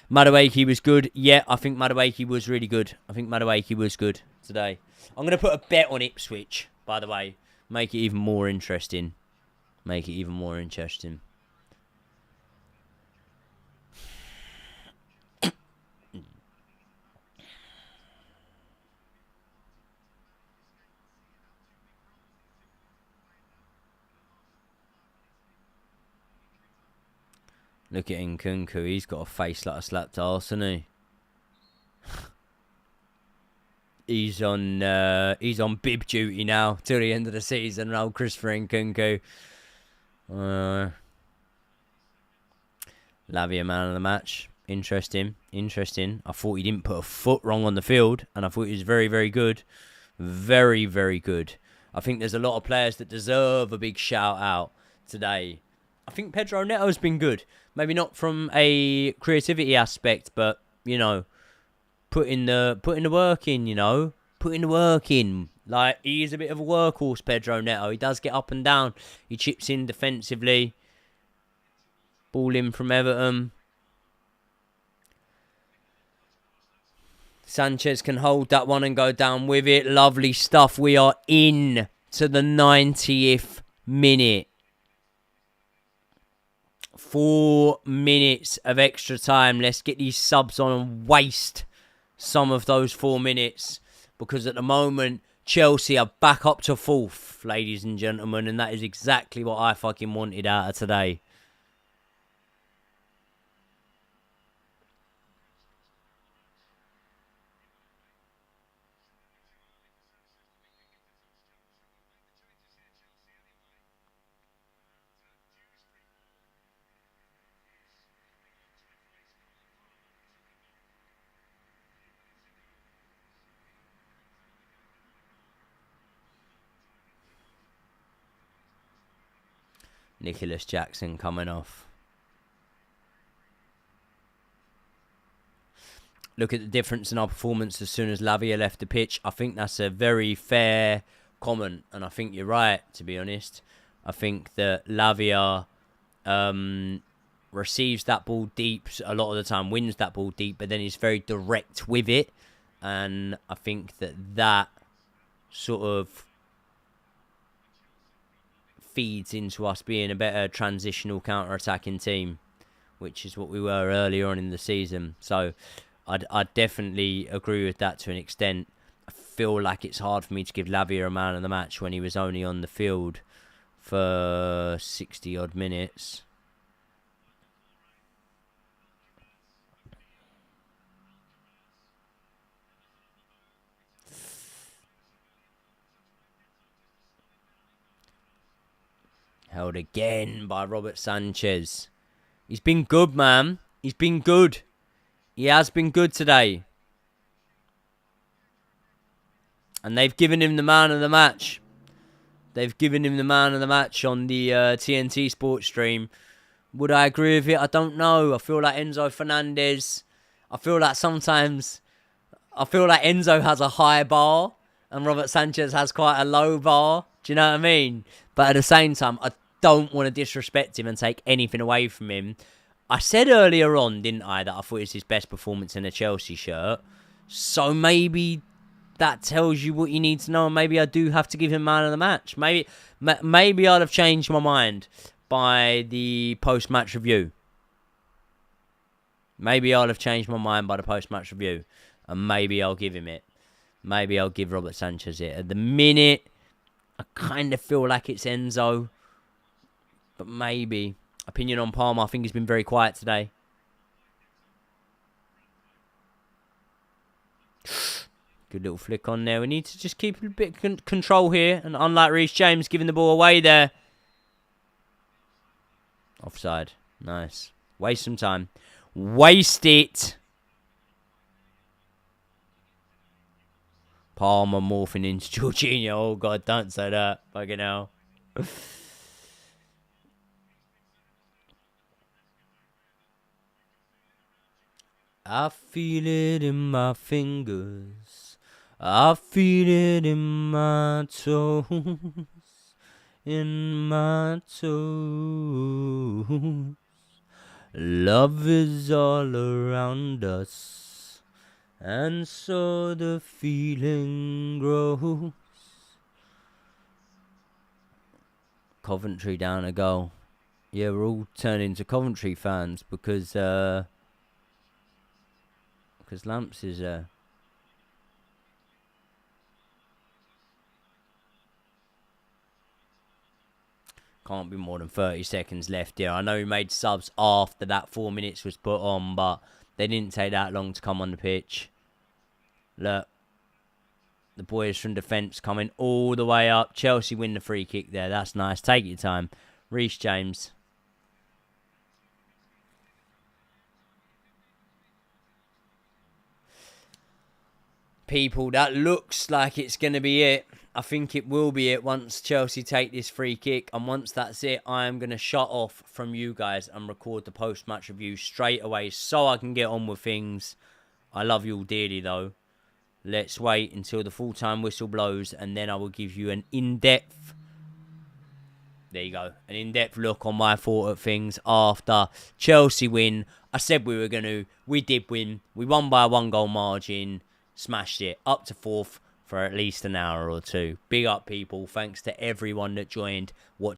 Madueke was good. Yeah, I think Madueke was really good. I think Madueke was good today. I'm going to put a bet on Ipswich, by the way. Make it even more interesting. Make it even more interesting. Look at Nkunku. He's got a face like a slapped arse, hasn't he? He's on bib duty now till the end of the season. Old Christopher Nkunku. Lavia man of the match. Interesting. I thought he didn't put a foot wrong on the field, and I thought he was very, very good. Very, very good. I think there's a lot of players that deserve a big shout out today. I think Pedro Neto's been good. Maybe not from a creativity aspect, but, you know, putting the work in, you know. Putting the work in. Like, he is a bit of a workhorse, Pedro Neto. He does get up and down. He chips in defensively. Ball in from Everton. Sanchez can hold that one and go down with it. Lovely stuff. We are in to the 90th minute. 4 minutes of extra time. Let's get these subs on and waste some of those 4 minutes. Because at the moment, Chelsea are back up to 4th, ladies and gentlemen. And that is exactly what I fucking wanted out of today. Nicholas Jackson coming off. Look at the difference in our performance as soon as Lavia left the pitch. I think that's a very fair comment, and I think you're right, to be honest. I think that Lavia receives that ball deep a lot of the time, wins that ball deep, but then is very direct with it. And I think that sort of feeds into us being a better transitional counter-attacking team, which is what we were earlier on in the season. So I'd definitely agree with that to an extent. I feel like it's hard for me to give Lavia a man of the match when he was only on the field for 60-odd minutes. Held again by Robert Sanchez. He's been good, man. He's been good. He has been good today. And they've given him the man of the match. They've given him the man of the match on the TNT Sports stream. Would I agree with it? I don't know. I feel like Enzo Fernandez. I feel like sometimes Enzo has a high bar and Robert Sanchez has quite a low bar. Do you know what I mean? But at the same time, I don't want to disrespect him and take anything away from him. I said earlier on, didn't I, that I thought it was his best performance in a Chelsea shirt. So maybe that tells you what you need to know, and maybe I do have to give him man of the match. Maybe I'd have changed my mind by the post-match review. Maybe I'll have changed my mind by the post-match review, and maybe I'll give him it. Maybe I'll give Robert Sanchez it. At the minute, I kind of feel like it's Enzo, but maybe. Opinion on Palmer, I think he's been very quiet today. Good little flick on there. We need to just keep a bit of control here. And unlike Reece James giving the ball away there. Offside. Nice. Waste some time. Waste it. Palmer morphing into Jorginho. Oh, God, don't say that. Fucking hell. I feel it in my fingers. I feel it in my toes. In my toes. Love is all around us. And so the feeling grows. Coventry down a goal. Yeah, we're all turning to Coventry fans because Lamps is can't be more than 30 seconds left here. I know he made subs after that 4 minutes was put on, but they didn't take that long to come on the pitch. Look, the boys from defence coming all the way up. Chelsea win the free kick there. That's nice. Take your time. Reece James. People, that looks like it's going to be it. I think it will be it once Chelsea take this free kick. And once that's it, I am going to shut off from you guys and record the post-match review straight away so I can get on with things. I love you all dearly, though. Let's wait until the full-time whistle blows and then I will give you an in-depth... There you go. An in-depth look on my thought of things after Chelsea win. I said we were going to. We did win. We won by a 1-goal margin. Smashed it up to 4th for at least an hour or two. Big up, people. Thanks to everyone that joined.